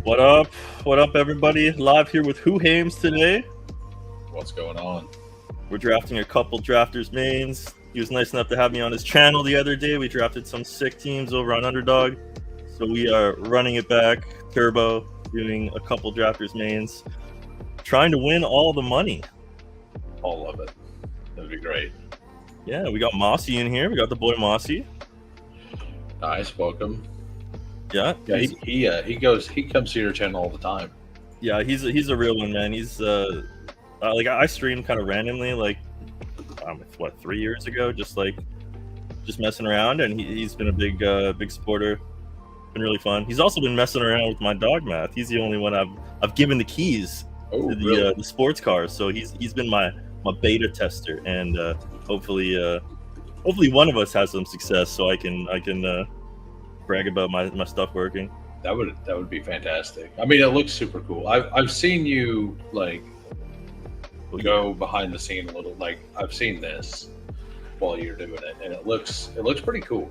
What up? What up, everybody? Live here with HOOHAMES today. What's going on? We're drafting a couple drafters mains. He was nice enough to have me on his channel the other day. We drafted some sick teams over on Underdog. So we are running it back, turbo, doing a couple drafters mains, trying to win all the money. All of it. That'd be great. Yeah, we got Mossy in here. We got the boy Mossy. Nice, welcome. Yeah, he comes to your channel all the time. Yeah, he's a real one, man. He's like I streamed kind of randomly, like 3 years ago, just messing around, and he's been a big supporter. Been really fun. He's also been messing around with my dog Math. He's the only one I've given the keys to the sports cars, so he's been my beta tester, and hopefully one of us has some success, so I can brag about my stuff working. That would be fantastic. I mean, it looks super cool. I've seen you go behind the scene a little. Like, I've seen this while you're doing it, and it looks pretty cool.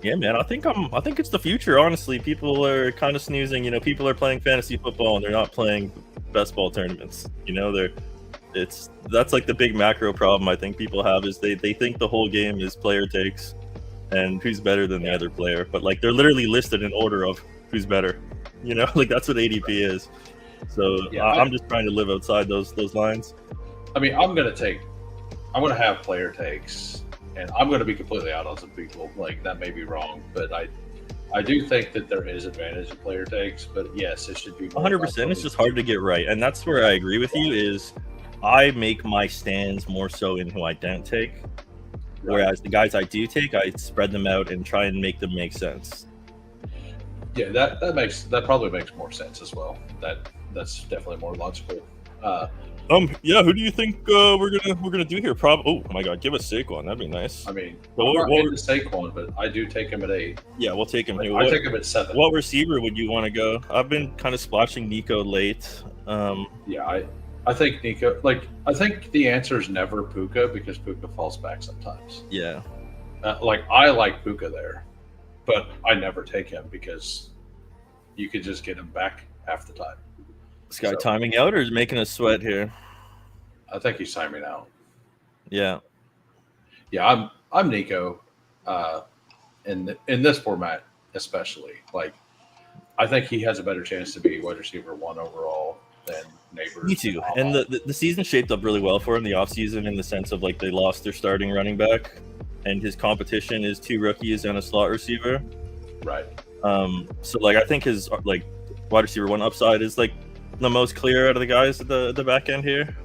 Yeah, man. I think it's the future. Honestly, people are kind of snoozing. You know, people are playing fantasy football and they're not playing best ball tournaments. You know, that's like the big macro problem I think people have, is they think the whole game is player takes and who's better than the other player, but like they're literally listed in order of who's better. You know, like that's what ADP is. So yeah, I'm just trying to live outside those lines. I mean, I'm gonna have player takes, and I'm gonna be completely out on some people. Like, that may be wrong, but I do think that there is advantage in player takes. But yes, it should be 100%. It's just hard to get right, and that's where I agree with you. Is I make my stands more so in who I don't take. Whereas the guys I do take, I spread them out and try and make them make sense. Yeah, that probably makes more sense as well. That's definitely more logical. Yeah, who do you think we're gonna do here? Oh my God, give us Saquon. That'd be nice. I mean, I'm not into Saquon, but I do take him at 8. Yeah, we'll take him. I take him at 7. What receiver would you want to go? I've been kind of splashing Nico late. Yeah, I think Nico. Like, I think the answer is never Puka, because Puka falls back sometimes. Yeah. I like Puka there, but I never take him because you could just get him back half the time. This guy timing out or is making us sweat here? I think he's timing out. Yeah. Yeah, I'm Nico, in this format especially. Like, I think he has a better chance to be wide receiver 1 overall than Neighbors. Me too. And the season shaped up really well for him, the offseason, in the sense of like they lost their starting running back, and his competition is 2 rookies and a slot receiver. Right. So like I think his like wide receiver 1 upside is like the most clear out of the guys at the back end here.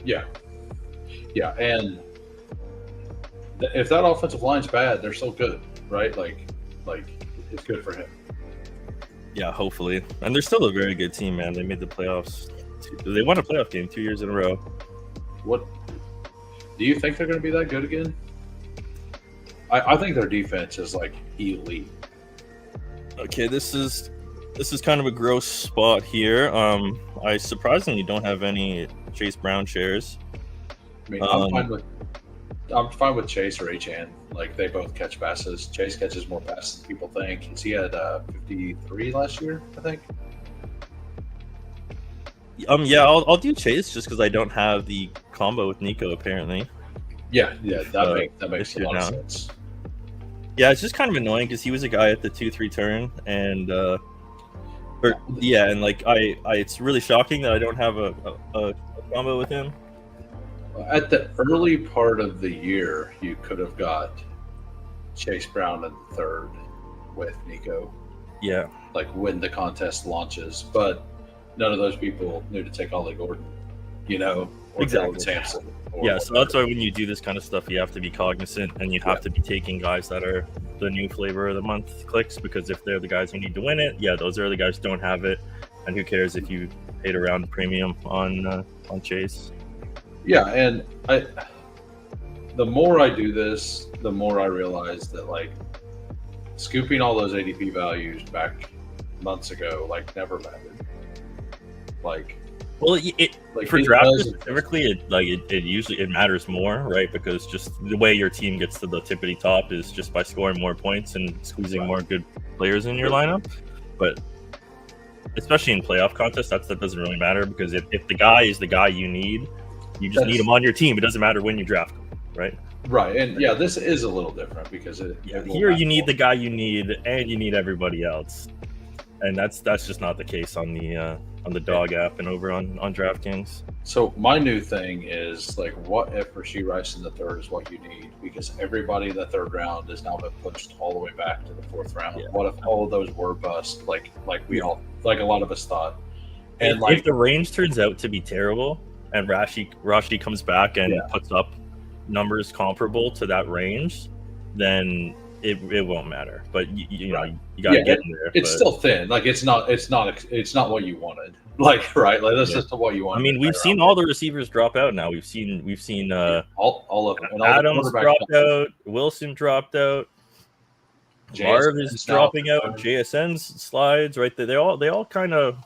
Yeah. Yeah, and if that offensive line's bad, they're still good, right? Like it's good for him. Yeah, hopefully. And they're still a very good team, man. They made the playoffs. They won a playoff game 2 years in a row. What do you think they're going to be that good again? I think their defense is like elite. Okay, this is kind of a gross spot here. I surprisingly don't have any Chase Brown shares. I mean, I'm fine with Chase or H.N. Like, they both catch passes. Chase catches more passes than people think. He had 53 last year, I think. Yeah, I'll do Chase just because I don't have the combo with Nico apparently. Yeah, that makes a lot of sense. Yeah, it's just kind of annoying because he was a guy at the 2-3 turn, and like it's really shocking that I don't have a combo with him. At the early part of the year, you could have got Chase Brown in the 3rd with Nico. Yeah. Like, when the contest launches, but none of those people knew to take Ollie Gordon, or exactly. Sampson. Yeah, so that's why when you do this kind of stuff, you have to be cognizant, and you have to be taking guys that are the new flavor of the month clicks, because if they're the guys who need to win it, those are the guys who don't have it, and who cares if you paid around premium on Chase. Yeah, and the more I do this, the more I realize that, like, scooping all those ADP values back months ago, like, never mattered. Like, Well, Like, for it drafters does- specifically, it usually matters more, right? Because just the way your team gets to the tippity top is just by scoring more points and squeezing more good players in your lineup. But especially in playoff contests, that doesn't really matter, because if the guy is the guy you need, you just need him on your team. It doesn't matter when you draft him, right? Right, and yeah, this is a little different because it will here you matter need more. the guy you need, and you need everybody else, and that's just not the case on the dog app and over on DraftKings. So my new thing is, like, what if Rashee Rice in the third is what you need? Because everybody in the third round has now been pushed all the way back to the fourth round. Yeah. What if all of those were bust, like we all, like a lot of us thought? And like, if the range turns out to be terrible and Rashi comes back and puts up numbers comparable to that range, then it won't matter. But you know, you gotta get in there. It's still thin. Like, it's not what you wanted. Like, right? Like, that's just what you wanted. I mean, we've seen all the receivers drop out now. We've seen all of them. And Adams all the dropped out. Wilson dropped out. Marv is dropping out. JSN's slides right there. They all kind of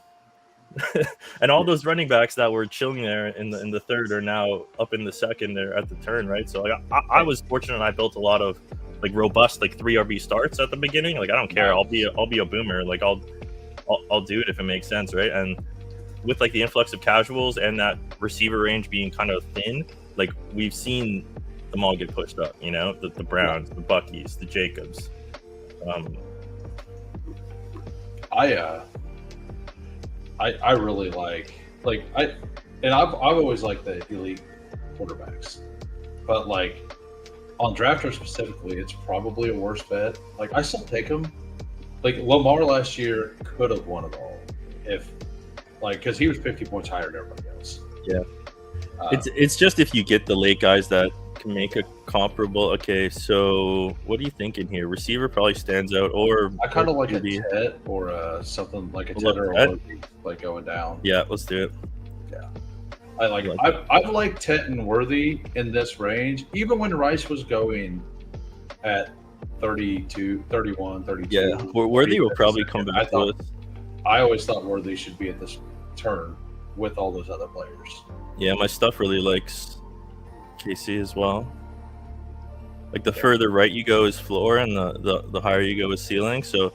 and all those running backs that were chilling there in the third are now up in the second there at the turn, right? So like, I was fortunate. I built a lot of like robust 3 RB starts at the beginning. Like, I don't care. I'll be a boomer. Like, I'll do it if it makes sense, right? And with like the influx of casuals and that receiver range being kind of thin, like, we've seen them all get pushed up. You know, the Browns, the Buckies, the Jacobs. I really like I've always liked the elite quarterbacks, but like on Drafter specifically, it's probably a worse bet. Like, I still take him. Like, Lamar last year could have won it all if, like, because he was 50 points higher than everybody else. Yeah, it's just if you get the late guys that can make a comparable. Okay, so what are you thinking here? Receiver probably stands out, or I kind of like a Tet or something like a Tet or a Worthy, like, going down. Yeah, let's do it. Yeah, I like it. I've liked Tet and Worthy in this range, even when Rice was going at 32, 31, 32. Yeah, Worthy will probably come back to us. I always thought Worthy should be at this turn with all those other players. Yeah, my stuff really likes KC as well. Like, the further right you go is floor, and the higher you go is ceiling. So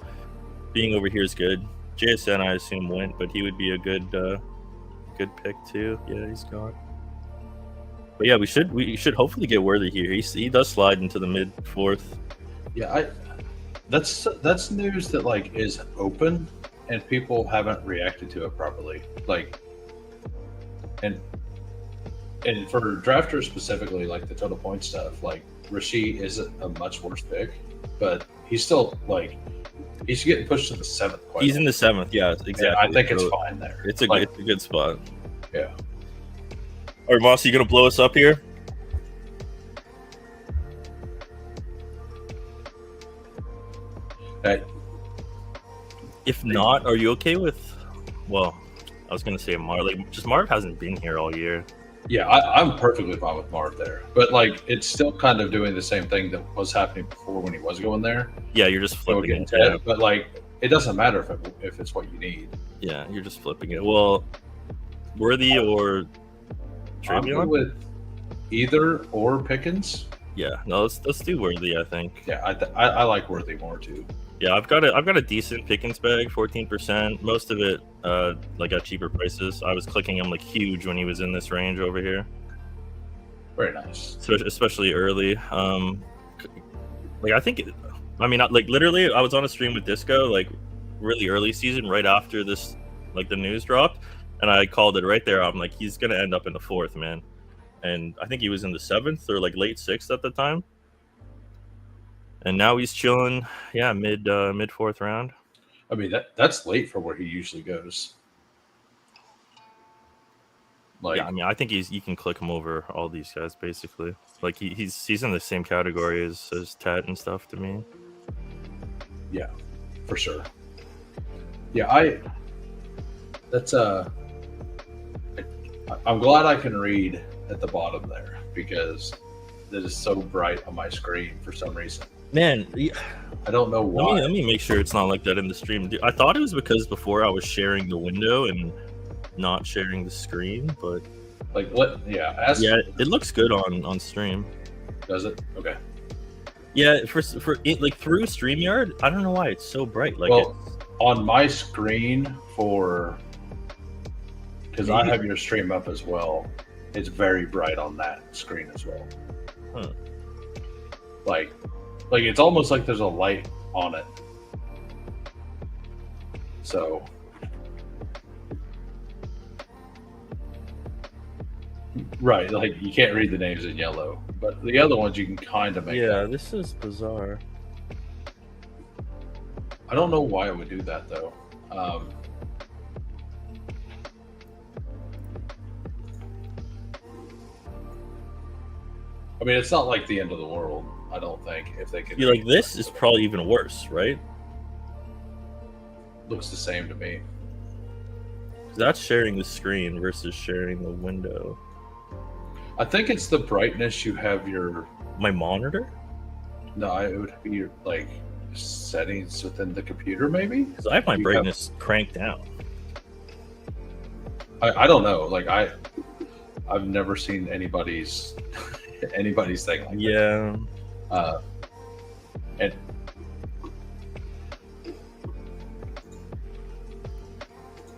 being over here is good. JSN, I assume, went, but he would be a good pick too. Yeah, he's gone. But yeah, we should hopefully get Worthy here. He does slide into the mid fourth. Yeah, that's news that like is open and people haven't reacted to it properly. Like, and for drafters specifically, like the total point stuff, like Rashee is a much worse pick, but he's still like he's getting pushed to the 7th. He's in the 7th, yeah, exactly. And I think it's fine there. It's a good spot. Yeah. All right, Moss, you gonna blow us up here? Hey. If not, are you okay with? Well, I was gonna say Marv. Like, just Marv hasn't been here all year. Yeah, I'm perfectly fine with Marv there, but like it's still kind of doing the same thing that was happening before when he was going there. Yeah, you're just flipping it. But like, it doesn't matter if it's what you need. Yeah, you're just flipping it. Well, Worthy or Travion? With either or Pickens. Yeah, no, let's do Worthy. I think. Yeah, I like Worthy more too. Yeah, I've got a decent Pickens bag, 14%. Most of it, like, at cheaper prices. I was clicking him like huge when he was in this range over here. Very nice. So, especially early. Like, I think, like, literally, I was on a stream with Disco, like, really early season, right after this, like, the news dropped, and I called it right there. I'm like, he's gonna end up in the 4th, man. And I think he was in the 7th or like late 6th at the time. And now he's chilling, yeah, mid 4th round. I mean, that's late for where he usually goes. Like, yeah, I mean, I think you can click him over all these guys basically. Like, he's in the same category as Tat and stuff to me. Yeah, for sure. Yeah, I'm glad I can read at the bottom there because it is so bright on my screen for some reason. Man, I don't know why. Let me make sure it's not like that in the stream. I thought it was because before I was sharing the window and not sharing the screen, but Like what? Yeah. Ask, yeah, it looks good on stream. Does it? Okay. Yeah, for it, like through StreamYard, I don't know why it's so bright. Like, Well, on my screen because I Maybe- have your stream up as well, it's very bright on that screen as well. Huh. Like it's almost like there's a light on it. So right, like you can't read the names in yellow, but the other ones you can kind of make. yeah, out. this is bizarre. I don't know why it would do that though. I mean, it's not like the end of the world. I don't think if they could. Yeah, like this is probably even worse, right? Looks the same to me. That's sharing the screen versus sharing the window. I think it's the brightness you have your. My monitor? No, it would be your like settings within the computer, maybe. Because I have my You brightness cranked down. I don't know. Like I've never seen anybody's thing like Yeah. that. And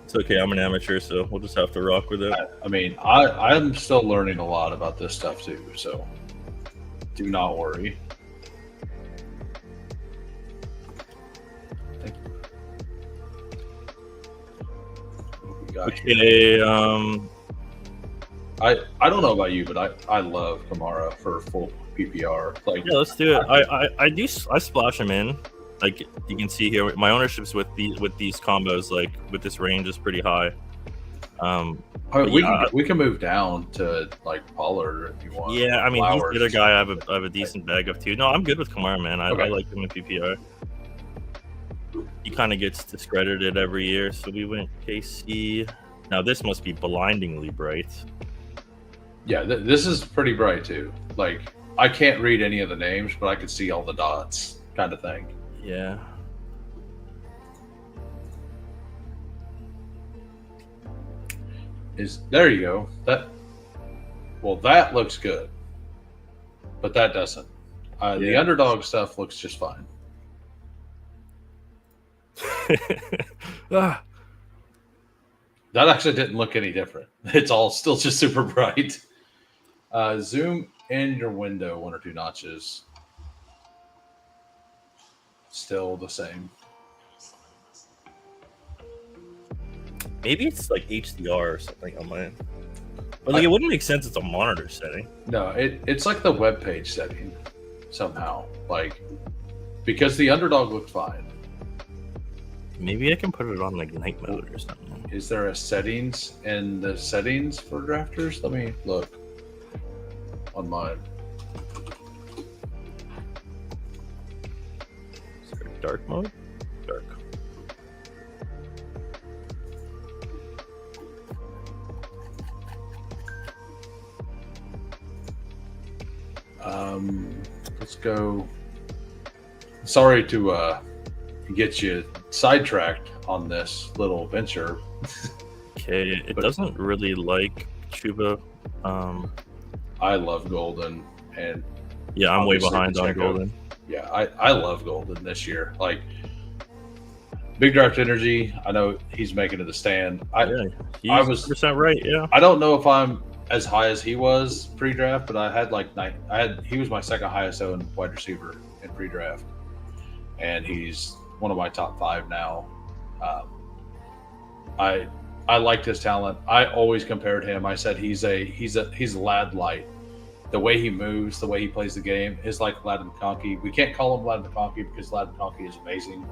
It's okay, I'm an amateur, so we'll just have to rock with it. I mean, I'm still learning a lot about this stuff too. So do not worry. What we got here? Okay, I don't know about you, but I love Kamara for full PPR. Like yeah, let's do it. I splash them in. Like you can see here, my ownerships with these combos, like with this range, is pretty high. we can move down to like Pollard if you want. Yeah, I mean, he's Flowers. the other guy I have a decent bag of too. No, I'm good with Kamara, man. I like him in PPR. He kind of gets discredited every year, so we went KC. Now this must be blindingly bright. Yeah, this is pretty bright too. Like I can't read any of the names, but I can see all the dots, kind of thing. Yeah. There you go. That looks good, but that doesn't. The underdog stuff looks just fine. Ah. That actually didn't look any different. It's all still just super bright. Zoom in your window 1 or 2 notches. Still the same. Maybe it's like HDR or something on mine. But like, it wouldn't make sense. It's a monitor setting. No, it's like the web page setting somehow. Like because the underdog looked fine. Maybe I can put it on like night mode or something. Is there a settings in the settings for drafters? Let me look on mine. Is there dark mode? Dark. Let's go. Sorry to get you sidetracked on this little venture. Okay, it doesn't really like Chuba. I love Golden, and Yeah, I'm way obviously behind on Pacheco. Golden. Yeah, I love Golden this year. Like big draft energy. I know he's making it a stand. Yeah, he's I was- 100% right. Yeah. I don't know if I'm as high as he was pre-draft, but I had he was my second highest owned wide receiver in pre-draft, and he's one of my top 5 now. I liked his talent. I always compared him. I said he's lad light. The way he moves, the way he plays the game is like Lad McConkey. We can't call him Lad McConkey because Lad McConkey is amazing.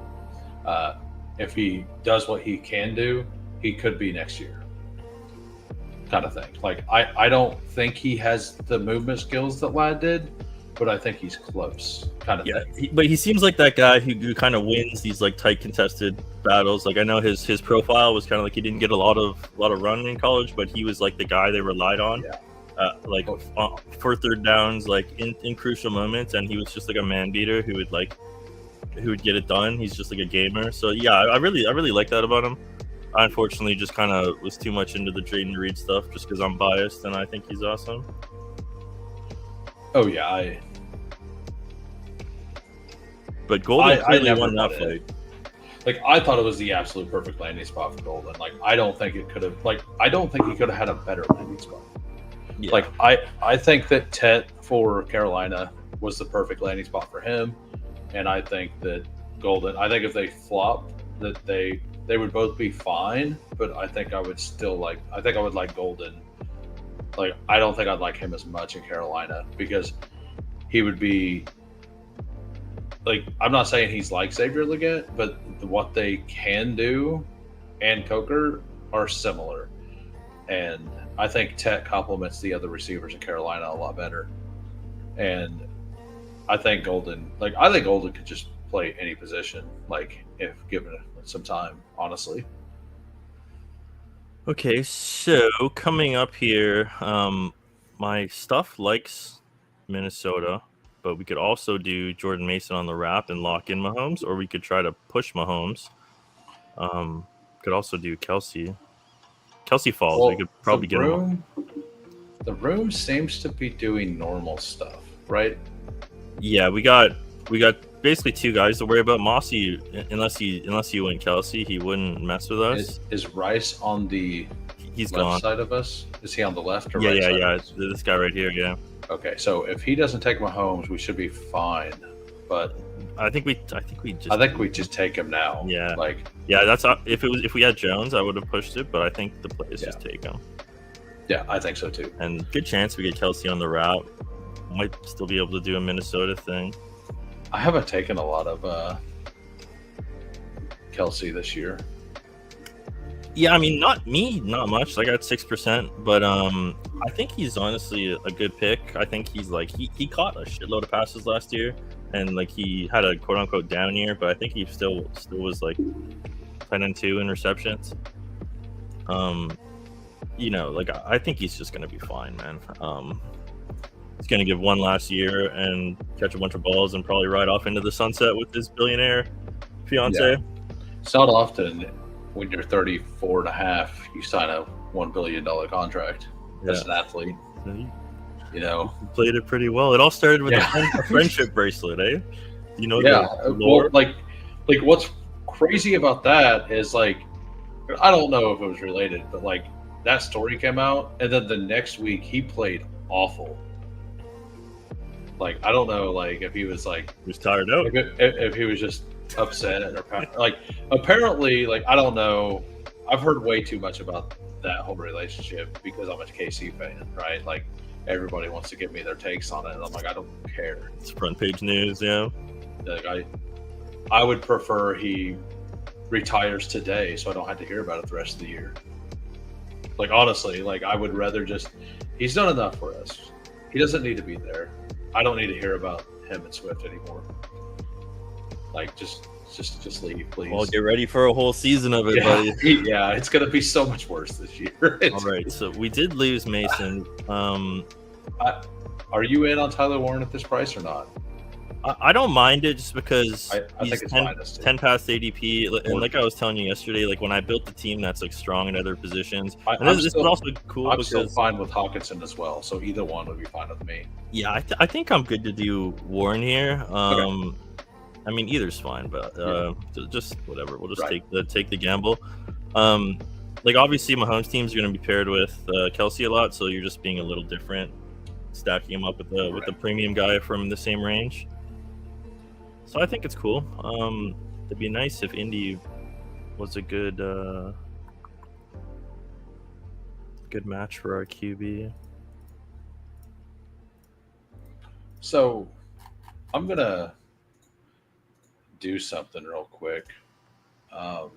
If he does what he can do, he could be next year. Kind of thing. Like I don't think he has the movement skills that Lad did, but I think he's close. Kind of Yeah, thing. but he seems like that guy who kind of wins these like tight contested battles. Like I know his profile was kind of like he didn't get a lot of run in college, but he was like the guy they relied on, for third downs, like in crucial moments, and he was just like a man beater who would get it done. He's just like a gamer. So yeah, I really like that about him. I unfortunately just kind of was too much into the Jaden Reed stuff just because I'm biased and I think he's awesome. Oh yeah, But Golden clearly never won that bought fight. it. Like I thought it was the absolute perfect landing spot for Golden. Like I don't think it could have. Like I don't think he could have had a better landing spot. Yeah. Like I think that Tet for Carolina was the perfect landing spot for him, and I think that Golden. I think if they flopped, that they would both be fine. But I think I would still like. I think I would like Golden. Like I don't think I'd like him as much in Carolina because he would be. Like I'm not saying he's like Xavier Legette, but what they can do and Coker are similar, and I think Tet complements the other receivers in Carolina a lot better. And I think Golden, could just play any position, like if given some time. Honestly. Okay, so coming up here, my stuff likes Minnesota, but we could also do Jordan Mason on the wrap and lock in Mahomes, or we could try to push Mahomes. Could also do Kelsey. Kelsey falls. Well, we could probably get him. The room seems to be doing normal stuff, right? Yeah, we got basically two guys to worry about. Mossy, unless you went Kelsey, he wouldn't mess with us. Is Rice on the He's left gone. side of us? Is he on the left or Yeah, right? yeah. This guy right here. Yeah. Okay, so if he doesn't take Mahomes, we should be fine. But I think we just take him now. Yeah. Like yeah, that's if we had Jones, I would have pushed it, but I think the play is just take him. Yeah, I think so too. And good chance we get Kelsey on the route. Might still be able to do a Minnesota thing. I haven't taken a lot of Kelsey this year. Yeah, I mean, not much. I got 6%, but I think he's honestly a good pick. I think he's like he caught a shitload of passes last year, and like he had a quote unquote down year, but I think he still was like 10-2 in receptions. Like I think he's just gonna be fine, man. He's gonna give one last year and catch a bunch of balls and probably ride off into the sunset with his billionaire fiance. Yeah. It's not often when you're 34 and a half, you sign a $1 billion contract as an athlete. He played it pretty well. It all started with a friendship bracelet, eh? You know? Yeah. Well, like what's crazy about that is like, I don't know if it was related, but like that story came out, and then the next week he played awful. Like I don't know, like if he was like he was tired out, if he was just upset or like apparently, like I don't know. I've heard way too much about that whole relationship because I'm a KC fan, right? Like everybody wants to give me their takes on it, and I'm like, I don't care. It's front page news, yeah. Like I would prefer he retires today, so I don't have to hear about it the rest of the year. Like honestly, like I would rather he's done enough for us. He doesn't need to be there. I don't need to hear about him and Swift anymore. Like just leave, please. Well, get ready for a whole season of it, buddy. Yeah, it's gonna be so much worse this year. All right, so we did lose Mason. Are you in on Tyler Warren at this price or not? I don't mind it just because I he's think it's 10 past ADP, and like I was telling you yesterday, like when I built the team that's like strong in other positions, this is also cool. I'm still fine with Hawkinson as well, so either one would be fine with me. Yeah, I think I'm good to do Warren here. Okay. I mean, either's fine, but just whatever. We'll just take the gamble. Like obviously, Mahomes teams are going to be paired with Kelsey a lot, so you're just being a little different, stacking him up with the premium guy from the same range. So I think it's cool. It'd be nice if Indy was a good match for our QB. So I'm gonna do something real quick. I'm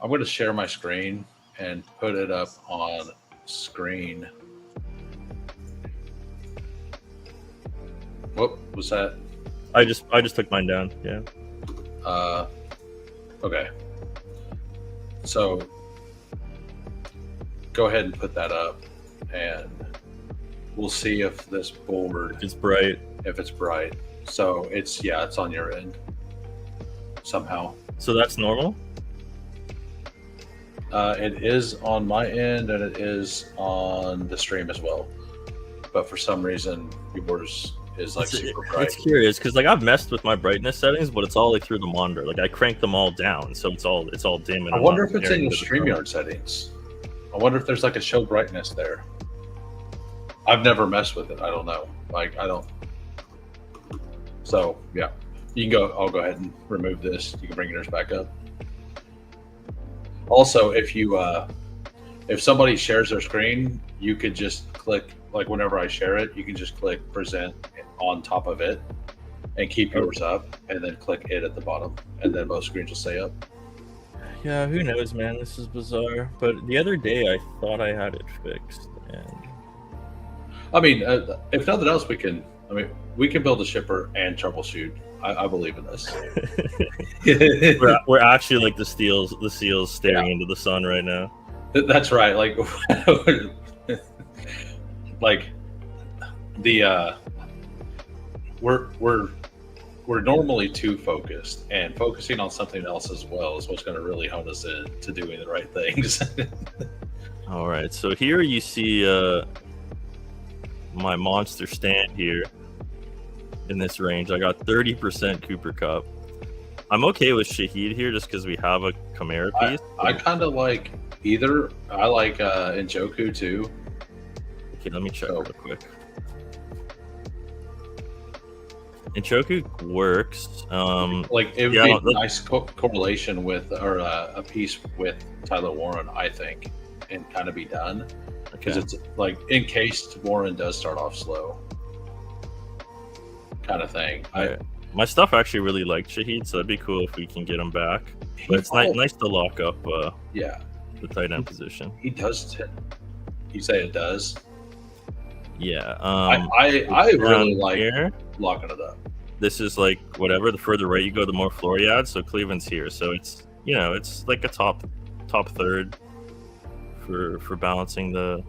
going to share my screen and put it up on screen. What was that? I just took mine down. Yeah. Okay. So go ahead and put that up, and we'll see if this board It's bright. If it's bright. So it's on your end. somehow. So that's normal. It is on my end, and it is on the stream as well. But for some reason, yours is like super bright. It's curious because like I've messed with my brightness settings, but it's all like through the monitor. Like I cranked them all down, so it's all dim. And I I'm wonder not if it's in comparing your to the StreamYard settings. I wonder if there's like a show brightness there. I've never messed with it. I don't know. Like I don't. So yeah, you can go. I'll go ahead and remove this. You can bring yours back up. Also, if you if somebody shares their screen, you could just click, like whenever I share it, you can just click present on top of it and keep yours up, and then click it at the bottom, and then both screens will stay up. Yeah, who knows, man? This is bizarre. But the other day, I thought I had it fixed, and I mean, if nothing else, we can build a shipper and troubleshoot. I believe in this. we're actually like the seals staring into the sun right now. That's right. Like, like the we're normally too focused, and focusing on something else as well is what's going to really hone us in to doing the right things. All right, so here you see my monster stand here in this range. I got 30% Cooper Cup. I'm okay with Shahid here just because we have a Chimera piece. I kind of like either. I like Njoku too. Okay, let me check real quick. Njoku works. Like it would be a nice correlation with, or a piece with Tyler Warren, I think, and kind of be done. Because it's like in case Warren does start off slow, kind of thing. My stuff actually really liked Shahid, so it'd be cool if we can get him back. But it's nice to lock up the tight end position. He does. You say it does? Yeah. I really like locking it up. This is like whatever. The further right you go, the more floor you add. So Cleveland's here. So it's it's like a top third for balancing the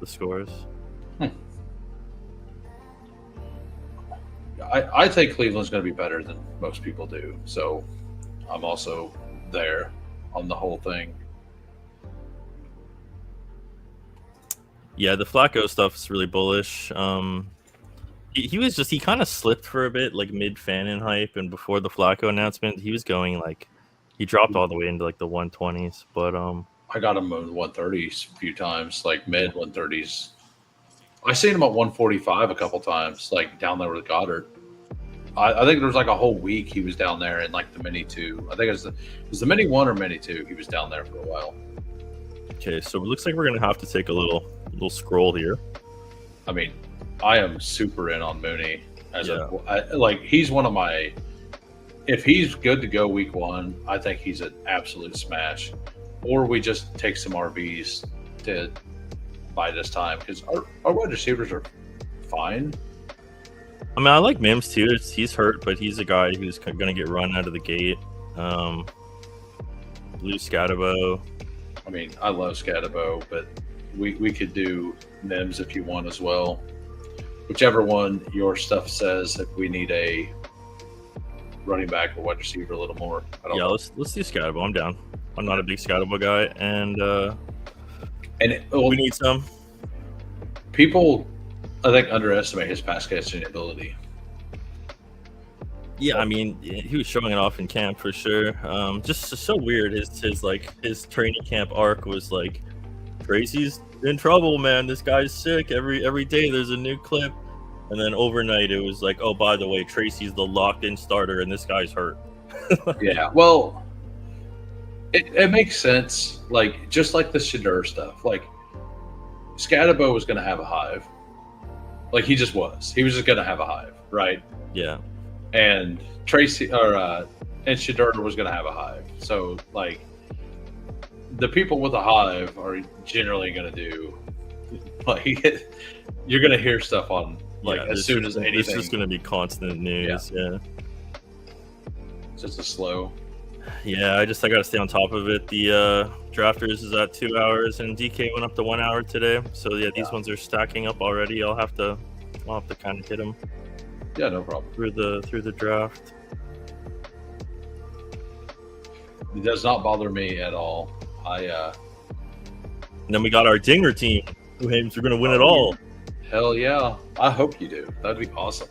scores. I think Cleveland's going to be better than most people do. So I'm also there on the whole thing. Yeah, the Flacco stuff is really bullish. He kind of slipped for a bit, like mid Fannin hype, and before the Flacco announcement, he was going like he dropped all the way into like the 120s. But I got him in 130s a few times, like mid 130s. I seen him at 145 a couple times, like down there with Goddard. I think there was like a whole week he was down there in like the Mini 2. I think it was the Mini 1 or Mini 2. He was down there for a while. Okay, so it looks like we're gonna have to take a little scroll here. I mean, I am super in on Mooney like he's one of my. If he's good to go week 1, I think he's an absolute smash. Or we just take some RBs to buy this time because our wide receivers are fine. I mean, I like Mims too. He's hurt, but he's a guy who's going to get run out of the gate. Blue Scatabo. I mean, I love Scatabo, but we could do Mims if you want as well. Whichever one your stuff says, if we need a running back or wide receiver a little more. Let's do Scatabo. I'm down. I'm not a big Scatabo guy, and we need some. People, I think, underestimate his pass catching ability. Yeah, I mean, he was showing it off in camp for sure. Just so weird. His training camp arc was like, Tracy's in trouble, man. This guy's sick. Every day there's a new clip, and then overnight it was like, oh, by the way, Tracy's the locked-in starter, and this guy's hurt. Yeah, well, it makes sense. Like just like the Shadur stuff. Like Scatabo was going to have a hive. Like he just was. He was just going to have a hive, right? Yeah. And Tracy and Shadur was going to have a hive. So like the people with a hive are generally going to do like you're going to hear stuff on like as soon as anything. This is going to be constant news. Yeah. Just a slow. Yeah, I got to stay on top of it. The drafters is at 2 hours, and DK went up to 1 hour today. So yeah, these ones are stacking up already. I'll have to kind of hit them. Yeah, no problem. Through the draft. It does not bother me at all. And then we got our Dinger team. HOOHAMES are going to win it all. Hell yeah! I hope you do. That'd be awesome.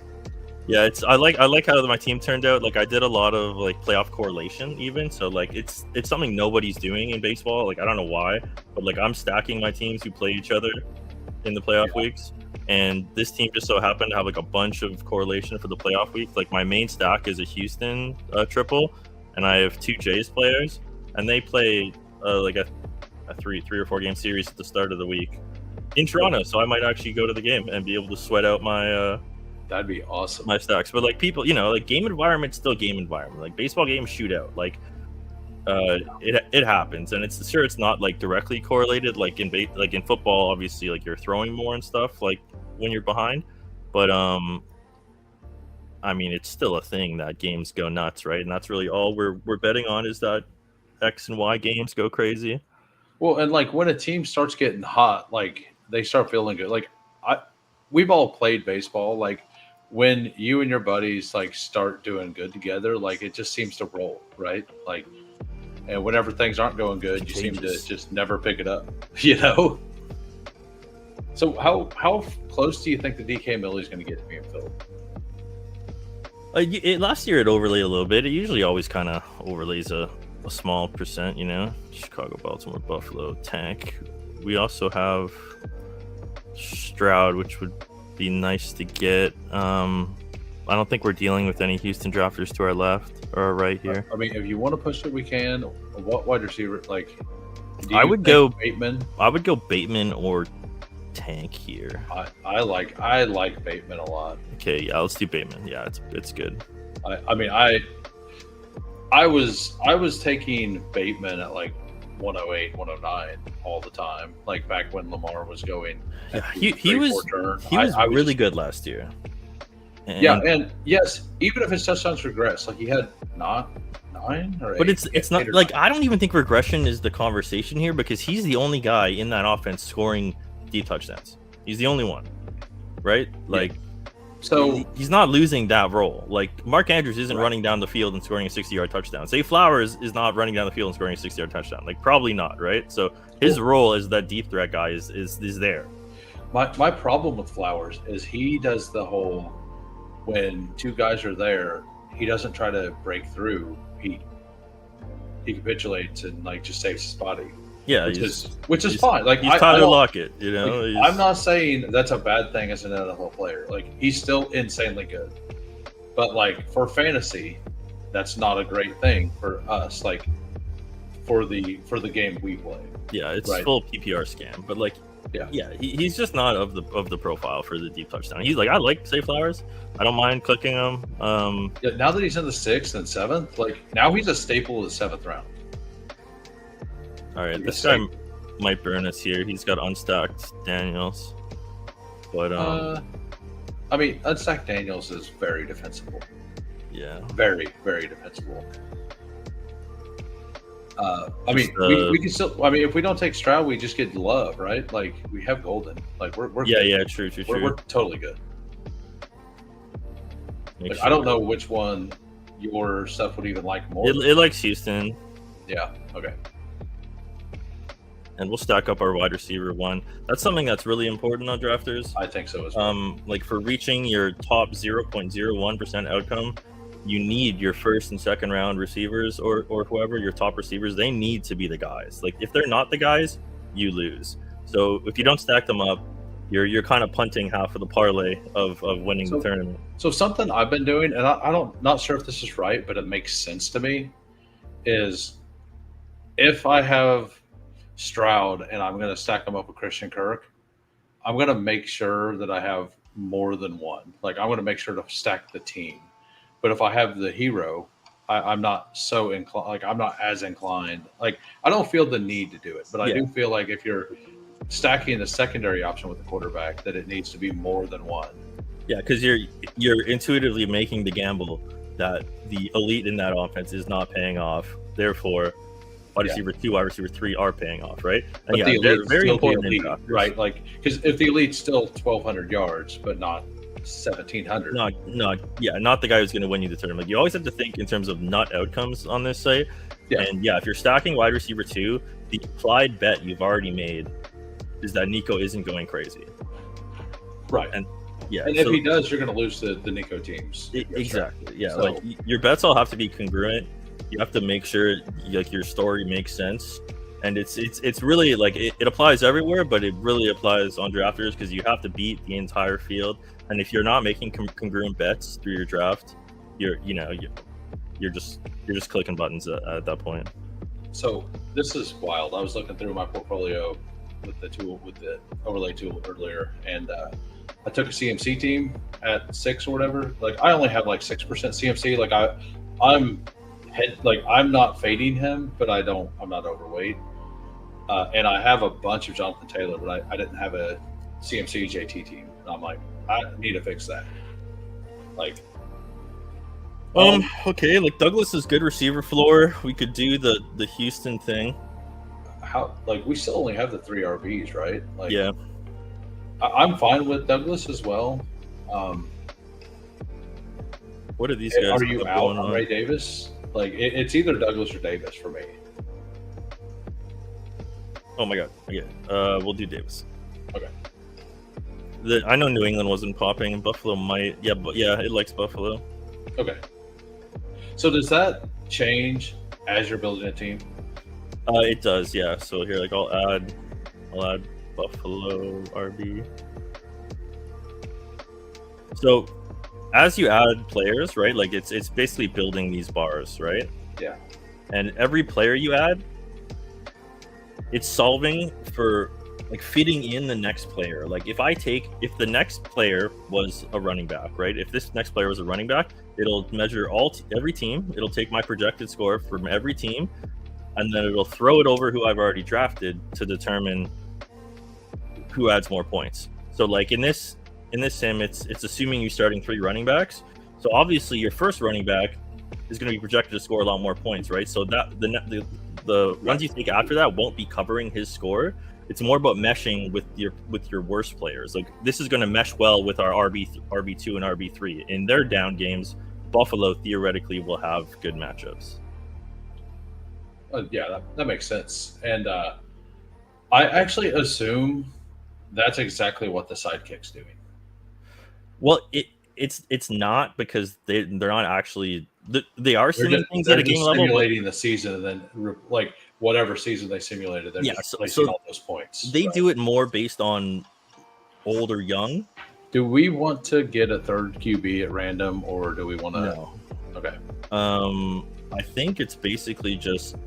Yeah, I like how my team turned out. Like I did a lot of like playoff correlation even. So like it's something nobody's doing in baseball. Like I don't know why, but like I'm stacking my teams who play each other in the playoff weeks. And this team just so happened to have like a bunch of correlation for the playoff week. Like my main stack is a Houston triple, and I have 2 Jays players, and they play like a three or 4 game series at the start of the week in Toronto. So I might actually go to the game and be able to sweat out my that'd be awesome. My stacks. But like people, like game environment's still game environment. Like baseball games shootout. Like it happens, and it's not like directly correlated. Like in football, obviously, like you're throwing more and stuff. Like when you're behind, but I mean, it's still a thing that games go nuts, right? And that's really all we're betting on is that X and Y games go crazy. Well, and like when a team starts getting hot, like they start feeling good. Like we've all played baseball. Like when you and your buddies like start doing good together, like it just seems to roll, right? Like, and whenever things aren't going good, you seem to just never pick it up, So how close do you think the DK Millie is going to get to being filled? Last year it overlaid a little bit. It usually always kind of overlays a small percent, Chicago, Baltimore, Buffalo, Tank. We also have Stroud, which would be nice to get. I don't think we're dealing with any Houston drafters to our left or our right here. I mean, if you want to push it, we can. What wide receiver? Like, I would go Bateman. I would go Bateman or Tank here. I like Bateman a lot. Okay, yeah, let's do Bateman. Yeah, it's good. I was taking Bateman at like 108, 109 all the time. Like back when Lamar was going. Yeah, he was really good last year. And yes, even if his touchdowns regress, like he had not 9 or 8. But it's not like I don't even think regression is the conversation here because he's the only guy in that offense scoring deep touchdowns. He's the only one, right? Like, so he's not losing that role. Like Mark Andrews isn't running down the field and scoring a 60-yard touchdown. Zay Flowers is not running down the field and scoring a 60-yard touchdown. Like probably not, right? So his role as that deep threat guy is there. My problem with Flowers is he does the whole when 2 guys are there, he doesn't try to break through. He capitulates and like just saves his body. Yeah, which is fine. Like he's Tyler Lockett, I'm not saying that's a bad thing as an NFL player. Like he's still insanely good, but like for fantasy, that's not a great thing for us. Like for the game we play. Yeah, it's full PPR scam. But like, yeah, he's just not of the profile for the deep touchdown. He's like, I like Zay Flowers. I don't mind clicking him. Now that he's in the 6th and 7th, like now he's a staple of the 7th round. All right, this guy might burn us here. He's got unstacked Daniels, but I mean, unstacked Daniels is very defensible. Yeah, very, very defensible. I mean, we can still. I mean, if we don't take Stroud, we just get Love, right? Like we have Golden. Like we're true. We're totally good. Like, I don't know which one your stuff would even like more. It likes Houston. Yeah. Okay. And we'll stack up our wide receiver 1. That's something that's really important on drafters. I think so as well. Like for reaching your top 0.01% outcome, you need your first and second round receivers or whoever your top receivers. They need to be the guys. Like if they're not the guys, you lose. So if you don't stack them up, you're kind of punting half of the parlay of winning the tournament. So something I've been doing, and not sure if this is right, but it makes sense to me, is if I have Stroud and I'm going to stack them up with Christian Kirk, I'm going to make sure that I have more than one. Like I'm going to make sure to stack the team. But if I have the hero, I'm not so inclined. Like I'm not as inclined. Like I don't feel the need to do it, but I do feel like if you're stacking the secondary option with the quarterback, that it needs to be more than one. Yeah, because you're intuitively making the gamble that the elite in that offense is not paying off. Therefore, wide receiver 2, wide receiver 3 are paying off, right? And but the elite very important elite, right? Like because if the elite's still 1,200 yards, but not 1,700. Not the guy who's going to win you the tournament. Like you always have to think in terms of nut outcomes on this site. Yeah. And yeah, if you're stacking wide receiver 2, the implied bet you've already made is that Nico isn't going crazy. Right. And yeah, and if he does, you're going to lose the Nico teams. Exactly. Yeah, So- like your bets all have to be congruent. You have to make sure like your story makes sense, and it's really like it applies everywhere, but it really applies on drafters because you have to beat the entire field. And if you're not making congruent bets through your draft, you're just clicking buttons at that point. So this is wild. I was looking through my portfolio with the overlay tool earlier, and I took a CMC team at 6 or whatever. Like I only have like 6% CMC. Like I'm not fading him, but I'm not overweight. And I have a bunch of Jonathan Taylor, but I didn't have a CMC JT team. And I'm like, I need to fix that. Like, okay, like Douglas is good receiver floor. We could do the Houston thing. how like we still only have the 3 RBs, right? Like, Yeah. I'm fine with Douglas as well. What are these guys? Are you have out going on on? Ray Davis? Like it's either Douglas or Davis for me. Oh my god. Yeah. We'll do Davis. Okay. I know New England wasn't popping, and Buffalo might. Yeah, but yeah, it likes Buffalo. Okay. So does that change as you're building a team? It does, yeah. So here, like, I'll add Buffalo RB. So as you add players, right? Like it's basically building these bars, right? Yeah. And every player you add, it's solving for like fitting in the next player. Like if the next player was a running back, right? If this next player was a running back, it'll measure every team. It'll take my projected score from every team, and then it'll throw it over who I've already drafted to determine who adds more points. So like in this sim, it's assuming you're starting 3 running backs. So obviously your first running back is going to be projected to score a lot more points, right? So that the ones you take after that won't be covering his score. It's more about meshing with your worst players. Like this is going to mesh well with our RB2 and RB3. In their down games, Buffalo theoretically will have good matchups. Yeah, that makes sense. And I actually assume that's exactly what the sidekick's doing. Well, it's not, because they're not actually they are simulating things they're at a game level. Simulating the season, and then like whatever season they simulated, they're just placing all those points. They do it more based on old or young. Do we want to get a third QB at random, or do we want to? No. Okay. I think it's basically just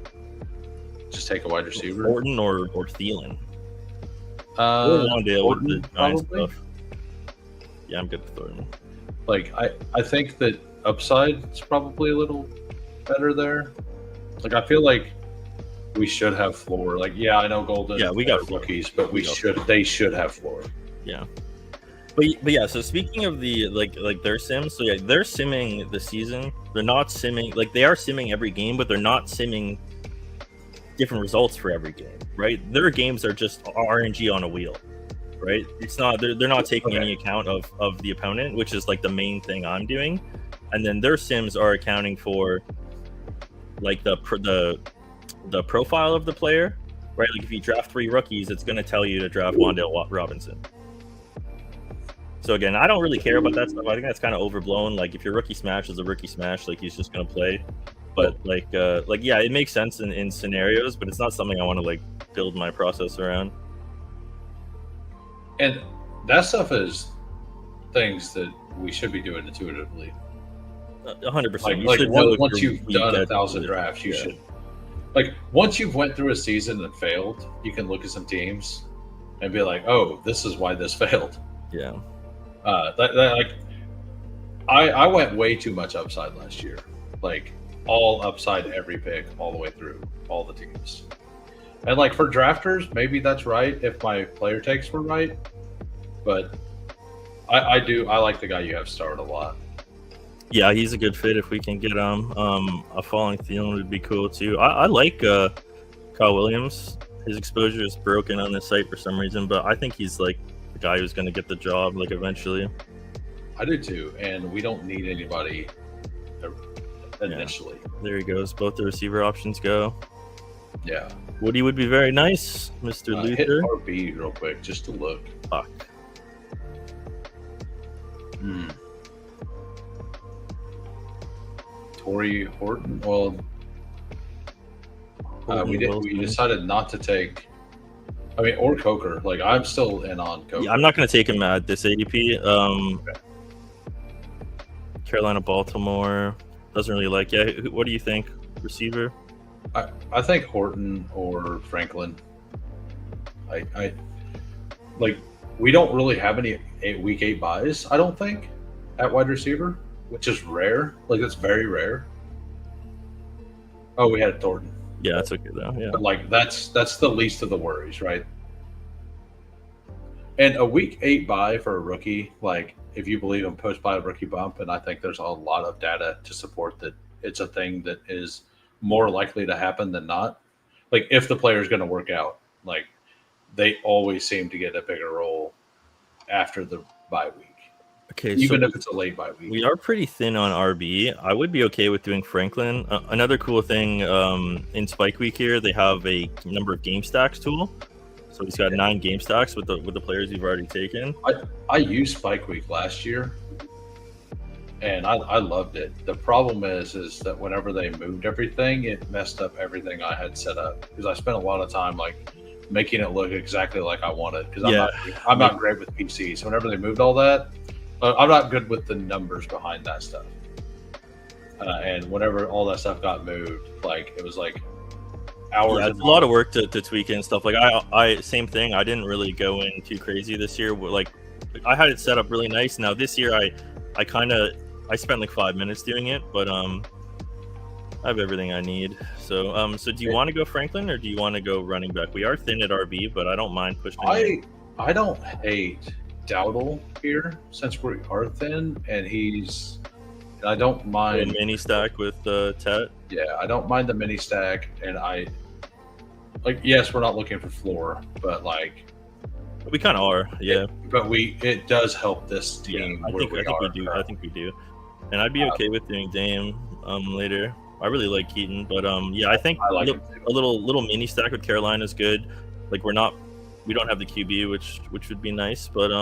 take a wide receiver, Orton or Thielen. Or Wandale with the Giants probably. stuff. Yeah, I'm good with Thornton. Like I think that upside is probably a little better there. Like I feel like we should have floor. Like yeah, I know Golden. Yeah, we got rookies, but they should have floor. Yeah. But yeah, so speaking of the like their sims, so yeah, they're simming the season. They're not simming, like they are simming every game, but they're not simming different results for every game, right? Their games are just RNG on a wheel, right? It's not they're not taking any account of the opponent, which is like the main thing I'm doing. And then their sims are accounting for like the profile of the player, right? Like if you draft 3 rookies, it's going to tell you to draft Wandale Robinson. So again, I don't really care about that stuff. I think that's kind of overblown. Like if your rookie smash is a rookie smash, like he's just gonna play. But like yeah, it makes sense in scenarios, but it's not something I want to like build my process around. And that stuff is things that we should be doing intuitively. 100%. Like once you've done 1,000 drafts, you should. Like once you've went through a season and failed, you can look at some teams and be like, "Oh, this is why this failed." Yeah. Like I went way too much upside last year, like all upside every pick all the way through all the teams. And like for drafters, maybe that's right if my player takes were right, but I like the guy you have starred a lot. Yeah, he's a good fit if we can get him. A falling Thielen would be cool too. I like Kyle Williams. His exposure is broken on this site for some reason, but I think he's like the guy who's going to get the job like eventually. I do too, and we don't need anybody initially. There he goes. Both the receiver options go. Yeah. Woody would be very nice, Mr. Hit Luther. RB real quick just to look. Fuck. Torrey Horton. Well, we decided not to take. I mean, or Coker. Like, I'm still in on Coker. Yeah, I'm not going to take him at this ADP. Okay. Carolina, Baltimore. Doesn't really like. Yeah, what do you think? Receiver? I think Horton or Franklin. I like. We don't really have any week 8 buys, I don't think, at wide receiver, which is rare. Like, it's very rare. Oh, we had Thornton. Yeah, that's okay though. Yeah, But like that's the least of the worries, right? And a week 8 buy for a rookie, like, if you believe in post buy rookie bump, and I think there's a lot of data to support that it's a thing that is more likely to happen than not. Like, if the player is going to work out, like, they always seem to get a bigger role after the bye week. Okay, Even if it's a late bye week. We are pretty thin on RB. I would be okay with doing Franklin. Another cool thing in Spike Week here, they have a number of game stacks tool. So he's got 9 game stacks with the players you've already taken. I used Spike Week last year, and I loved it. The problem is that whenever they moved everything, it messed up everything I had set up, because I spent a lot of time like making it look exactly like I wanted, because I'm not great with PC. So whenever they moved all that, I'm not good with the numbers behind that stuff. And whenever all that stuff got moved, like, it was like hours. Yeah, it's a lot of work to tweak and stuff. Like, I same thing. I didn't really go in too crazy this year. Like, I had it set up really nice. Now this year, I spent like 5 minutes doing it, but I have everything I need. So so do you want to go Franklin or do you want to go running back? We are thin at RB, but I don't mind pushing. I don't hate Dowdle here, since we are thin, and I don't mind a mini stack with Tet. Yeah, I don't mind the mini stack, and yes, we're not looking for floor, but like we kind of are, yeah. It does help this team. Yeah, I think we do, and I'd be okay with doing Dame later. I really like Keaton, but yeah, I think I like a little mini stack with Carolina is good. Like, we don't have the QB, which would be nice, but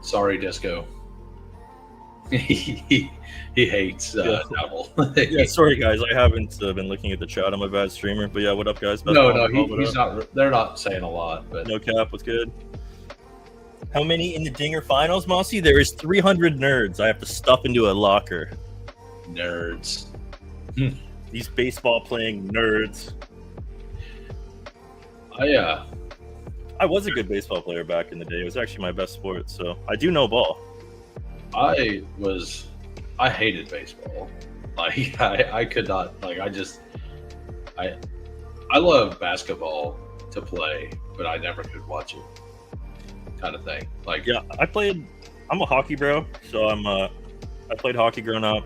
sorry, Disco. he hates Double. Yeah, sorry guys, I haven't been looking at the chat. I'm a bad streamer, but yeah, what up guys? He's not. They're not saying a lot, but no cap. What's good? How many in the Dinger Finals, Mossy? There is 300 nerds. I have to stuff into a locker. Nerds. These baseball playing nerds. I was a good baseball player back in the day. It was actually my best sport, so I do know ball. I hated baseball. Like, I could not, like, I love basketball to play, but I never could watch it, kind of thing. Like, yeah, I'm a hockey bro, so I played hockey growing up,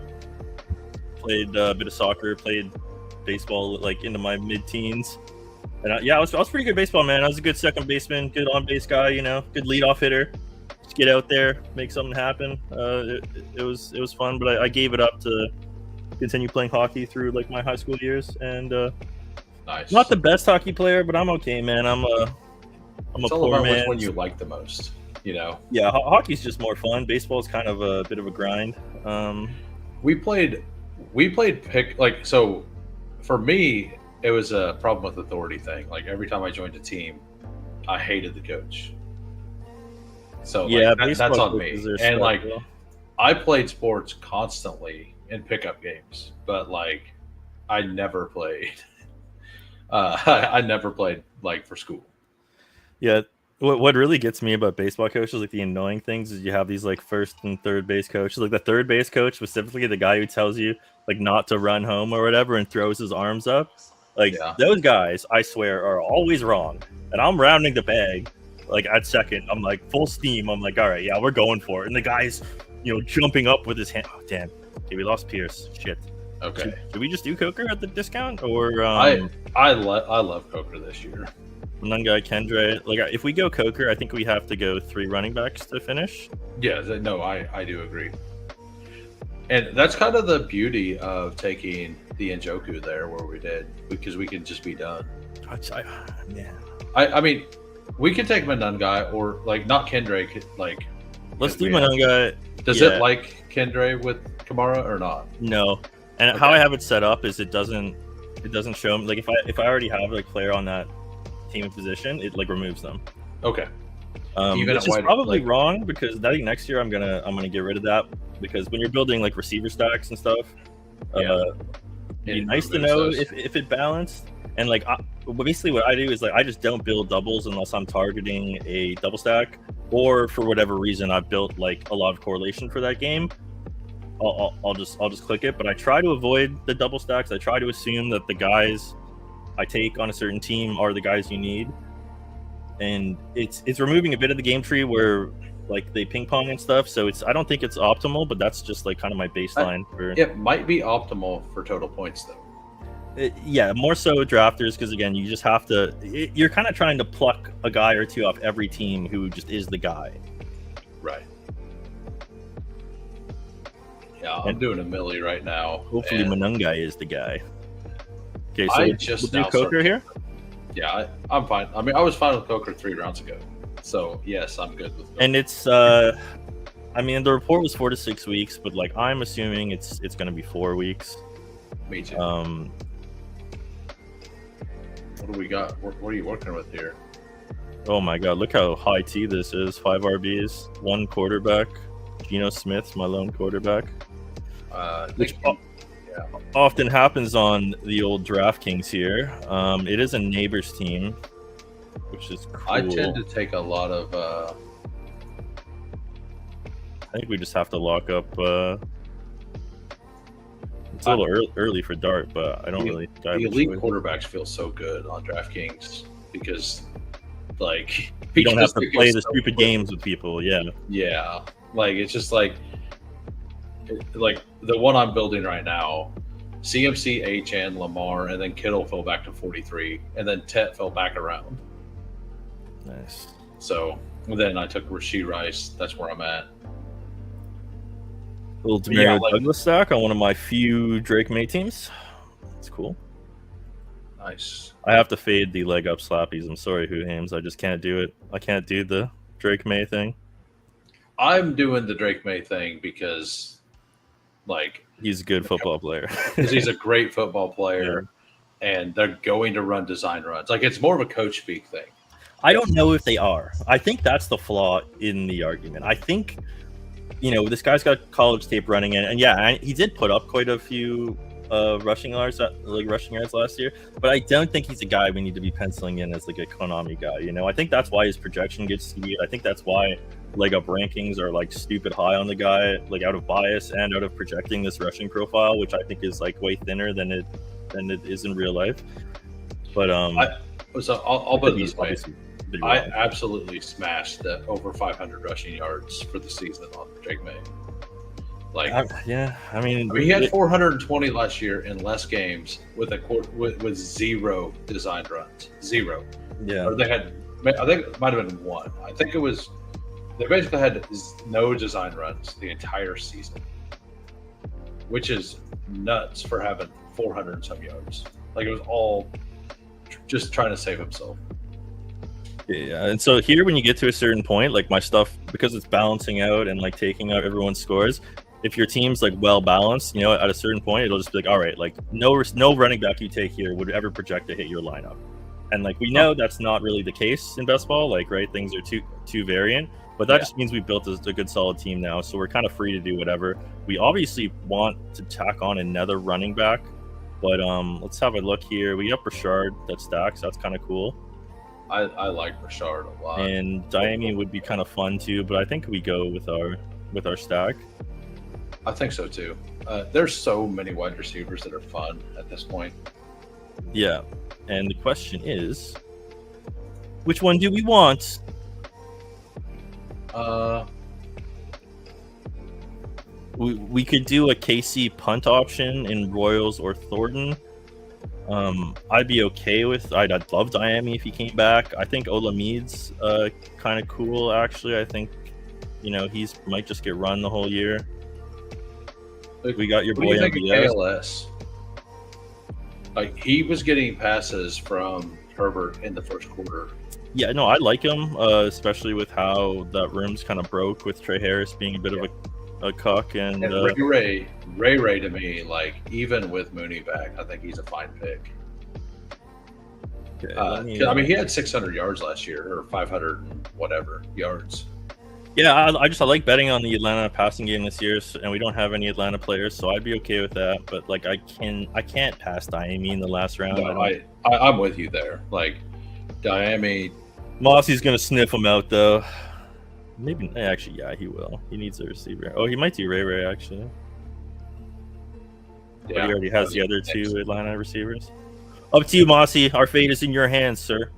played a bit of soccer, played baseball like into my mid-teens. And I was pretty good baseball, man. I was a good second baseman, good on-base guy, good leadoff hitter. Just get out there, make something happen. It was fun, but I gave it up to continue playing hockey through like my high school years. And nice. Not the best hockey player, but I'm okay, man. I'm a poor man. Which one you like the most, Yeah, hockey's just more fun. Baseball's kind of a bit of a grind. We played so for me, it was a problem with authority thing. Like, every time I joined a team, I hated the coach. So yeah, that's on me. And like, I played sports constantly in pickup games, but like, I never played. I never played like for school. Yeah, what really gets me about baseball coaches, like the annoying things, is you have these like first and third base coaches. Like the third base coach, specifically the guy who tells you like not to run home or whatever and throws his arms up. Like, those guys, I swear, are always wrong. And I'm rounding the bag, like, at second. I'm like, full steam. I'm like, all right, yeah, we're going for it. And the guy's, jumping up with his hand. Oh, damn. Okay, we lost Pierce. Shit. Okay. Should we just do Coker at the discount? Or I love Coker this year. None guy, Kendre. Like, if we go Coker, I think we have to go 3 running backs to finish. Yeah, no, I do agree. And that's kind of the beauty of taking the Njoku there where we did, because we can just be done. Man. I mean, we can take Manungai or like not Kendre. Like, Let's do Manungai. Does it like Kendre with Kamara or not? No. And Okay. how I have it set up is it doesn't show them, like if I already have like player on that team position, it like removes them. Okay. Which is probably wrong, because I think next year I'm gonna get rid of that, because when you're building like receiver stacks and stuff, it'd be nice to know if it balanced. And like basically what I do is like I just don't build doubles unless I'm targeting a double stack, or for whatever reason I've built like a lot of correlation for that game. I'll just click it, but I try to avoid the double stacks. I try to assume that the guys I take on a certain team are the guys you need, and it's removing a bit of the game tree where like they ping pong and stuff. So I don't think it's optimal, but that's just like kind of my baseline. It might be optimal for total points though. Yeah, more so drafters, because again, you just have to. You're kind of trying to pluck a guy or two off every team who just is the guy. Right. Yeah, I'm doing a milli right now. Hopefully, Manungai is the guy. Okay, so I just do Coker here. Yeah, I'm fine. I mean, I was fine with Coker 3 rounds ago, so yes, I'm good with Coker. And it's, I mean, the report was 4 to 6 weeks, but like I'm assuming it's going to be 4 weeks. Me too. What do we got? What are you working with here? Oh my God! Look how high T this is. 5 RBs, 1 quarterback. Geno Smith's my lone quarterback. Which often happens on the old DraftKings here. It is a neighbor's team, which is cool. I tend to take a lot of. I think we just have to lock up. It's a little early for Dart, but I don't really dive the into elite it. quarterbacks feel so good on DraftKings because, like, you don't have to play the stupid games with people. Yeah. Yeah, like it's just like the one I'm building right now. CMC, H&, Lamar, and then Kittle fell back to 43, and then Tet fell back around. Nice. So then I took Rashee Rice. That's where I'm at. Little Demario Douglas stack on one of my few Drake May teams. That's cool. Nice. I have to fade the leg up slappies. I'm sorry, HOOHAMES. I just can't do it. I can't do the Drake May thing. I'm doing the Drake May thing because, like, he's a good football player. Because he's a great football player, and they're going to run design runs. Like, it's more of a coach speak thing. I don't know if they are. I think that's the flaw in the argument. I think, you know, this guy's got college tape running in, and yeah, he did put up quite a few rushing yards last year, but I don't think he's a guy we need to be penciling in as like a Konami guy. You know, I think that's why his projection gets skewed. I think that's why leg up rankings are like stupid high on the guy, like out of bias and out of projecting this rushing profile, which I think is like way thinner than it is in real life. But I'll put it this way. I absolutely smashed the over 500 rushing yards for the season on Drake May. Like, I mean, he had 420 last year in less games with with 0 designed runs. 0. Yeah. Or they had, I think it might have been 1. I think it was. They basically had no design runs the entire season, which is nuts for having 400 and some yards. Like, it was all just trying to save himself. Yeah, and so here, when you get to a certain point, like my stuff, because it's balancing out and like taking out everyone's scores, if your team's like well balanced, you know, at a certain point, it'll just be like, all right, like no running back you take here would ever project to hit your lineup. And like we know that's not really the case in best ball, like, right, things are too variant, but that just means we built a good solid team now, so we're kind of free to do whatever. We obviously want to tack on another running back, but let's have a look here. We got Rashard that stacks, that's kind of cool. I like Rashard a lot. And Diami would be kind of fun too, but I think we go with our stack. I think so too. There's so many wide receivers that are fun at this point. Yeah, and the question is, which one do we want? We could do a KC punt option in Royals or Thornton. I'd be okay with. I'd love Diami if he came back. I think Olamide's kind of cool, actually. I think, you know, he's might just get run the whole year. Like, We got your what do boy you think of MVS. KLS? Like, he was getting passes from Herbert in the first quarter. Yeah, no, I like him, especially with how that room's kind of broke with Trey Harris being a bit of a cuck. And Ray to me, like, even with Mooney back, I think he's a fine pick. okay, I mean, he had 600 yards last year, or 500 and whatever yards. yeah, I like betting on the Atlanta passing game this year, and we don't have any Atlanta players, so I'd be okay with that. But like, I can't pass Miami in the last round. No, I'm with you there. Like, Miami. Mossy's gonna sniff him out though. Maybe actually, yeah, he will. He needs a receiver. Oh, he might do Ray actually. But he already has the other two Atlanta receivers. Up to you, Mossy. Our fate is in your hands, sir.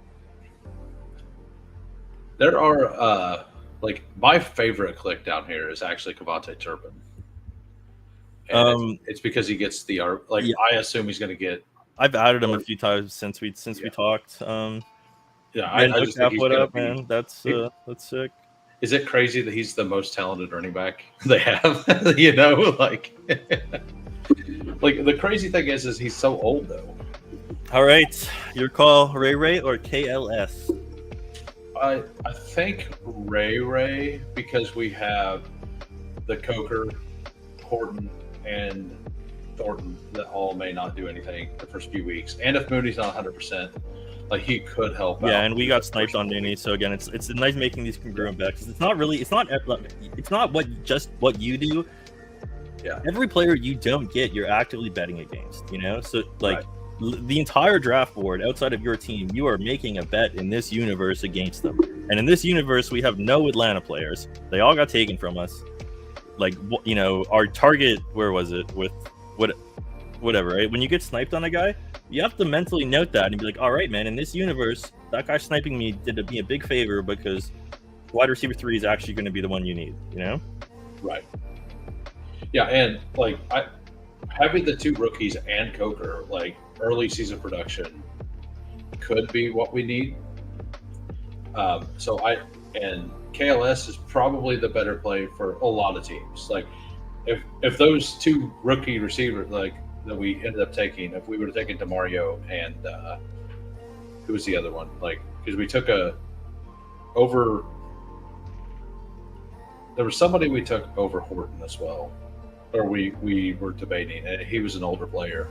There are like, my favorite click down here is actually Kavontae Turpin. And it's because he gets the like, yeah. I assume he's going to get. I've added him a few times since we talked. Yeah, I just think what up, man. That's sick. Is it crazy that he's the most talented running back they have? You know, like, like, the crazy thing is he's so old though. All right, your call, Ray or KLS? I think Ray, because we have the Coker, Horton, and Thornton that all may not do anything the first few weeks, and if Mooney's not 100%, like, he could help out. Yeah, and we got sniped on Mooney, so again, it's nice making these congruent bets. It's not what you do. Yeah, every player you don't get, you're actively betting against. You know, so like. Right. The entire draft board outside of your team, you are making a bet in this universe against them. And in this universe, we have no Atlanta players. They all got taken from us. Like, you know, our target, where was it? With whatever, right? When you get sniped on a guy, you have to mentally note that and be like, all right, man, in this universe, that guy sniping me did me a big favor because wide receiver 3 is actually going to be the one you need, you know? Right. Yeah, and like, having the two rookies and Coker, like, early season production could be what we need. So KLS is probably the better play for a lot of teams. Like, if those two rookie receivers, like, that we ended up taking, if we would have taken DeMario and who was the other one? Like, because we took there was somebody we took over Horton as well, or we were debating, and he was an older player.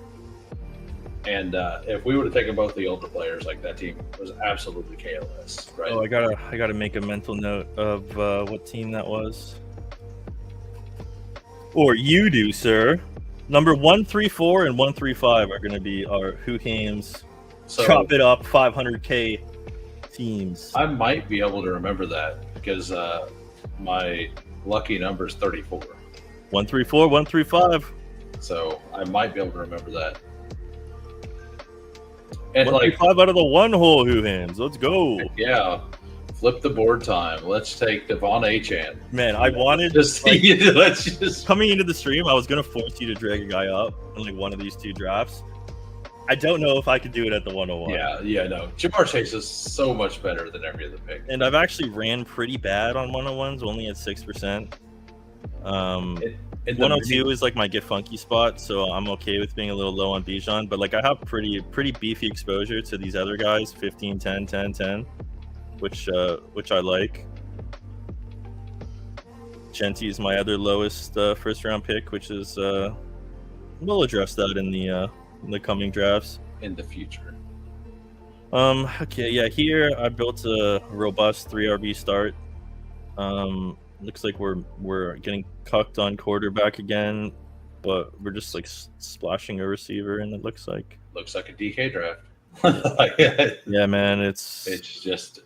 And if we would have taken both the older players, like, that team was absolutely KLS, right? Oh, I gotta make a mental note of what team that was. Or you do, sir. Number 134 and 135 are going to be our HOOHAMES. So, chop it up 500K teams. I might be able to remember that because my lucky number is 34. 134, 135. So I might be able to remember that. And 135 out of the one hole HOOHAMES. Let's go. Yeah. Flip the board time. Let's take Devon Achane. Man, I wanted coming into the stream, I was gonna force you to drag a guy up in like one of these two drafts. I don't know if I could do it at the 101. Yeah, no. Jamar Chase is so much better than every other pick. And I've actually ran pretty bad on 101s, only at 6%. 102 is like my get funky spot, so I'm okay with being a little low on Bijan, but like I have pretty beefy exposure to these other guys, 15, 10, 10, 10. Which I like. Genty is my other lowest first round pick, which is we'll address that in the coming drafts in the future. Okay, yeah. Here I built a robust 3 RB start. Looks like we're getting cucked on quarterback again, but we're just like splashing a receiver, and it looks like a DK draft. Yeah, man. It's just.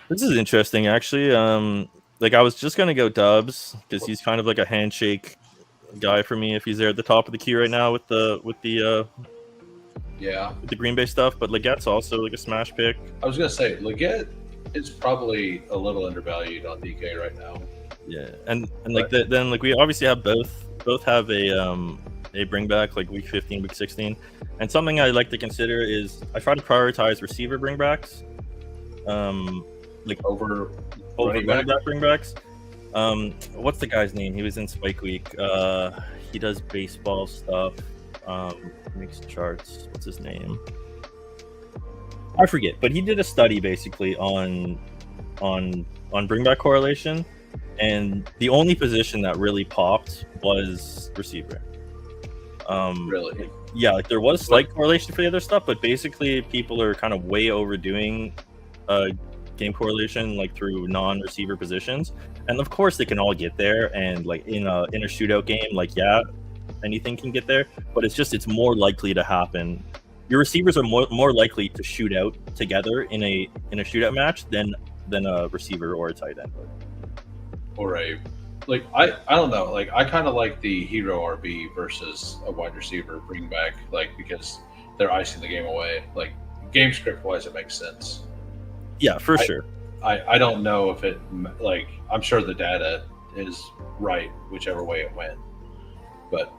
This is interesting, actually. Like I was just gonna go Dubs because he's kind of like a handshake guy for me if he's there at the top of the queue right now with the Green Bay stuff. But Leggett's also like a smash pick. I was gonna say Leggett is probably a little undervalued on DK right now. Yeah, and like then like we obviously have both have a bring back like week 15, week 16, and something I like to consider is I try to prioritize receiver bringbacks. Like over running back bringbacks, What's the guy's name? He was in Spike Week. He does baseball stuff. Makes charts. What's his name? I forget, but he did a study basically on bring back correlation, and the only position that really popped was receiver. Really? Yeah, like there was slight correlation for the other stuff, but basically people are kind of way overdoing game correlation like through non-receiver positions, and of course they can all get there, and like in a shootout game, like yeah, anything can get there, but it's more likely to happen. Your receivers are more likely to shoot out together in a shootout match than a receiver or a tight end. Or I don't know. Like I kind of like the hero RB versus a wide receiver bring back, like because they're icing the game away. Like game script wise, it makes sense. Yeah, for sure. I don't know if it like I'm sure the data is right whichever way it went, but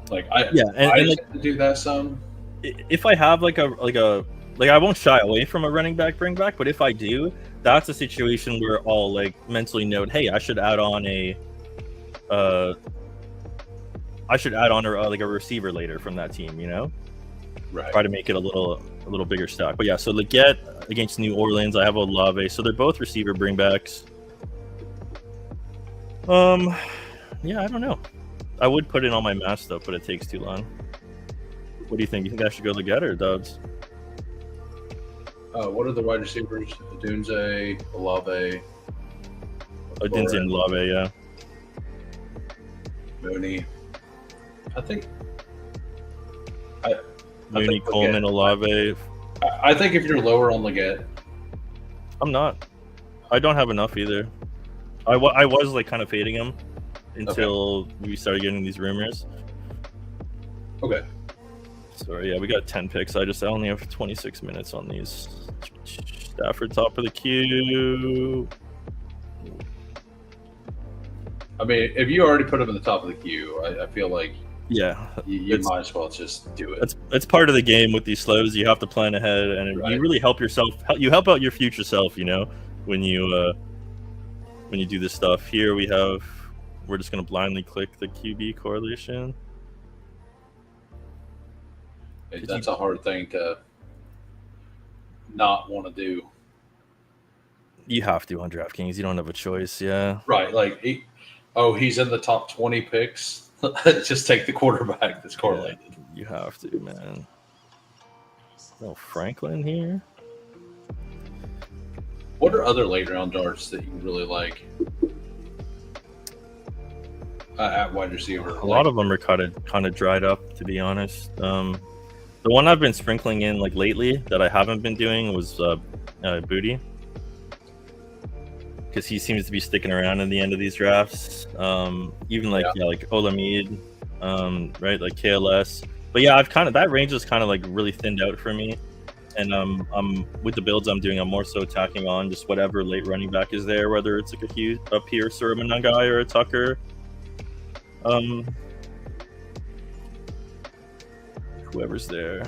like I like to do that some. If I have like I won't shy away from a running back bring back, but if I do, that's a situation where I'll like mentally note, hey, I should add on a like a receiver later from that team, you know? Right. Try to make it a little bigger stack. But yeah, so Leggett against New Orleans, I have Olave, so they're both receiver bringbacks. Yeah, I don't know. I would put in all my math stuff, but it takes too long. What do you think? You think I should go Leggett or Dubs? What are the wide receivers? Dunze, Olave. Dunze and Olave, yeah. Mooney. I think Mooney, Coleman, Olave. I think if you're lower on Leggett. I'm not. I don't have enough either. I was like kind of fading him until we started getting these rumors. Okay. Sorry, yeah, we got 10 picks. I only have 26 minutes on these. Stafford top of the queue. I mean, if you already put him in the top of the queue, I feel like yeah, you might as well just do it. It's part of the game with these slows. You have to plan ahead, and you really help yourself. You help out your future self, you know, when you do this stuff. Here we're just gonna blindly click the QB correlation. That's a hard thing to not want to do. You have to on DraftKings. You don't have a choice. Yeah. Right. Like, he's in the top 20 picks. Just take the quarterback that's correlated. Yeah, you have to, man. No Franklin here. What are other late round darts that you really like at wide receiver? A lot of them are kind of dried up, to be honest. The one I've been sprinkling in like lately that I haven't been doing was Booty, because he seems to be sticking around in the end of these drafts. Even like Olamide, right, like KLS. But yeah, that range is kind of like really thinned out for me, and I'm with the builds I'm doing, I'm more so attacking on just whatever late running back is there, whether it's like a Pierce or a Manungai or a Tucker. Whoever's there.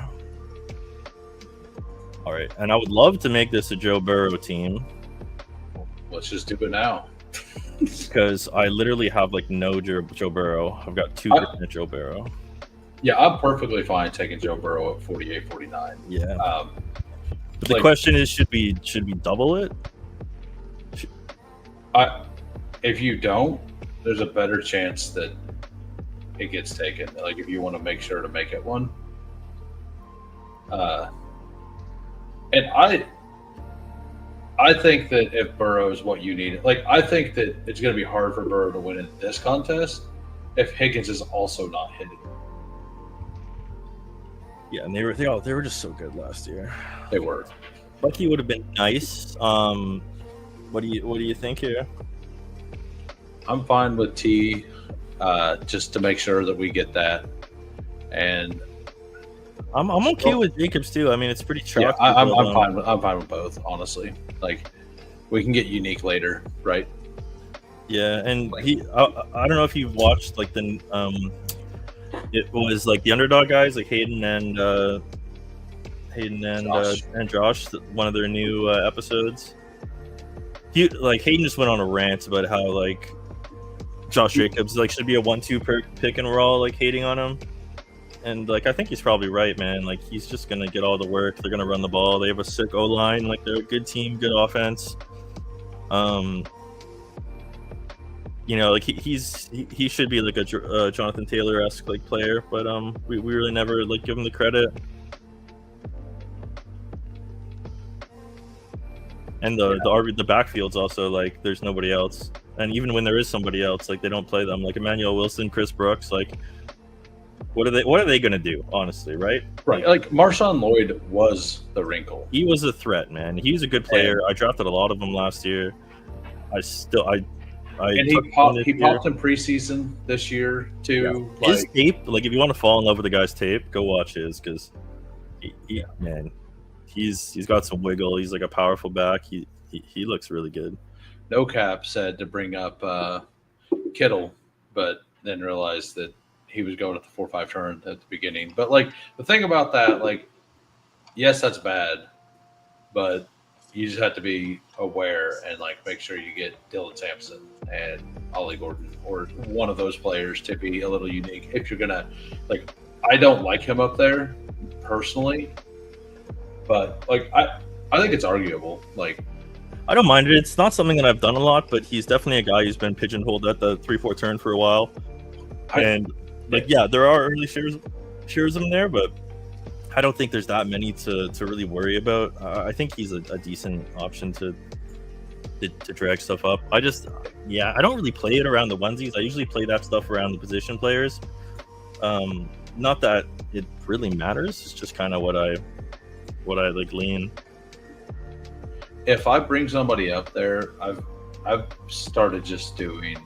All right, and I would love to make this a Joe Burrow team. Let's just do it now. Because I literally have like no Joe Burrow. I've got 2% Joe Burrow. Yeah, I'm perfectly fine taking Joe Burrow at 48, 49. Yeah. But the question is, should we double it? If you don't, there's a better chance that it gets taken. Like if you want to make sure to make it one. And I think that if Burrow is what you need, like I think that it's going to be hard for Burrow to win in this contest if Higgins is also not hitting. Yeah, and they were just so good last year. They were. Bucky would have been nice. What do you think here? I'm fine with T, just to make sure that we get that, and I'm okay with Jacobs too. I mean, it's pretty chalky. Yeah, I'm fine with both, honestly. Like, we can get unique later, right? Yeah, and I don't know if you've watched like it was like the underdog guys, like Hayden and Josh, one of their new episodes. Hayden just went on a rant about how like Josh Jacobs like should be a 1-2 pick, and we're all like hating on him. And like I think he's probably right, man. Like he's just gonna get all the work. They're gonna run the ball. They have a sick O line. Like they're a good team, good offense. You know, like he should be like a Jonathan Taylor-esque like player, but we really never like give him the credit. And the backfield's also like there's nobody else, and even when there is somebody else, like they don't play them. Like Emmanuel Wilson, Chris Brooks, like what are they gonna do? Honestly, right? Right. Like Marshawn Lloyd was the wrinkle. He was a threat, man. He was a good player. I drafted a lot of them last year. And he popped in preseason this year too. Yeah. His tape, like if you want to fall in love with the guy's tape, go watch his, because man, he's got some wiggle. He's like a powerful back. He looks really good. No Cap said to bring up Kittle, but then realized that he was going at the 4-5 turn at the beginning. But like the thing about that, like, yes, that's bad, but you just have to be aware and like make sure you get Dylan Sampson and Ollie Gordon or one of those players to be a little unique. If you're gonna, like, I don't like him up there personally, but like I think it's arguable. Like, I don't mind it. It's not something that I've done a lot, but he's definitely a guy who's been pigeonholed at the 3-4 turn for a while. And there are early shares of him there, but I don't think there's that many to really worry about. I think he's a decent option to drag stuff up. I don't really play it around the onesies. I usually play that stuff around the position players. Not that it really matters. It's just kind of what I like lean. If I bring somebody up there, I've started just doing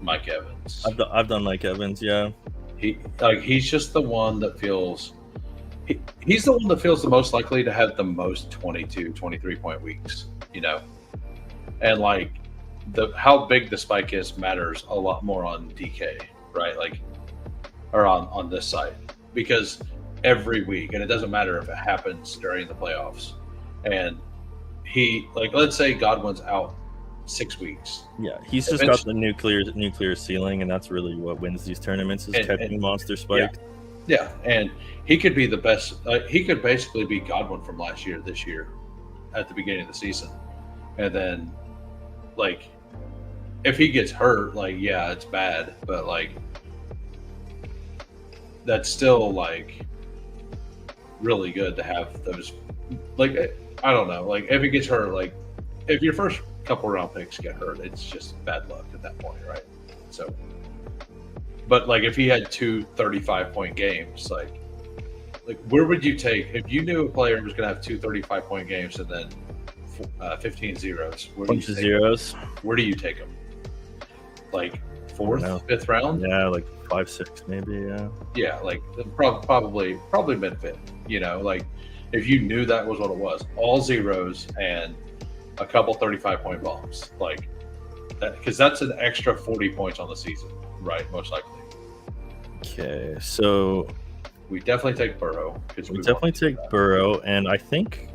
Mike Evans. I've done Mike Evans, yeah. He's just the one that feels. He's the one that feels the most likely to have the most 22, 23-point weeks, you know? And, like, how big the spike is matters a lot more on DK, right? Like, or on this side. Because every week, and it doesn't matter if it happens during the playoffs, and let's say Godwin's out 6 weeks. Yeah, he's just got the nuclear ceiling, and that's really what wins these tournaments, is catching monster spikes. Yeah, and he could be the best. He could basically be Godwin from last year, this year, at the beginning of the season. And then, like, if he gets hurt, like, yeah, it's bad. But, like, that's still, like, really good to have those. Like, I don't know. Like, if he gets hurt, like, if your first couple round picks get hurt, it's just bad luck at that point, right? So. But, like, if he had 2 35-point games, like where would you take if you knew a player was going to have 2 35-point games and then 15 zeros? Bunch of zeros. Where do you take them? Like 4th, 5th round? Yeah, like 5, 6 maybe. Yeah. Yeah, like probably mid-5th. You know, like if you knew that was what it was, all zeros and a couple 35-point bombs, like that, because that's an extra 40 points on the season, right? Most likely. Okay, so we definitely take Burrow. We definitely take Burrow, and I think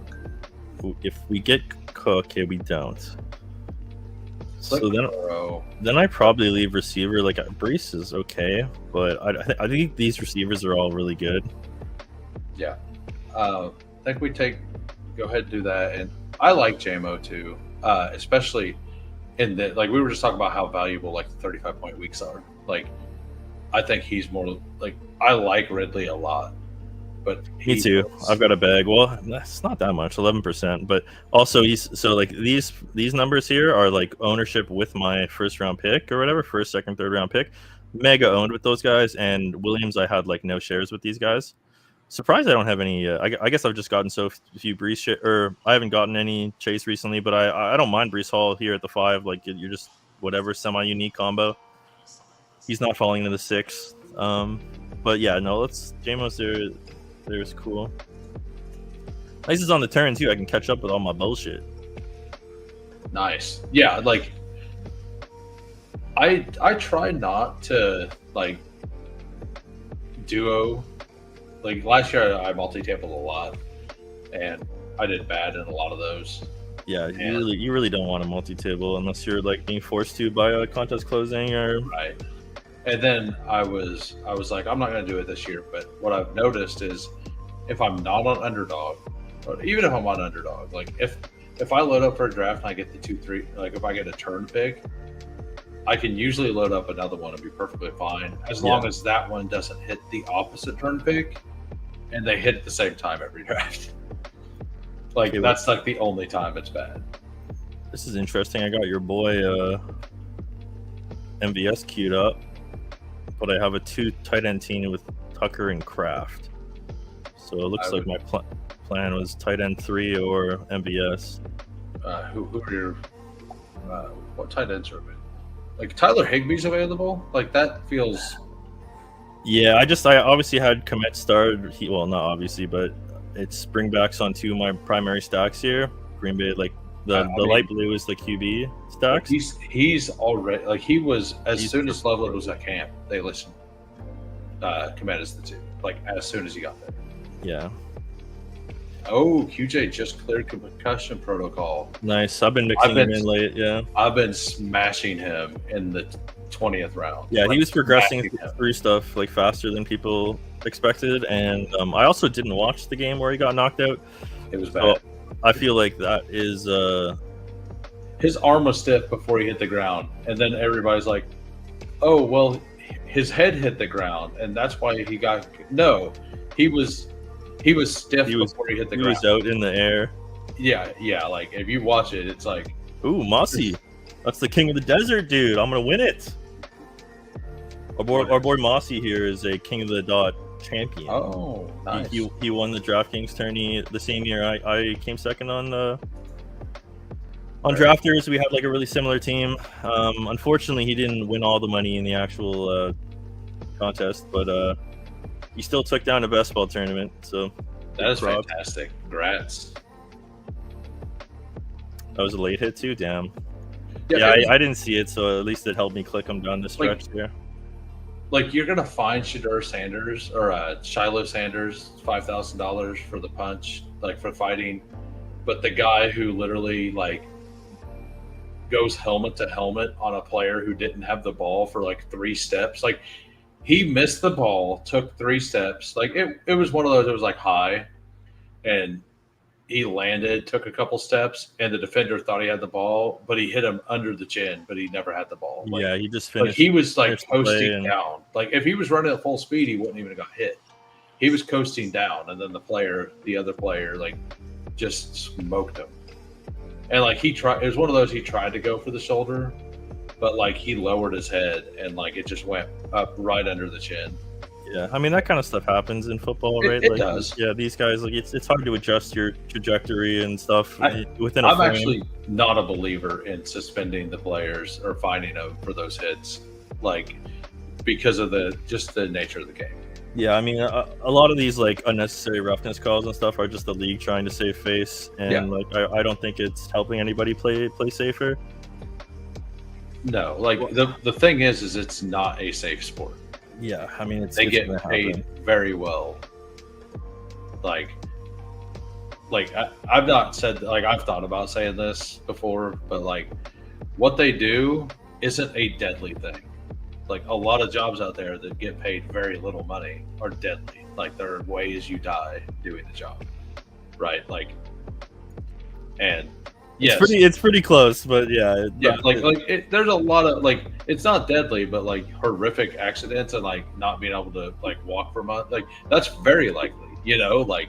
if we get Cook, we don't. So then I probably leave receiver. Like Brees is okay, but I think these receivers are all really good. Yeah, I think we go ahead and do that, and I like JMO too, especially in the, like, we were just talking about how valuable like the 35-point weeks are. Like, I think he's more like, I like Ridley a lot, but me too. I've got a bag. Well, that's not that much, 11%. But also like these numbers here are like ownership with my first round pick or whatever, first, second, third round pick. Mega owned with those guys, and Williams, I had like no shares with these guys. Surprised I don't have any. I guess I've just gotten so few Brees or I haven't gotten any Chase recently, but I don't mind Brees Hall here at the 5. Like you're just whatever semi-unique combo. He's not falling into the 6. But yeah, no, JMO's there's cool. Nice is on the turn too. I can catch up with all my bullshit. Nice. Yeah, like I try not to like duo. Like last year I multi-tabled a lot and I did bad in a lot of those. Yeah, you really don't want a multi-table unless you're like being forced to by a contest closing or Right. And then I was like, I'm not going to do it this year. But what I've noticed is, if I'm not on underdog, or even if I'm on underdog, like if I load up for a draft and I get the 2-3, like if I get a turn pick, I can usually load up another one and be perfectly fine, as long as that one doesn't hit the opposite turn pick, and they hit at the same time every draft. Like that's like the only time it's bad. This is interesting. I got your boy MVS queued up, but I have a 2 tight end team with Tucker and Kraft. So it looks like my plan was tight end 3 or MVS. Who are your what tight ends are available? Like Tyler Higbee's available? Like that feels. Yeah, I obviously had Komet started. Well, not obviously, but it's bringbacks on 2 of my primary stacks here. Green Bay, like the light blue is the QB stacks. He's already like he was soon as Loveland was at camp, they listened. Komet is the 2. Like as soon as he got there. Yeah. Oh, QJ just cleared concussion protocol. Nice. I've been mixing him in late. Yeah. I've been smashing him in the 20th round. Yeah, he was progressing through stuff like faster than people expected, and I also didn't watch the game where he got knocked out. It was bad. So I feel like that is his arm was stiff before he hit the ground, and then everybody's like, "Oh, well, his head hit the ground, and that's why he got." No, he was stiff before he hit the ground. He was out in the air. Yeah. Like if you watch it, it's like, ooh, Mossy, that's the king of the desert, dude. I'm gonna win it. Our boy Mossy here is a king of the dot champion. Oh, nice. He won the DraftKings tourney the same year I came second on drafters. We had like a really similar team. Unfortunately, he didn't win all the money in the actual contest, but he still took down a best ball tournament. So that is fantastic. Congrats. That was a late hit too. Damn. Yeah, I didn't see it, so at least it helped me click him down the stretch there. Like you're gonna find Shiloh Sanders $5,000 for the punch, like for fighting, but the guy who literally like goes helmet to helmet on a player who didn't have the ball for like 3 steps, like he missed the ball, took 3 steps, like it was one of those. It was like high, and he landed, took a couple steps, and the defender thought he had the ball, but he hit him under the chin, but he never had the ball. Like, yeah, he just finished. Like he was like coasting down. Like if he was running at full speed, he wouldn't even have got hit. He was coasting down, and then the other player, like just smoked him. And like it was one of those. He tried to go for the shoulder, but like he lowered his head, and like it just went up right under the chin. Yeah, I mean that kind of stuff happens in football, right? It does. Yeah, these guys, like it's hard to adjust your trajectory and stuff within a I'm frame. actually not a believer in suspending the players or fining them for those hits, like because of just the nature of the game. Yeah, I mean a lot of these like unnecessary roughness calls and stuff are just the league trying to save face, and like I don't think it's helping anybody play safer. No, like the thing is it's not a safe sport. Yeah, I mean they get paid very well. Like I've not said, like I've thought about saying this before, but like what they do isn't a deadly thing. Like a lot of jobs out there that get paid very little money are deadly. Like there are ways you die doing the job, right? Like, and yes, it's pretty close, but yeah, there's a lot of like it's not deadly, but like horrific accidents and like not being able to like walk for months, like that's very likely, like,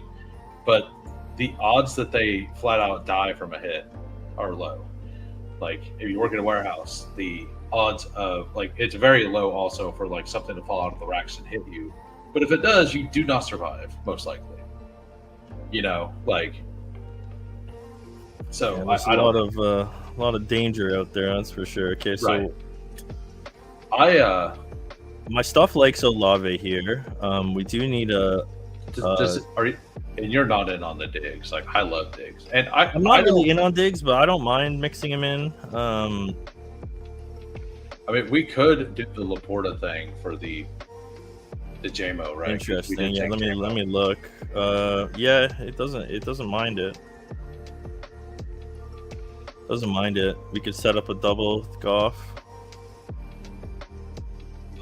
but the odds that they flat out die from a hit are low. Like if you work in a warehouse, the odds of like it's very low also for like something to fall out of the racks and hit you, but if it does, you do not survive most likely. Like. So there's a lot of danger out there, that's for sure. Okay, so my stuff likes Olave here. We do need a. And you're not in on the digs. Like I love digs, and I'm not really in on digs, but I don't mind mixing him in. I mean, we could do the Laporta thing for the JMO, right? Interesting. Yeah, let me look. Yeah, it doesn't mind it. Doesn't mind it. We could set up a double with Goff.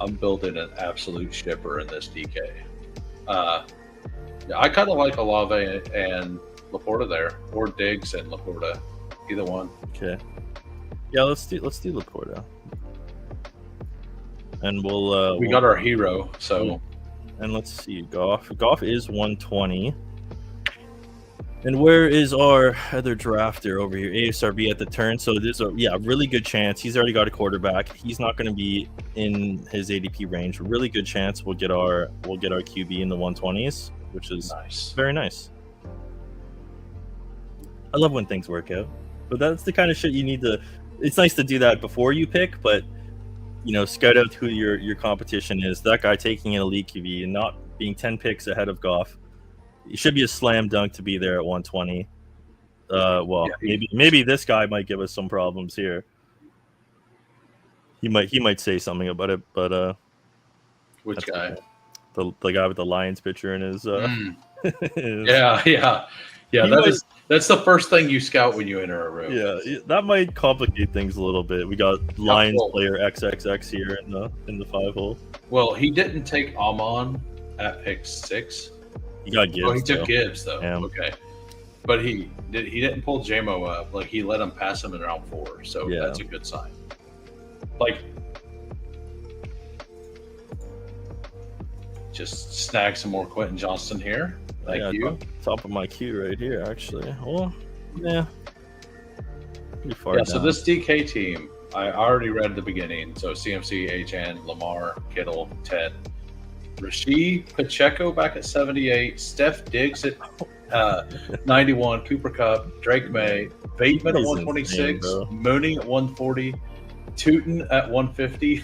I'm building an absolute shipper in this DK. Yeah, I kind of like Olave and Laporta there, or Diggs and Laporta, either one. Okay. Yeah, let's do Laporta. And we'll got our hero, so. And let's see, Goff. Goff is 120. And where is our other drafter over here? ASRB at the turn. So there's a really good chance. He's already got a quarterback. He's not going to be in his ADP range. Really good chance we'll get our QB in the 120s, which is nice. Very nice. I love when things work out. But that's the kind of shit you need to. It's nice to do that before you pick, but scout out who your competition is. That guy taking an elite QB and not being 10 picks ahead of Goff. It should be a slam dunk to be there at 120. Maybe this guy might give us some problems here. He might say something about it, but which guy? The guy with the Lions picture in his. That's the first thing you scout when you enter a room. Yeah, that might complicate things a little bit. We got Lions player XXX here in the 5-hole. Well, he didn't take Amon at pick 6. He got Gibbs. Oh, he took Gibbs though. Yeah. Okay, but he didn't pull JMO up. Like he let him pass him in round 4, so that's a good sign. Like, just snag some more Quentin Johnston here. Thank you. Top of my queue right here, actually. Well, yeah. Pretty far down. So this DK team, I already read at the beginning. So CMC, HN, Lamar, Kittle, Ted, Rashid, Pacheco back at 78, Steph Diggs at 91, Cooper Kupp, Drake May, Bateman at 126, Mooney at 140, Tootin at 150.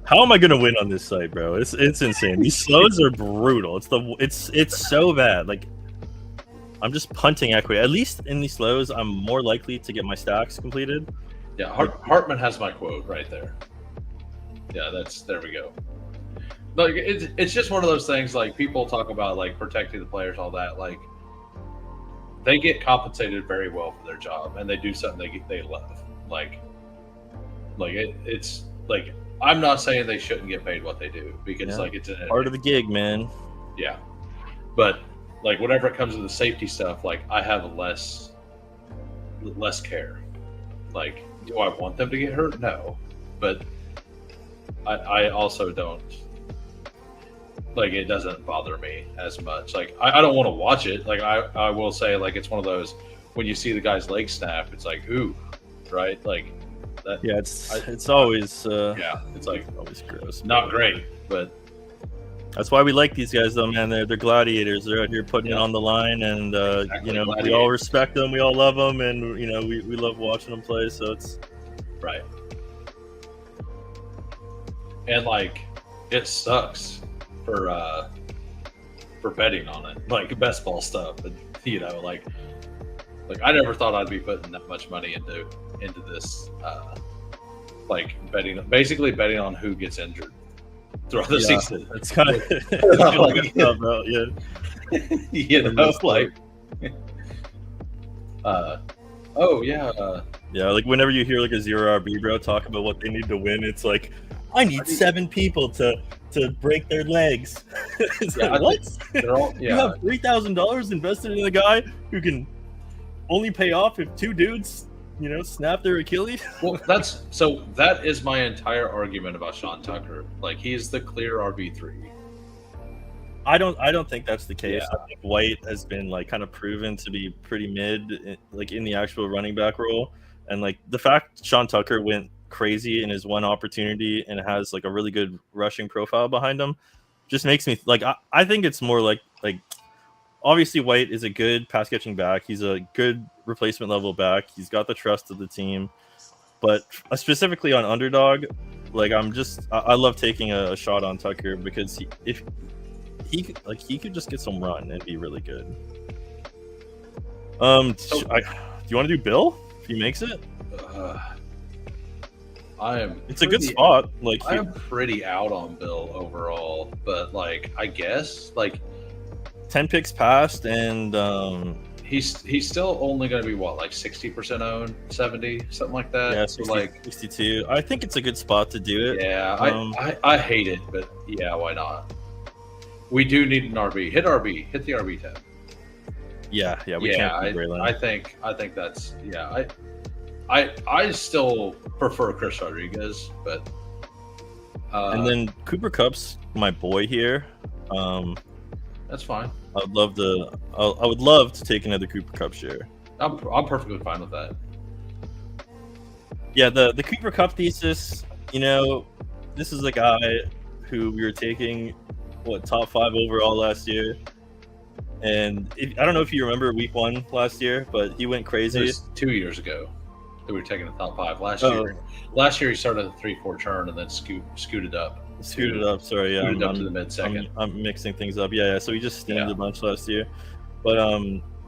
How am I gonna win on this site, bro? It's insane. These slows are brutal. It's so bad. Like, I'm just punting equity. At least in these slows, I'm more likely to get my stacks completed. Yeah, Hartman has my quote right there. Yeah, there we go. Like, it's just one of those things. Like, people talk about like protecting the players, all that. Like, they get compensated very well for their job, and they do something they love. It's like. I'm not saying they shouldn't get paid what they do, because it's part of the gig, man. Yeah, but like whenever it comes to the safety stuff, like I have less care. Like, do I want them to get hurt? No, but I also don't. Like, it doesn't bother me as much. Like, I don't want to watch it. Like, I will say, like, it's one of those when you see the guy's leg snap, it's like, ooh, right? Like. It's always it's like always gross. Not great, but that's why we like these guys, though, man. They're gladiators. They're out here putting it on the line, and we all respect them, we all love them, and we love watching them play. So it's right. And like, it sucks for betting on it, like best ball stuff, and like I never thought I'd be putting that much money into this, like basically betting on who gets injured throughout the season. It's kind of like whenever you hear like a 0 RB bro talk about what they need to win, it's like, I need 7 people to break their legs. It's like, what? You have $3,000 invested in a guy who can only pay off if 2 dudes snap their Achilles. Well, that is my entire argument about Sean Tucker. Like, he's the clear RB3. I don't think that's the case. I think White has been like kind of proven to be pretty mid, like in the actual running back role, and like the fact Sean Tucker went crazy in his one opportunity and has like a really good rushing profile behind him just makes me like I think it's more like obviously White is a good pass catching back. He's a good replacement level back. He's got the trust of the team. But specifically on underdog, like I love taking a shot on Tucker because he could just get some run and be really good. Do you want to do Bill if he makes it? It's a good spot. Like, I am pretty out on Bill overall, but like I guess like 10 picks passed, and he's still only going to be what, like 60% owned, 70, something like that. Yeah, So 60, like 62. I think it's a good spot to do it. yeah, I hate it, but yeah, why not? We do need an RB. Hit RB. Hit the RB tab. Yeah, we Yeah, can't keep Braylon. I think that's yeah. I still prefer Chris Rodriguez, but and then Cooper Kupp's my boy here. That's fine. I would love to take another Cooper Kupp share. I'm perfectly fine with that. Yeah, the Cooper Kupp thesis. You know, this is a guy who we were taking top 5 overall last year, and I don't know if you remember Week 1 last year, but he went crazy. It was 2 years ago that we were taking the top 5 last year. Last year he started a 3-4 turn and then scooted up. Scooted up, sorry. Yeah, scooted up to the mid-second. I'm mixing things up. Yeah. So he just steamed a bunch last year. But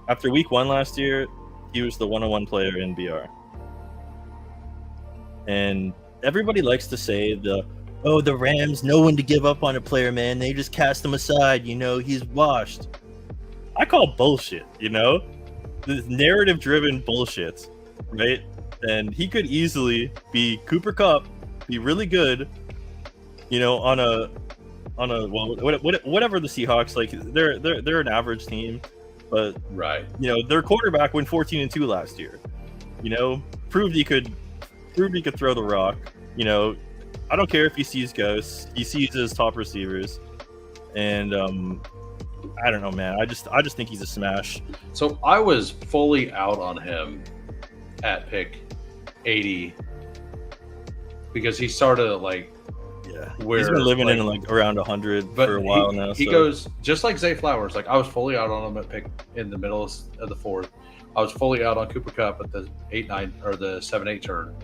after Week 1 last year, he was the 101 player in BR. And everybody likes to say the Rams know when to give up on a player, man. They just cast him aside. You know, he's washed. I call bullshit, you know? This narrative-driven bullshit, right? And he could easily be Cooper Kupp, be really good, you know, on a whatever the Seahawks, like they're an average team, but right, you know, their quarterback went 14-2 last year. You know, proved he could throw the rock. You know, I don't care if he sees ghosts. He sees his top receivers, and I don't know, man. I just think he's a smash. So I was fully out on him at pick 80 because he started like. Yeah, he's been living in like around 100 for a while now. He goes just like Zay Flowers. Like I was fully out on him at pick in the middle of the 4th. I was fully out on Cooper Kupp at the 8-9 or the 7-8 turn.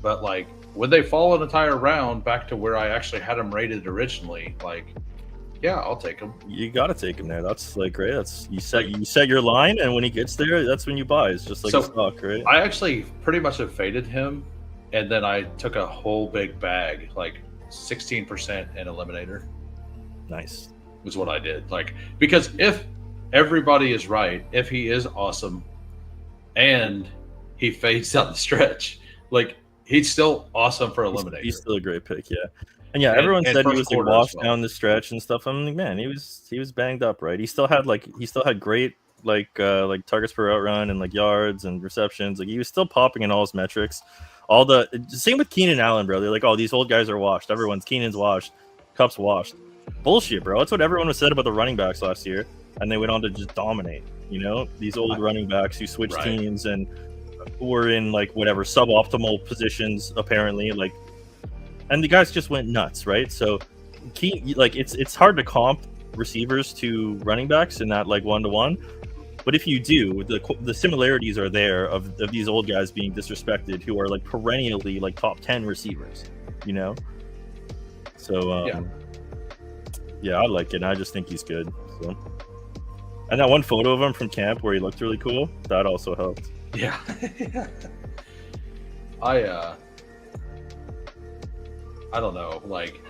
But like when they fall an entire round back to where I actually had him rated originally, like yeah, I'll take him. You got to take him there. That's like great. That's you set your line, and when he gets there, that's when you buy. It's just like a stock, right? I actually pretty much have faded him. And then I took a whole big bag, like 16% in Eliminator. Nice. Was what I did. Like, because if everybody is right, if he is awesome, and he fades down the stretch, like, he's still awesome for Eliminator. He's still a great pick, yeah. And yeah, everyone said he was like washed down the stretch and stuff. I'm like, man, he was banged up, right? He still had great like targets per route run and like yards and receptions. Like he was still popping in all his metrics. All the same with Keenan Allen, bro. They're like, oh, these old guys are washed. Keenan's washed. Kupp's washed. Bullshit, bro. That's what everyone was said about the running backs last year, and they went on to just dominate. You know, these old running backs who switched teams and were in like whatever suboptimal positions apparently, like, and the guys just went nuts, right? So, it's hard to comp receivers to running backs in that like 1-to-1. But if you do, the similarities are there of these old guys being disrespected who are like perennially like top 10 receivers, you know? So, yeah, I like it. And I just think he's good. So, and that one photo of him from camp where he looked really cool, that also helped. Yeah. I don't know. Like,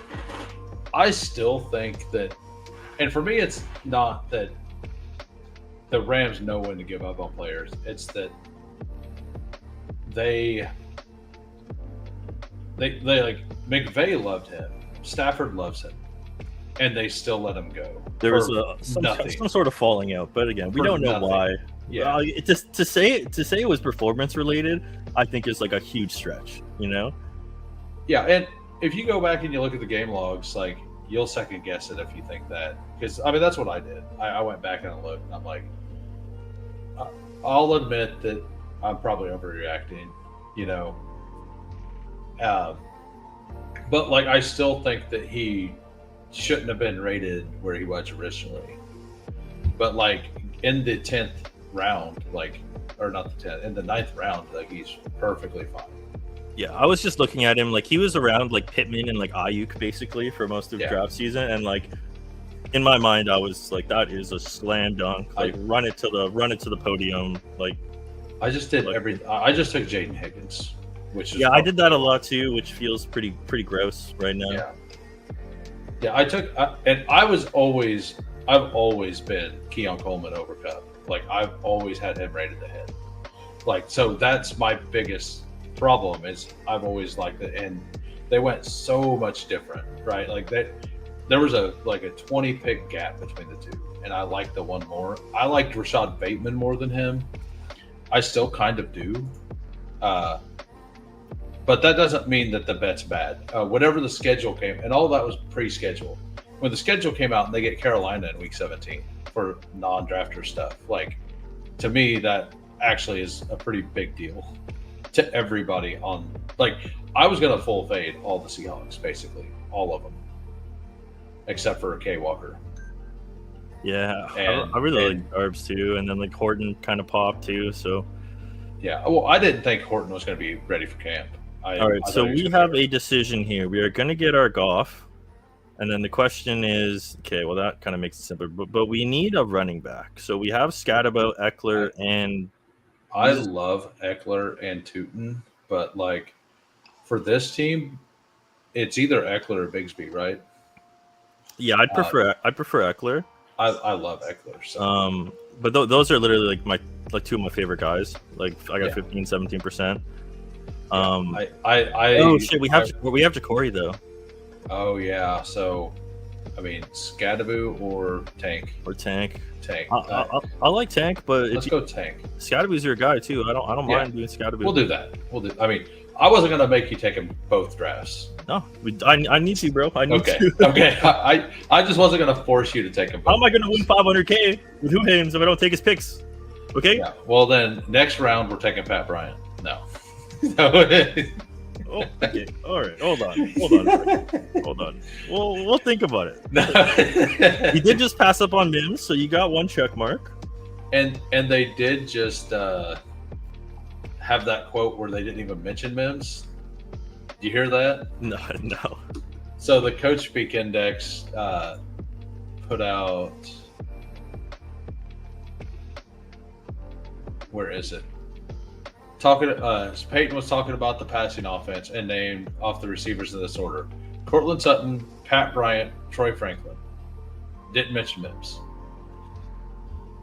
I still think that, and for me, it's not that the Rams know when to give up on players. It's that they like McVay loved him, Stafford loves him, and they still let him go. There was some sort of falling out, but again, we don't know why. Yeah, to say it was performance related, I think is like a huge stretch. You know? Yeah, and if you go back and you look at the game logs, like, you'll second guess it if you think that. Because, I mean, that's what I did. I went back and I looked, and I'm like, I'll admit that I'm probably overreacting, you know. But, like, I still think that he shouldn't have been rated where he was originally. But, like, in the 10th round, like, or not the 10th, in the 9th round, like, he's perfectly fine. Yeah, I was just looking at him, like, he was around like Pittman and like Ayuk basically for most of draft season, and like in my mind I was like, that is a slam dunk. Like run it to the podium. Like I just did I just took Jaden Higgins, which is I did that a lot too, which feels pretty gross right now. Yeah, I took and I've always been Keon Coleman over Kupp. Like I've always had him rated ahead. Like so, that's my biggest problem is I've always liked it, and they went so much different, right? Like there was a 20 pick gap between the two, and I liked the one more. I liked Rashad Bateman more than him. I still kind of do, but that doesn't mean that the bet's bad. Whatever the schedule came, and all that was pre-schedule. When the schedule came out, and they get Carolina in Week 17 for non-drafter stuff. Like to me, that actually is a pretty big deal to everybody on. Like I was gonna full fade all the Seahawks, basically all of them, except for K Walker. Yeah, I really like Arbs too, and then like Horton kind of popped too. So yeah, well, I didn't think Horton was going to be ready for camp. All right, so we have a decision here. We are going to get our Goff, and then the question is, okay, well that kind of makes it simpler, but we need a running back. So we have Scatterbo, Eckler, and I love Eckler and Tootin, but like for this team, it's either Eckler or Bigsby, right? Yeah, I prefer Eckler. I love Eckler. So. But those are literally like two of my favorite guys. Like I got 15-17%. Oh shit, we have Ja'Cory though. Oh yeah, so I mean Scatterbo or Tank. Tank. I like Tank, but let's go Tank. Scatterbo's your guy too. I don't mind doing Scatterbo. We'll do that. I mean, I wasn't gonna make you take him both drafts. No, I need to, bro. I need to. Okay. I just wasn't gonna force you to take him. How am I gonna win 500K with HOOHAMES if I don't take his picks? Okay. Yeah. Well, then next round we're taking Pat Bryant. No. Oh, okay. All right. Hold on. We'll think about it. He did just pass up on Mims, so you got one check mark. And they did just have that quote where they didn't even mention Mims. Do you hear that? No. So the Coach Speak Index put out. Where is it? Peyton was talking about the passing offense and named off the receivers in this order: Cortland Sutton, Pat Bryant, Troy Franklin. Didn't mention Mims.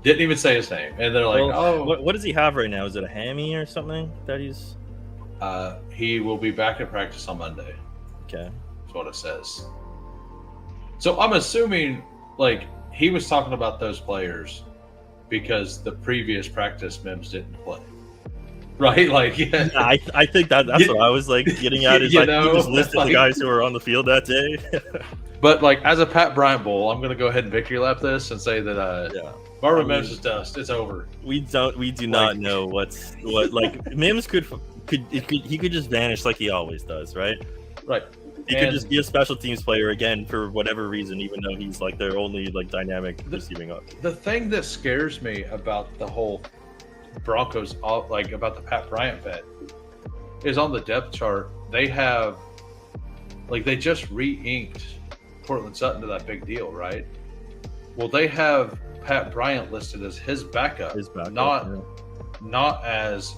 Didn't even say his name, and they're like, what does he have right now? Is it a hammy or something that he's? He will be back in practice on Monday. Okay, that's what it says. So I'm assuming like he was talking about those players because the previous practice Mims didn't play. Right, like yeah, I think that's what I was like getting at. Is he just listed the guys who were on the field that day. But like as a Pat Bryant bull, I'm gonna go ahead and victory lap this and say that Marvin Mims is dust. It's over. We do not know what Mims could just vanish like he always does, right? Right. He could just be a special teams player again for whatever reason, even though he's like their only like dynamic receiving up. The thing that scares me about the whole Broncos, like about the Pat Bryant bet, is on the depth chart they have they just re-inked Cortland Sutton to that big deal, right? Well, they have Pat Bryant listed as his backup, not as,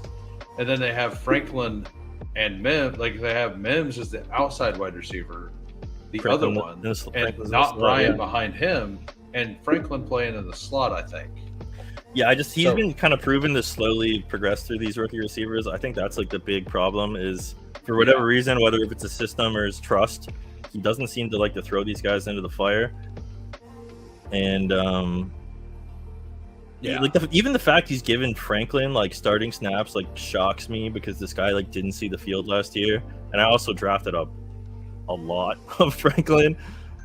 and then they have Franklin and Mims, they have Mims as the outside wide receiver, the other one, and not Bryant behind him, and Franklin playing in the slot, I think. Yeah, he's been kind of proven to slowly progress through these rookie receivers. I think that's like the big problem is for whatever reason, whether if it's a system or his trust, he doesn't seem to like to throw these guys into the fire. And even the fact he's given Franklin like starting snaps shocks me because this guy didn't see the field last year, and I also drafted up a lot of Franklin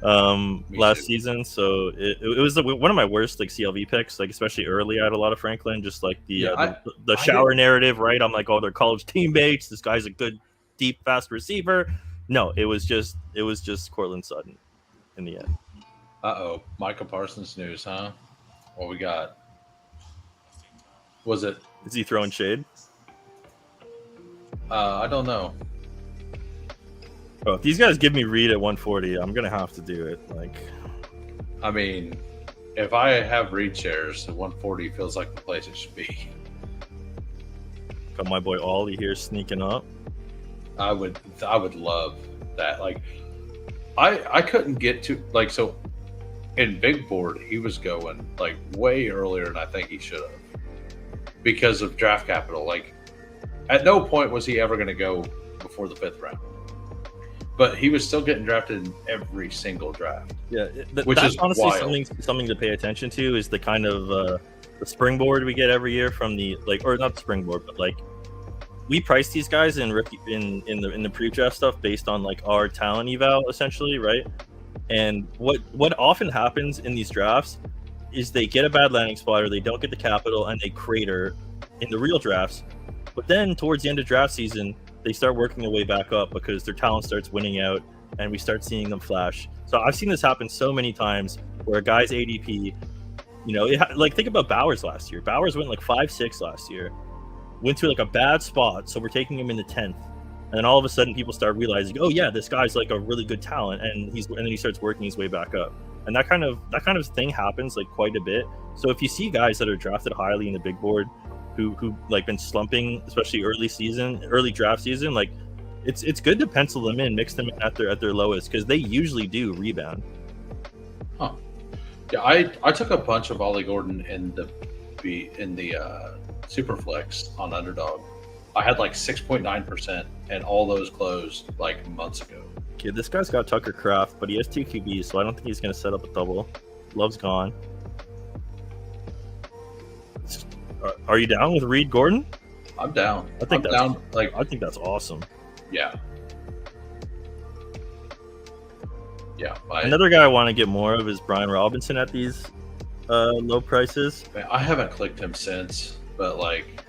last season, so it was one of my worst CLV picks, especially early. I had a lot of Franklin, just the shower narrative, right? I'm like, oh, they're college teammates, this guy's a good deep fast receiver. No, it was just Cortland Sutton in the end. Micah Parsons news, huh? What we got? Is he throwing shade? I don't know. Oh, if these guys give me Reed at 140, I'm gonna have to do it. I mean, if I have Reed shares, 140 feels like the place it should be. Got my boy Ollie here sneaking up. I would love that. I couldn't get to so in big board, he was going like way earlier than I think he should have because of draft capital. Like, at no point was he ever going to go before the 5th round, but he was still getting drafted in every single draft. Yeah, which that's is honestly wild. something to pay attention to is the kind of the springboard we get every year from the or not springboard, but like we price these guys in the pre-draft stuff based on like our talent eval essentially, right? And what often happens in these drafts is they get a bad landing spot or they don't get the capital and they crater in the real drafts. But then towards the end of draft season, they start working their way back up because their talent starts winning out and we start seeing them flash. So I've seen this happen so many times where a guy's ADP, like think about Bowers last year. Bowers went like 5-6 last year, went to like a bad spot. So we're taking him in the 10th. And then all of a sudden people start realizing, oh yeah, this guy's like a really good talent. And then he starts working his way back up. And that kind of thing happens like quite a bit. So if you see guys that are drafted highly in the big board who like been slumping, especially early draft season, like it's good to pencil them in, mix them in at their lowest because they usually do rebound. Huh. Yeah, I took a bunch of Ollie Gordon in the Superflex on Underdog. I had like 6.9%, and all those closed like months ago. Okay, this guy's got Tucker Kraft, but he has 2 QBs, so I don't think he's going to set up a double. Love's gone. Are you down with Reed Gordon? I'm down. I think I'm that's down. Like, I think that's awesome. yeah. Yeah. Another guy I want to get more of is Brian Robinson at these low prices. Man, I haven't clicked him since, but like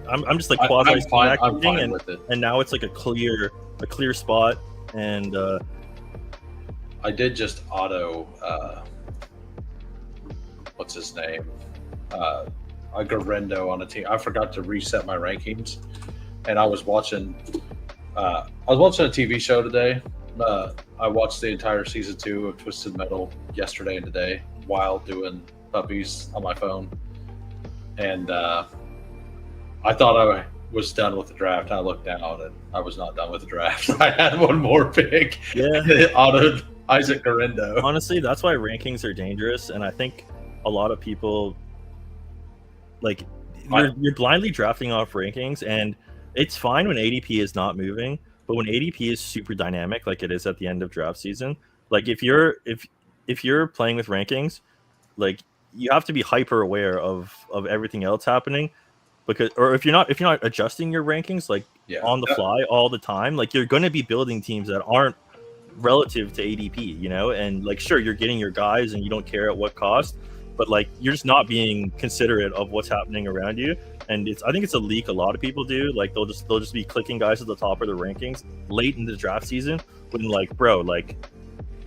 I'm just like I'm fine with it. And now it's like a clear spot. And I did just auto what's his name? A Garendo on a team. I forgot to reset my rankings, and I was watching a TV show today. I watched the entire season 2 of Twisted Metal yesterday and today while doing puppies on my phone, and I thought I was done with the draft. I looked down and I was not done with the draft. I had one more pick. Yeah, autoed Isaac Garendo. Honestly, that's why rankings are dangerous, and I think a lot of people like you're blindly drafting off rankings, and it's fine when ADP is not moving, but when ADP is super dynamic, like it is at the end of draft season, like if you're playing with rankings, like you have to be hyper aware of everything else happening, because if you're not adjusting your rankings like on the fly all the time, like you're going to be building teams that aren't relative to ADP, and like sure you're getting your guys and you don't care at what cost, but like you're just not being considerate of what's happening around you. And I think it's a leak a lot of people do. Like they'll just be clicking guys at the top of the rankings late in the draft season when like, bro, like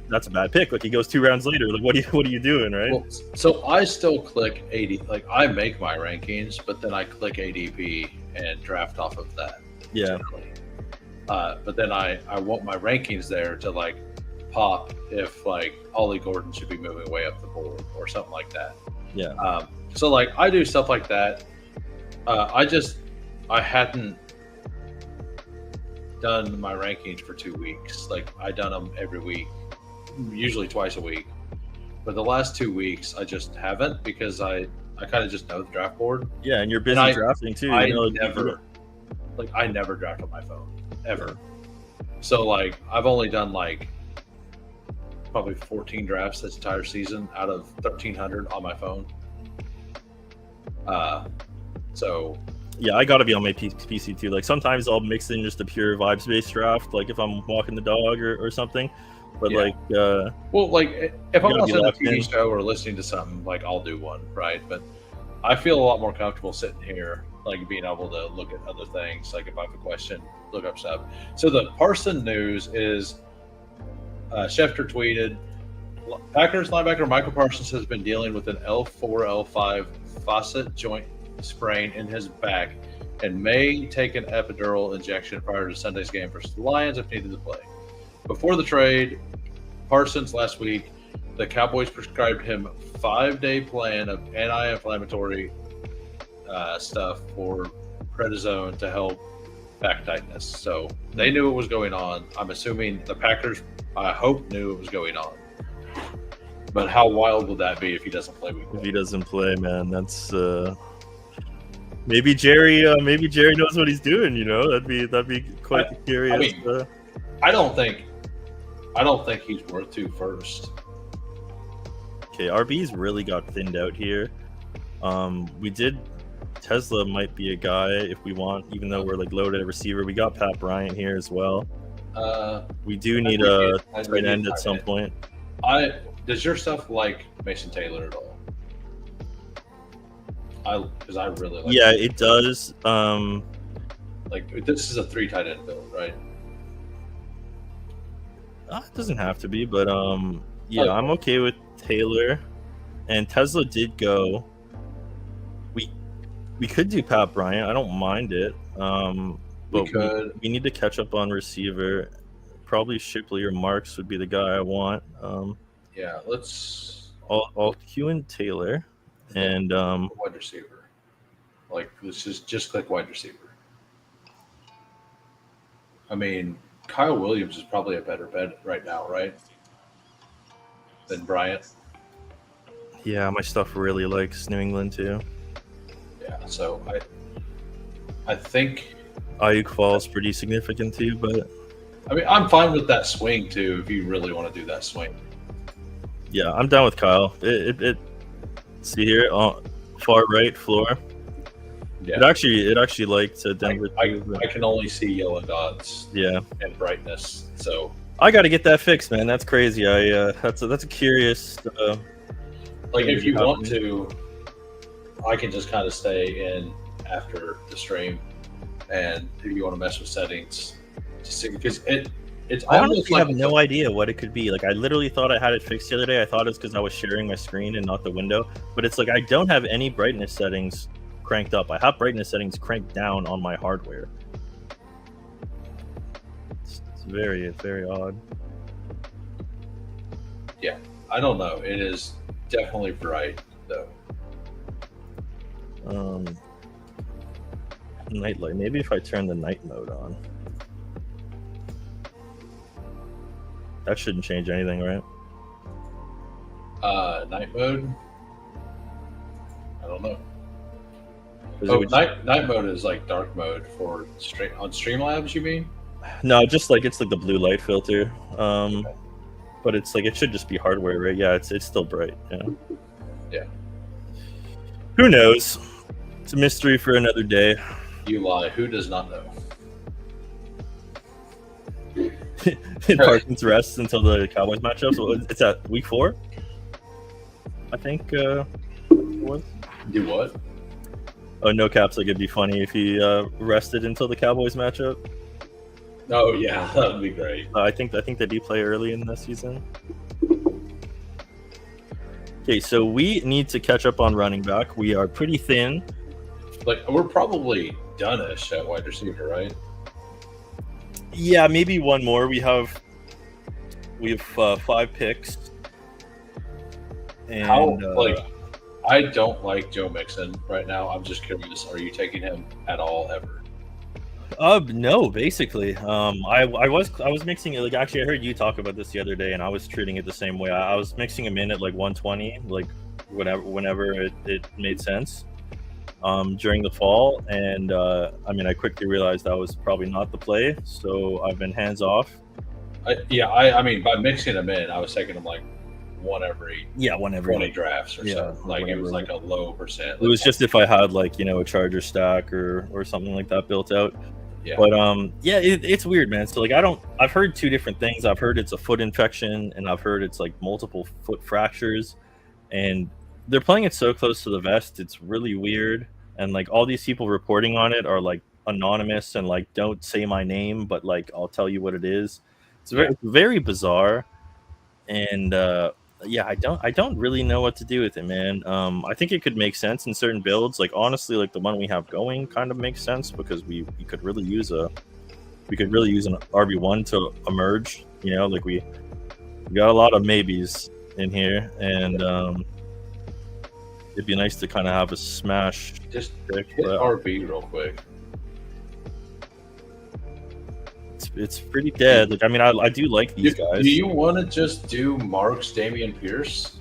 that's a bad pick. Like he goes 2 rounds later. Like what are you doing, right? Well, so I still click ADP. Like I make my rankings, but then I click ADP and draft off of that. Yeah. Generally. But then I want my rankings there to like pop if like Ollie Gordon should be moving way up the board or something like that. Yeah. So like I do stuff like that. I hadn't done my rankings for 2 weeks. Like I done them every week, usually twice a week. But the last 2 weeks I just haven't because I kind of just know the draft board. Yeah, and you're busy drafting too. I never draft on my phone ever. So like I've only done like probably 14 drafts this entire season out of 1,300 on my phone. So yeah, I gotta be on my PC too. Like sometimes I'll mix in just a pure vibes based draft, like if I'm walking the dog or something. But yeah. like, well, like if I'm watching a TV show or listening to something, like I'll do one, right? But I feel a lot more comfortable sitting here, like being able to look at other things. Like if I have a question, look up stuff. So the Parson news is Schefter tweeted, Packers linebacker Michael Parsons has been dealing with an L4-L5 facet joint sprain in his back and may take an epidural injection prior to Sunday's game versus the Lions if needed to play. Before the trade, Parsons last week, the Cowboys prescribed him 5-day plan of anti-inflammatory stuff for prednisone to help back tightness. So they knew what was going on. I'm assuming the Packers, I hope, knew what was going on. But how wild would that be if he doesn't play week If 1? he doesn't play, man, that's maybe Jerry knows what he's doing. You know, that'd be quite curious. I mean, I don't think he's worth 2 first. Okay, RB's really got thinned out here. Tesla might be a guy if we want, even though we're like loaded at receiver. We got Pat Bryant here as well. We do need a tight end at some point. Does your stuff like Mason Taylor at all? Because I really like. Yeah, it does. Like this is a 3 tight end build, right? It doesn't have to be, but yeah, I'm okay with Taylor. And Tesla did go. We could do Pat Bryant. I don't mind it. But we need to catch up on receiver. Probably Shipley or Marks would be the guy I want. Yeah, let's. I'll cue in Taylor and wide receiver. Like let's just click wide receiver. I mean, Kyle Williams is probably a better bet right now, right? Than Bryant. Yeah, my stuff really likes New England too. Yeah, so I think Ayuk falls pretty significant too, but I mean I'm fine with that swing too if you really want to do that swing. Yeah, I'm down with Kyle. It see here, far right floor. Yeah, it actually liked Denver. I can only see yellow dots. Yeah, and brightness. So I got to get that fixed, man. That's crazy. That's a curious. Like if you want to, I can just kind of stay in after the stream, and if you want to mess with settings, just because it's I almost honestly have no idea what it could be. Like I literally thought I had it fixed the other day. I thought it's because I was sharing my screen and not the window. But it's like I don't have any brightness settings cranked up. I have brightness settings cranked down on my hardware. It's very odd. Yeah, I don't know. It is definitely bright though. Nightlight. Maybe if I turn the night mode on. That shouldn't change anything, right? Night mode. I don't know. Night mode is like dark mode for on Streamlabs. You mean? No, just like it's like the blue light filter. But it's like it should just be hardware, right? Yeah, it's still bright. Yeah. Yeah. Who knows? It's a mystery for another day. You lie. Who does not know? Parsons rests until the Cowboys matchup. So it's at week 4, I think. Was. Do what? Oh, no caps. Like it'd be funny if he rested until the Cowboys matchup. Oh yeah, that would be great. I think they do play early in the season. Okay, so we need to catch up on running back. We are pretty thin. Like we're probably done-ish at wide receiver, right? Yeah, maybe one more. We have 5 picks. And I don't like Joe Mixon right now. I'm just curious. Are you taking him at all ever? No, basically. I was mixing it. Like actually, I heard you talk about this the other day, and I was treating it the same way. I was mixing him in at like 120, like whenever it made sense. During the fall, and I mean, I quickly realized that was probably not the play, so I've been hands off. I mean, by mixing them in, I was taking them like one every 20 drafts or something. Like it was like a low percent. It was just if I had like a Charger stack or something like that built out. Yeah. But it's weird, man. So like I've heard 2 different things. I've heard it's a foot infection, and I've heard it's like multiple foot fractures, and they're playing it so close to the vest. It's really weird. And like all these people reporting on it are like anonymous and like don't say my name, but like I'll tell you what it is. It's very bizarre. And I don't really know what to do with it, man. I think it could make sense in certain builds. Like honestly, like the one we have going kind of makes sense because we could really use an RB1 to emerge. Like we got a lot of maybes in here, and it'd be nice to kind of have a smash. Just hit RB real quick. It's pretty dead. Like I mean, I do like these guys. Do you want to just do Marks, Damian Pierce?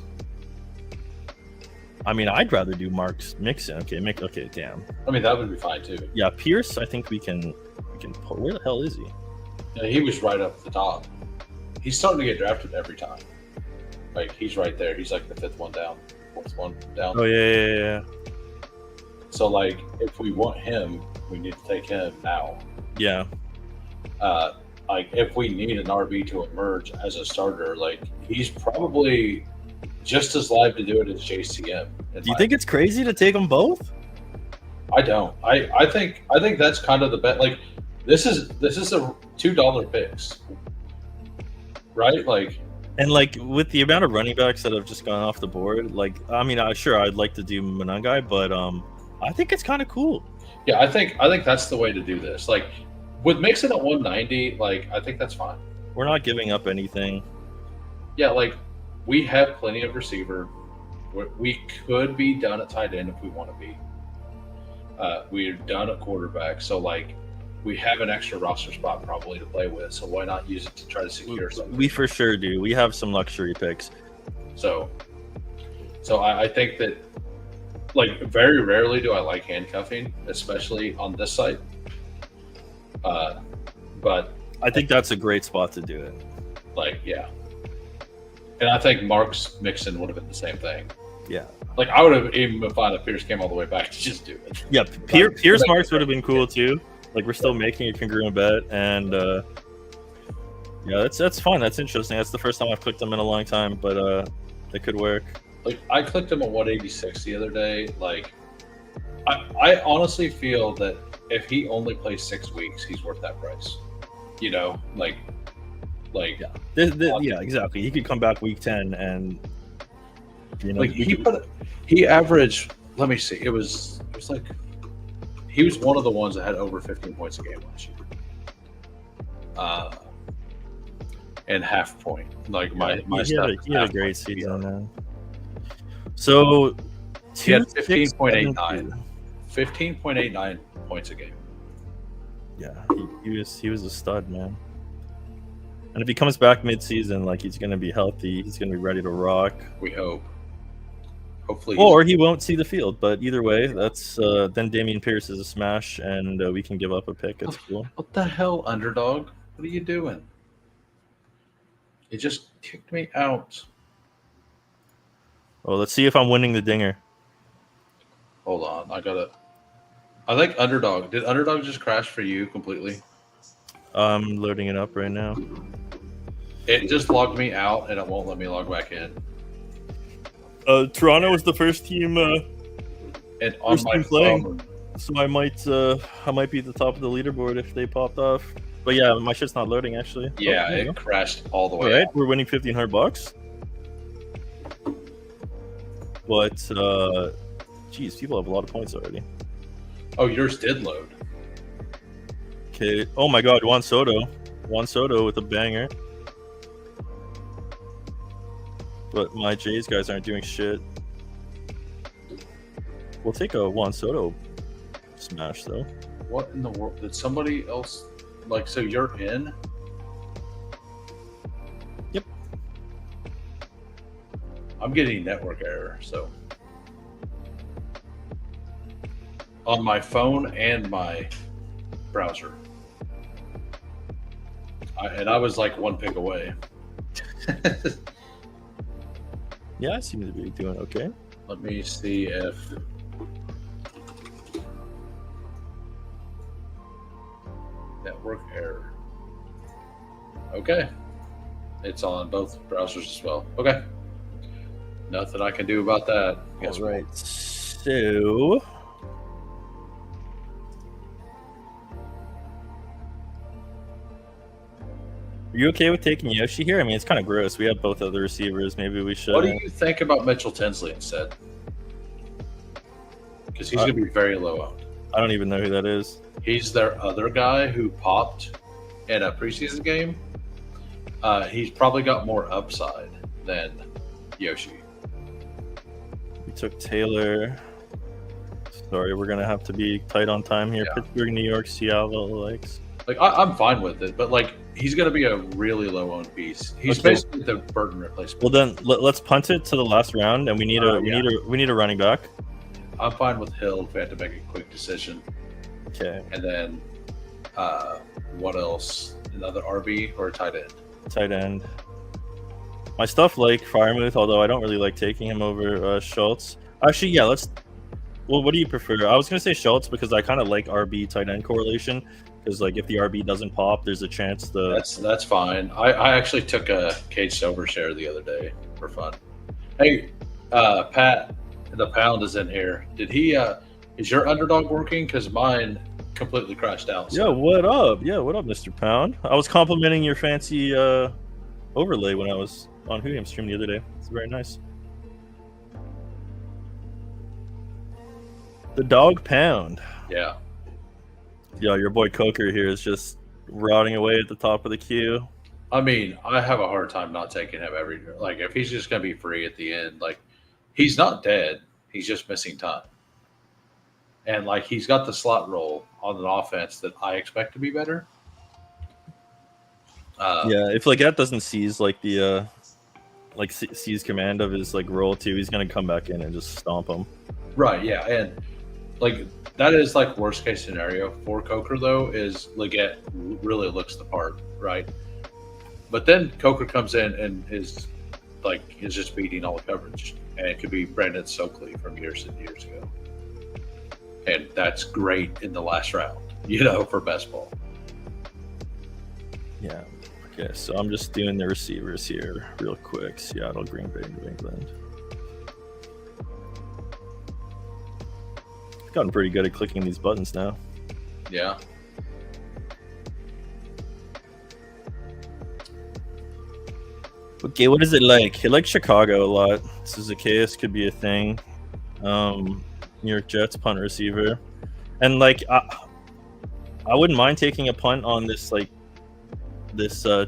I mean, I'd rather do Marks Mixon. Okay, damn. I mean, that would be fine too. Yeah, Pierce. I think we can pull. Where the hell is he? Yeah, he was right up the top. He's starting to get drafted every time. Like he's right there. He's like the 5th one down, 4th one down. Oh yeah. So like, if we want him, we need to take him now. Yeah. Like if we need an RB to emerge as a starter, like he's probably just as live to do it as JCM. Do you think it's crazy to take them both? I don't. I think that's kind of the bet. Like this is a $2 picks, right? Like, and like with the amount of running backs that have just gone off the board, like I mean, sure I'd like to do Monangai, but I think it's kind of cool. Yeah, I think that's the way to do this. Like with Mixon at 190, like I think that's fine. We're not giving up anything. Yeah, like we have plenty of receiver. We could be done at tight end if we want to be. We're done at quarterback, so like we have an extra roster spot probably to play with. So why not use it to try to secure something? We for sure do. We have some luxury picks. So I think that like very rarely do I like handcuffing, especially on this site. But I think that's a great spot to do it. Like, yeah. And I think Marks Mixon would have been the same thing. Yeah. Like I would have even been fine if Pierce came all the way back to just do it. Yeah, Pierce Marks would have been cool too. Like we're still making a congruent bet, and yeah, that's fun. That's interesting. That's the first time I've clicked him in a long time, but it could work. Like I clicked him at 186 the other day. Like I honestly feel that if he only plays 6 weeks, he's worth that price. You know, like yeah, yeah, exactly. He could come back week 10 and you know, like he averaged. Let me see. It was like he was one of the ones that had over 15 points a game last year. And half point. Like my he had a great season, man. So he had 15.89. 15.89 points a game. Yeah, he was a stud, man. And if he comes back mid-season, like he's going to be healthy, he's going to be ready to rock. We hope. Hopefully, or he won't see the field. But either way, that's then Damian Pierce is a smash, and we can give up a pick. It's cool. What the hell, underdog? What are you doing? It just kicked me out. Well, let's see if I'm winning the dinger. Hold on, I think underdog. Did underdog just crash for you completely? I'm loading it up right now. It just logged me out, and it won't let me log back in. Toronto was the first team. And on my phone, so I might be at the top of the leaderboard if they popped off. But yeah, my shit's not loading actually. Yeah, it crashed all the way. All right, we're winning $1,500. But geez, people have a lot of points already. Oh, yours did load. Okay. Oh my God, Juan Soto with a banger. But my Jays guys aren't doing shit. We'll take a Juan Soto smash though. What in the world? Did somebody else like? So you're in? Yep. I'm getting network error. So on my phone and my browser, and I was like one pick away. Yeah, I seem to be doing okay. Let me see if network error. Okay. It's on both browsers as well. Okay. Nothing I can do about that. All right. So are you okay with taking Yoshi here? I mean, it's kind of gross. We have both other receivers. Maybe we should. What do you think about Mitchell Tinsley instead? Because he's going to be very low owned. I don't even know who that is. He's their other guy who popped in a preseason game. He's probably got more upside than Yoshi. We took Taylor. Sorry, we're going to have to be tight on time here. Yeah. Pittsburgh, New York, Seattle, likes. Like I'm fine with it, but like he's going to be a really low owned piece. He's Okay. basically the Burton replacement. Well, then let's punt it to the last round, and we need a running back. I'm fine with Hill if we had to make a quick decision. Okay. And then what else? Another RB or a tight end? Tight end. My stuff like Firemouth, although I don't really like taking him over Schultz. Actually, yeah, let's. Well, what do you prefer? I was gonna say Schultz because I kind of like RB tight end correlation. Because like if the RB doesn't pop, there's a chance the. That's fine. I actually took a Cage Silver share the other day for fun. Hey, Pat, the Pound is in here. Did he? Is your underdog working? Because mine completely crashed out. So. Yo, what up? Yeah, what up, Mr. Pound? I was complimenting your fancy overlay when I was on HOOHAMES stream the other day. It's very nice. The dog Pound. Yeah. Yeah, your boy Coker here is just rotting away at the top of the queue. I mean, I have a hard time not taking him every like if he's just gonna be free at the end. Like he's not dead. He's just missing time. And like he's got the slot role on an offense that I expect to be better. Yeah, if Leggett doesn't seize like the seize command of his like role too, he's gonna come back in and just stomp him. Right, yeah, and like that is like worst case scenario for Coker though is Leggett really looks the part, right? But then Coker comes in and is just beating all the coverage, and it could be Brandon Stokely from years and years ago, and that's great in the last round, for best ball. Yeah. Okay, so I'm just doing the receivers here real quick. Seattle, Green Bay, New England. I've gotten pretty good at clicking these buttons now. Yeah. Okay, what is it like? I like Chicago a lot. Zacchaeus could be a thing. New York Jets punt receiver. And like I wouldn't mind taking a punt on this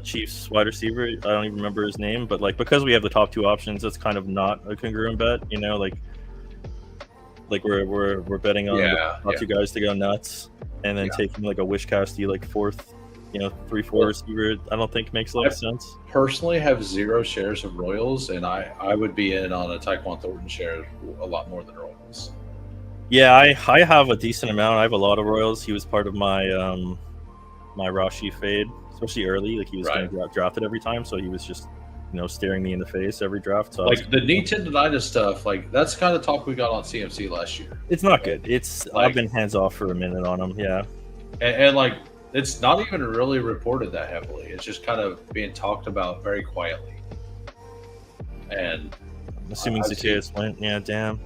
Chiefs wide receiver. I don't even remember his name, but like because we have the top two options, it's kind of not a congruent bet, like we're betting on the top two guys to go nuts, and then taking like a wishcasty like fourth, 3-4 receiver. I don't think makes a lot of sense. Personally, have 0 shares of Royals, and I would be in on a Tyquan Thornton share a lot more than Royals. Yeah, I have a decent amount. I have a lot of Royals. He was part of my my Rashi fade, especially early. Like he was going to get drafted every time, so he was just staring me in the face every draft. So like the knee tendonitis stuff, like that's the kind of talk we got on CMC last year. It's not good. I've been hands off for a minute on him. Yeah, and like it's not even really reported that heavily. It's just kind of being talked about very quietly. And I'm assuming Zacchaeus went. Yeah, damn.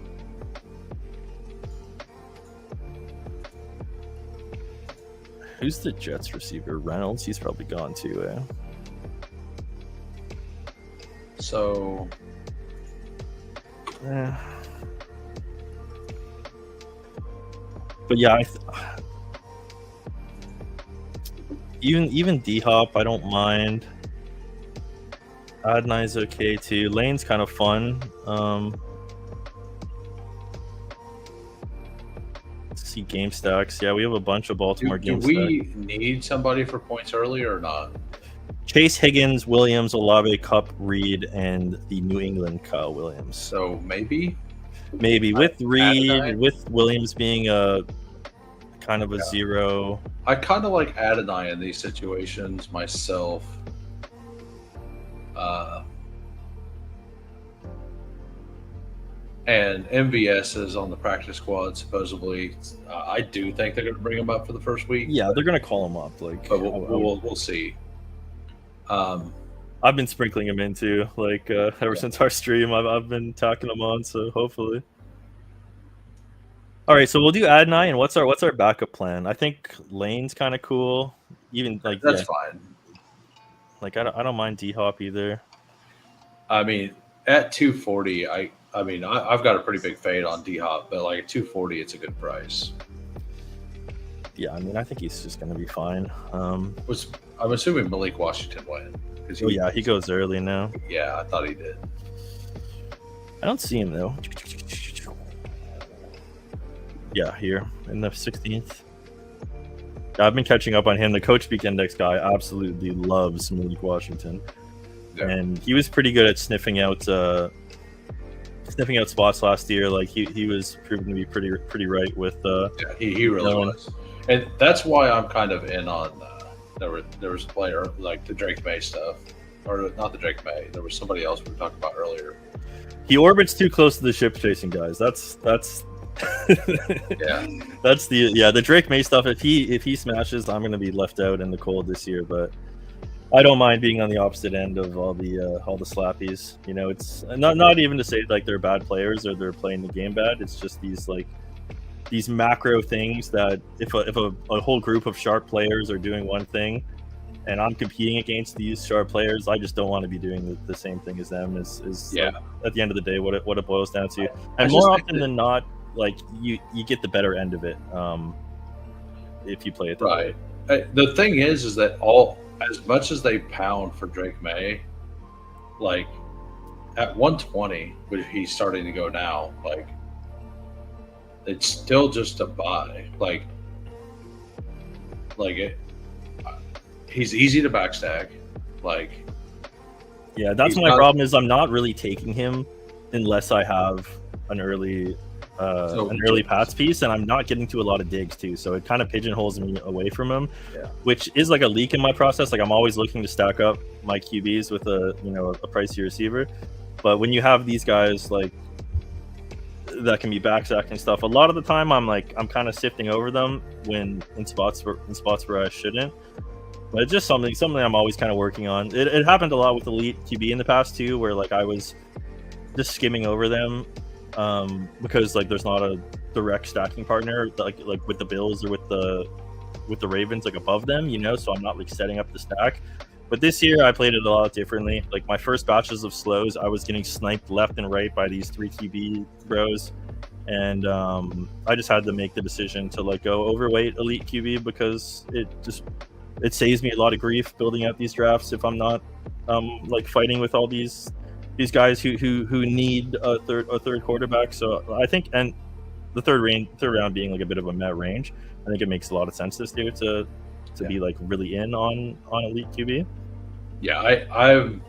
Who's the Jets receiver? Reynolds? He's probably gone too, eh? So... But yeah, even D-Hop, I don't mind. Adnai's okay too. Lane's kind of fun. See game stacks. Yeah, we have a bunch of Baltimore game stacks. Do we need somebody for points early or not? Chase, Higgins, Williams, Olave, Cup, Reed, and the New England Kyle Williams. So maybe with Reed, with Williams being a kind of a 0. I kind of like Adonai in these situations myself. And MVS is on the practice squad, supposedly. I do think they're going to bring him up for the first week. Yeah, they're going to call him up. But we'll see. I've been sprinkling him in too. Ever since our stream, I've been tacking him on. So hopefully. All right, so we'll do Adonai, and what's our backup plan? I think Lane's kind of cool. Even that's fine. I don't mind D-Hop either. I mean, at 240, I've got a pretty big fade on D-Hop, but at 240, it's a good price. Yeah, I think he's just going to be fine. I'm assuming Malik Washington went. He goes early now. Yeah, I thought he did. I don't see him, though. Yeah, here in the 16th. I've been catching up on him. The Coach Speak Index guy absolutely loves Malik Washington, and he was pretty good at sniffing out spots last year. Like he was proven to be pretty right with. He really was, and that's why I'm kind of in on. There was a player like the Drake May stuff, or not the Drake May. There was somebody else we were talking about earlier. He orbits too close to the ship chasing guys. That's yeah. That's the Drake May stuff. If he smashes, I'm gonna be left out in the cold this year. But I don't mind being on the opposite end of all the slappies. You know, it's not even to say like they're bad players or they're playing the game bad. It's just these macro things that if a whole group of sharp players are doing one thing, and I'm competing against these sharp players, I just don't want to be doing the same thing as them. Is yeah. Like, at the end of the day, what it boils down to, and more often than not, like you get the better end of it if you play it that right. way. The thing is that as much as they pound for Drake May, like at 120, which he's starting to go now, like it's still just a buy. Like he's easy to backstack. Like yeah, that's my problem. Is I'm not really taking him unless I have an early Pats piece, and I'm not getting to a lot of digs too, so it kind of pigeonholes me away from him, which is like a leak in my process. Like I'm always looking to stack up my QBs with a pricey receiver, but when you have these guys like that can be backstacking stuff, a lot of the time I'm kind of sifting over them when in spots where I shouldn't. But it's just something I'm always kind of working on. It happened a lot with Elite QB in the past too, where like I was just skimming over them because like there's not a direct stacking partner like with the Bills or with the Ravens like above them, so I'm not like setting up the stack. But this year I played it a lot differently. Like my first batches of slows, I was getting sniped left and right by these 3 QB bros, and I just had to make the decision to like go overweight Elite QB because it saves me a lot of grief building out these drafts if I'm not like fighting with all these guys who need a third quarterback. So I think, and the third round being like a bit of a meh range, I think it makes a lot of sense this year to be like really in on Elite QB. Yeah, I'm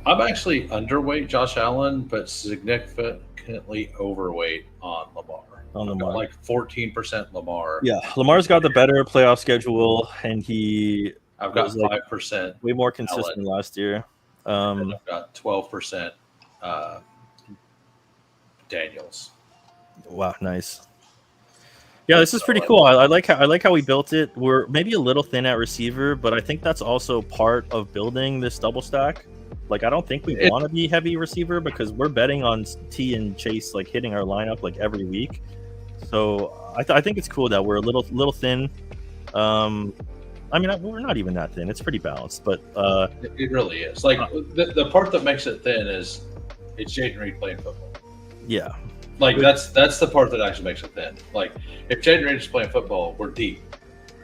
actually underweight Josh Allen, but significantly overweight on Lamar. Like 14% Lamar. Yeah, Lamar's got the better playoff schedule, and I've got 5%. Way more consistent Allen last year. And I've got 12% Daniels. Wow, nice. Yeah, this is pretty cool. I like how we built it. We're maybe a little thin at receiver, but I think that's also part of building this double stack. Like, I don't think we want to be heavy receiver because we're betting on T and Chase like hitting our lineup like every week. So I think it's cool that we're a little thin. I mean, we're not even that thin. It's pretty balanced, but it really is. Like the part that makes it thin is it's Jaden Reed playing football. Yeah. Like that's the part that actually makes it thin. Like if Jaden Reed is playing football, we're deep.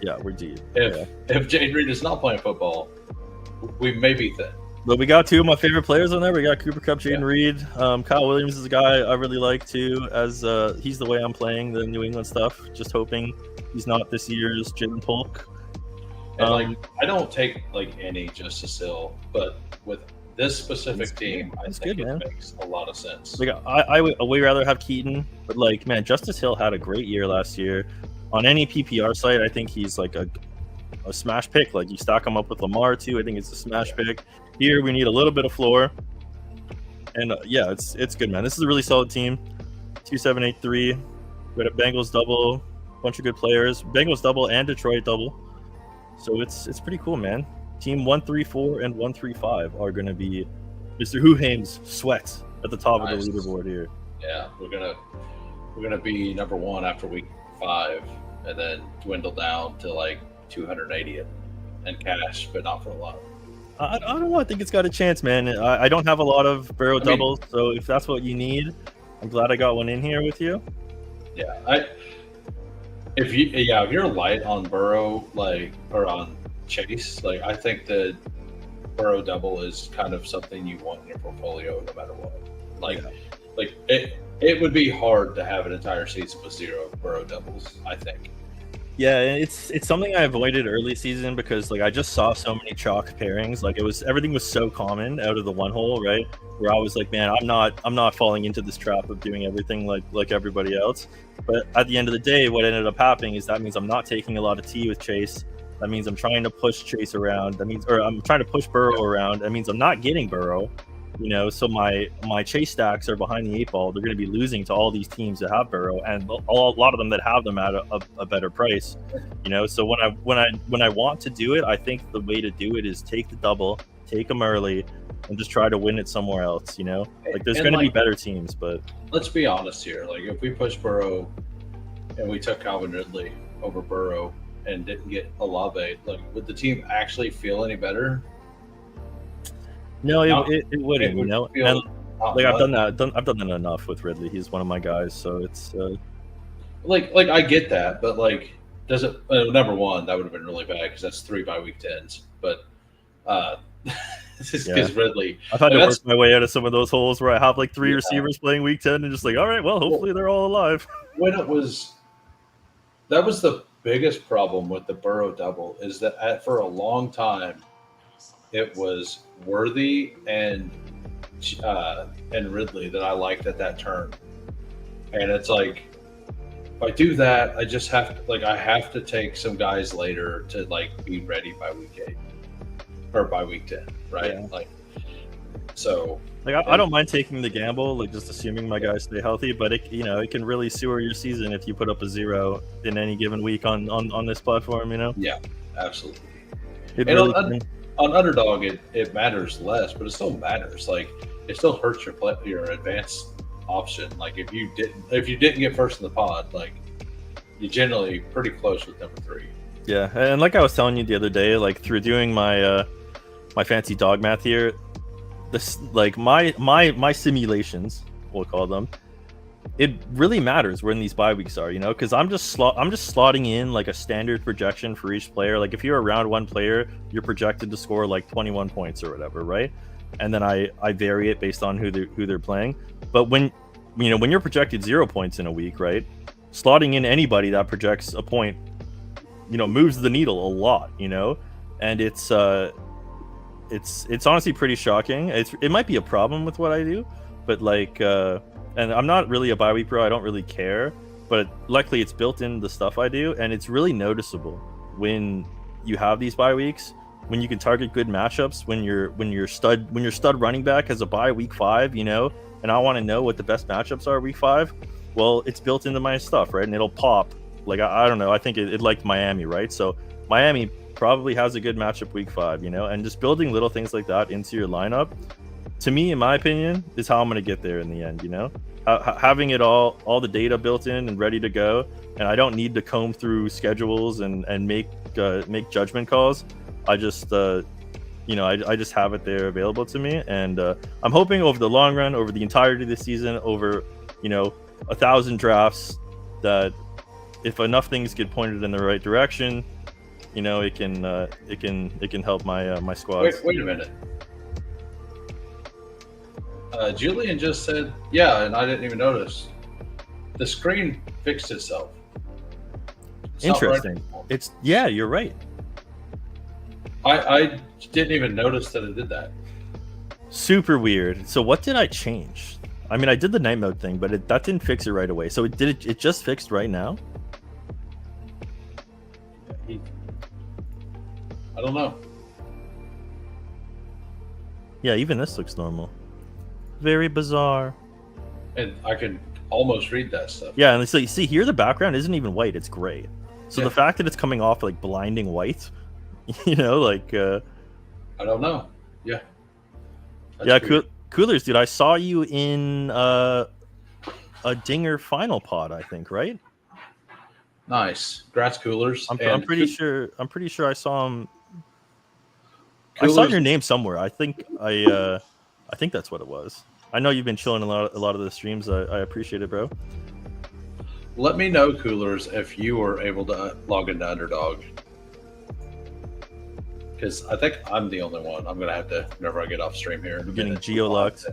Yeah, we're deep. If Jaden Reed is not playing football, we may be thin. But we got 2 of my favorite players on there. We got Cooper Kupp, Jaden Reed. Kyle Williams is a guy I really like too, as he's the way I'm playing the New England stuff. Just hoping he's not this year's Jalen Polk. And I don't take like any Justice Hill, but with this specific team, I think it makes a lot of sense. Like I would way rather have Keaton, but like man, Justice Hill had a great year last year. On any PPR site, I think he's like a smash pick. Like you stack him up with Lamar too, I think it's a smash pick. Here we need a little bit of floor, and it's good, man. This is a really solid team. 2-7-8-3. We got a Bengals double, bunch of good players. Bengals double and Detroit double. So it's pretty cool, man. Team 1-3-4 and 1-3-5 are going to be Mr. HOOHAMES sweat at the top of the leaderboard here. Yeah, we're gonna be number 1 after week 5, and then dwindle down to like 280th and cash, but not for a lot. I don't know. I think it's got a chance, man. I don't have a lot of Burrow doubles, so if that's what you need, I'm glad I got one in here with you. Yeah, if you're light on Burrow, or on Chase, I think that Burrow double is kind of something you want in your portfolio no matter what. It would be hard to have an entire season with 0 Burrow doubles, I think. Yeah, it's something I avoided early season because like I just saw so many chalk pairings. Like everything was so common out of the one hole, right? Where I was like, man, I'm not falling into this trap of doing everything like everybody else. But at the end of the day, what ended up happening is that means I'm not taking a lot of tea with Chase. That means I'm trying to push Chase around. Or I'm trying to push Burrow around. That means I'm not getting Burrow. So my chase stacks are behind the 8 ball. They're going to be losing to all these teams that have Burrow, and a lot of them that have them at a better price. So when I want to do it, I think the way to do it is take the double, take them early, and just try to win it somewhere else. Like there's going to be better teams, but let's be honest here. Like if we push Burrow and we took Calvin Ridley over Burrow and didn't get Olave, like would the team actually feel any better? No, it wouldn't. would And like I've done that. I've done that enough with Ridley. He's one of my guys, so it's like I get that, but like, does it? Number one, that would have been really bad because that's 3 by week 10s. But just because Ridley, I've had to work my way out of some of those holes where I have like 3 receivers playing week 10 and just like, all right, well, hopefully they're all alive. When that was the biggest problem with the Burrow double is that for a long time it was Worthy and Ridley that I liked at that turn, and it's like if I do that, I just have to I have to take some guys later to like be ready by week 8 or by week 10, right? Yeah. I don't mind taking the gamble, like just assuming my guys stay healthy, but it can really sewer your season if you put up a 0 in any given week on this platform. Yeah, absolutely. On Underdog, it matters less, but it still matters. Like it still hurts your advanced option. Like if you didn't get first in the pod, like you're generally pretty close with number 3. Yeah, and like I was telling you the other day, like through doing my my fancy dog math here, this like my simulations, we'll call them, it really matters when these bye weeks are, because I'm just slotting in like a standard projection for each player. Like if you're a round 1 player, you're projected to score like 21 points or whatever, right? And then I vary it based on who they're playing. But when you're projected 0 points in a week, right? Slotting in anybody that projects a point, moves the needle a lot, and it's honestly pretty shocking. It might be a problem with what I do, but like and I'm not really a bye week pro. I don't really care, but luckily it's built in the stuff I do, and it's really noticeable when you have these bye weeks, when you can target good matchups, when your stud running back has a bye week 5, and I want to know what the best matchups are week 5. Well, it's built into my stuff, right? And it'll pop. Like I don't know. I think it liked Miami, right? So Miami probably has a good matchup week 5, and just building little things like that into your lineup, to me, in my opinion, is how I'm going to get there in the end. Having it all the data built in and ready to go, and I don't need to comb through schedules and make judgment calls. I just I just have it there available to me, and I'm hoping over the long run, over the entirety of the season, over 1,000 drafts, that if enough things get pointed in the right direction, it can help my squad. Wait a minute. Julian just said, yeah, and I didn't even notice. The screen fixed itself. It's interesting. You're right. I didn't even notice that it did that. Super weird. So what did I change? I mean, I did the night mode thing, but that didn't fix it right away. So it just fixed right now? I don't know. Yeah, even this looks normal. Very bizarre. And I can almost read that stuff. Yeah, and so you see here, the background isn't even white; it's gray. So the fact that it's coming off like blinding white, I don't know. Yeah. Coolers, dude. I saw you in a Dinger final pod, I think, right? Nice. Grats, Coolers. I'm pretty sure I saw him. Coolers. I saw your name somewhere. I think that's what it was. I know you've been chilling a lot of the streams. I appreciate it, bro. Let me know, Coolers, if you were able to log into Underdog. Because I think I'm the only one. I'm going to have to, whenever I get off stream here. You're getting geo-locked.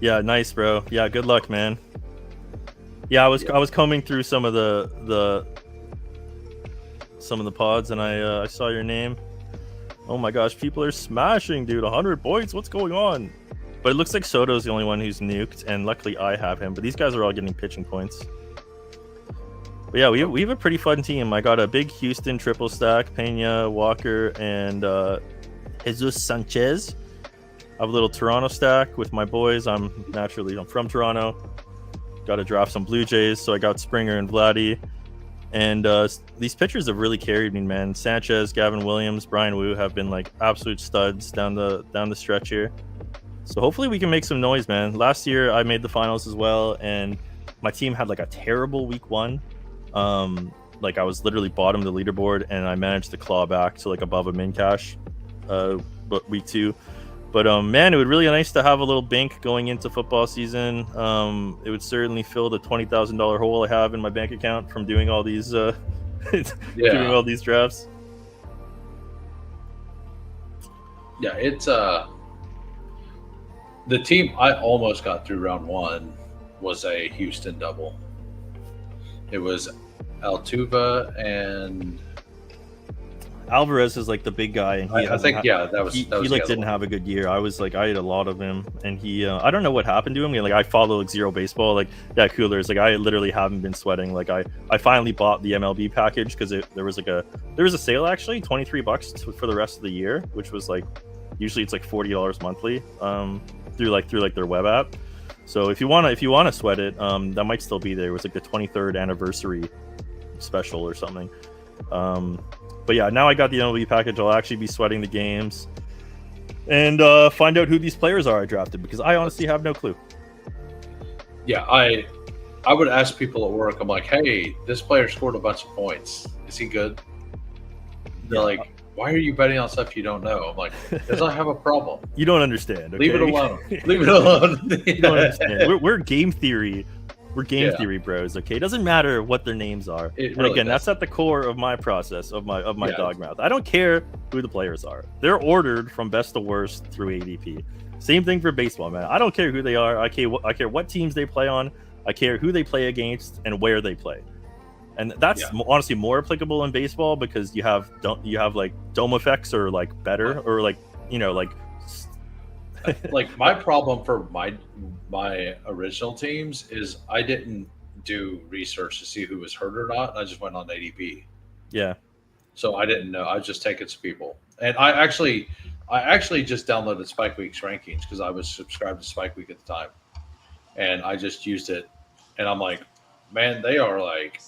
Yeah, nice, bro. Yeah, good luck, man. Yeah, I was combing through some of the some of the pods, and I saw your name. Oh my gosh, people are smashing, dude! 100 points. What's going on? But it looks like Soto's the only one who's nuked, and luckily I have him. But these guys are all getting pitching points. But yeah, we have a pretty fun team. I got a big Houston triple stack, Pena, Walker, and Jesus Sanchez. I have a little Toronto stack with my boys. I'm from Toronto. Got to draft some Blue Jays, so I got Springer and Vladdy. And these pitchers have really carried me, man. Sanchez, Gavin Williams, Brian Wu have been like absolute studs down the stretch here. So hopefully we can make some noise, man. Last year I made the finals as well, and my team had like a terrible week 1. Like I was literally bottom of the leaderboard, and I managed to claw back to like above a min cash but week 2. But man, it would really be nice to have a little bank going into football season. It would certainly fill the $20,000 hole I have in my bank account from doing all these doing all these drafts. Yeah, it's the team I almost got through round 1 was a Houston double. It was Altuve and Alvarez is like the big guy, and he didn't have a good year. I had a lot of him, and he I don't know what happened to him. Like I follow like Zero Baseball, like Coolers. Like I literally haven't been sweating. Like I finally bought the MLB package because there was a sale actually, $23 for the rest of the year, which was like usually it's like $40 monthly through their web app. So if you wanna sweat it, that might still be there. It was like the 23rd anniversary special or something. But yeah, now I got the MLB package. I'll actually be sweating the games and find out who these players are I drafted, because I honestly have no clue. Yeah, I would ask people at work. I'm like, hey, this player scored a bunch of points. Is he good? They're like, why are you betting on stuff you don't know? I'm like, because I have a problem. You don't understand. Okay? Leave it alone. Leave it alone. You don't understand. We're game theory. We're game theory bros, okay? It doesn't matter what their names are. And again, that's at the core of my process, of my dog mouth. I don't care who the players are. They're ordered from best to worst through ADP. Same thing for baseball, man. I don't care who they are. I care what teams they play on. I care who they play against and where they play. And that's honestly more applicable in baseball, because you have like dome effects or like better or like, you know, like like my problem for my original teams is I didn't do research to see who was hurt or not. I just went on ADP. Yeah. So I didn't know. I was just taking some people. And I actually just downloaded Spike Week's rankings because I was subscribed to Spike Week at the time. And I just used it. And I'm like, man, they are like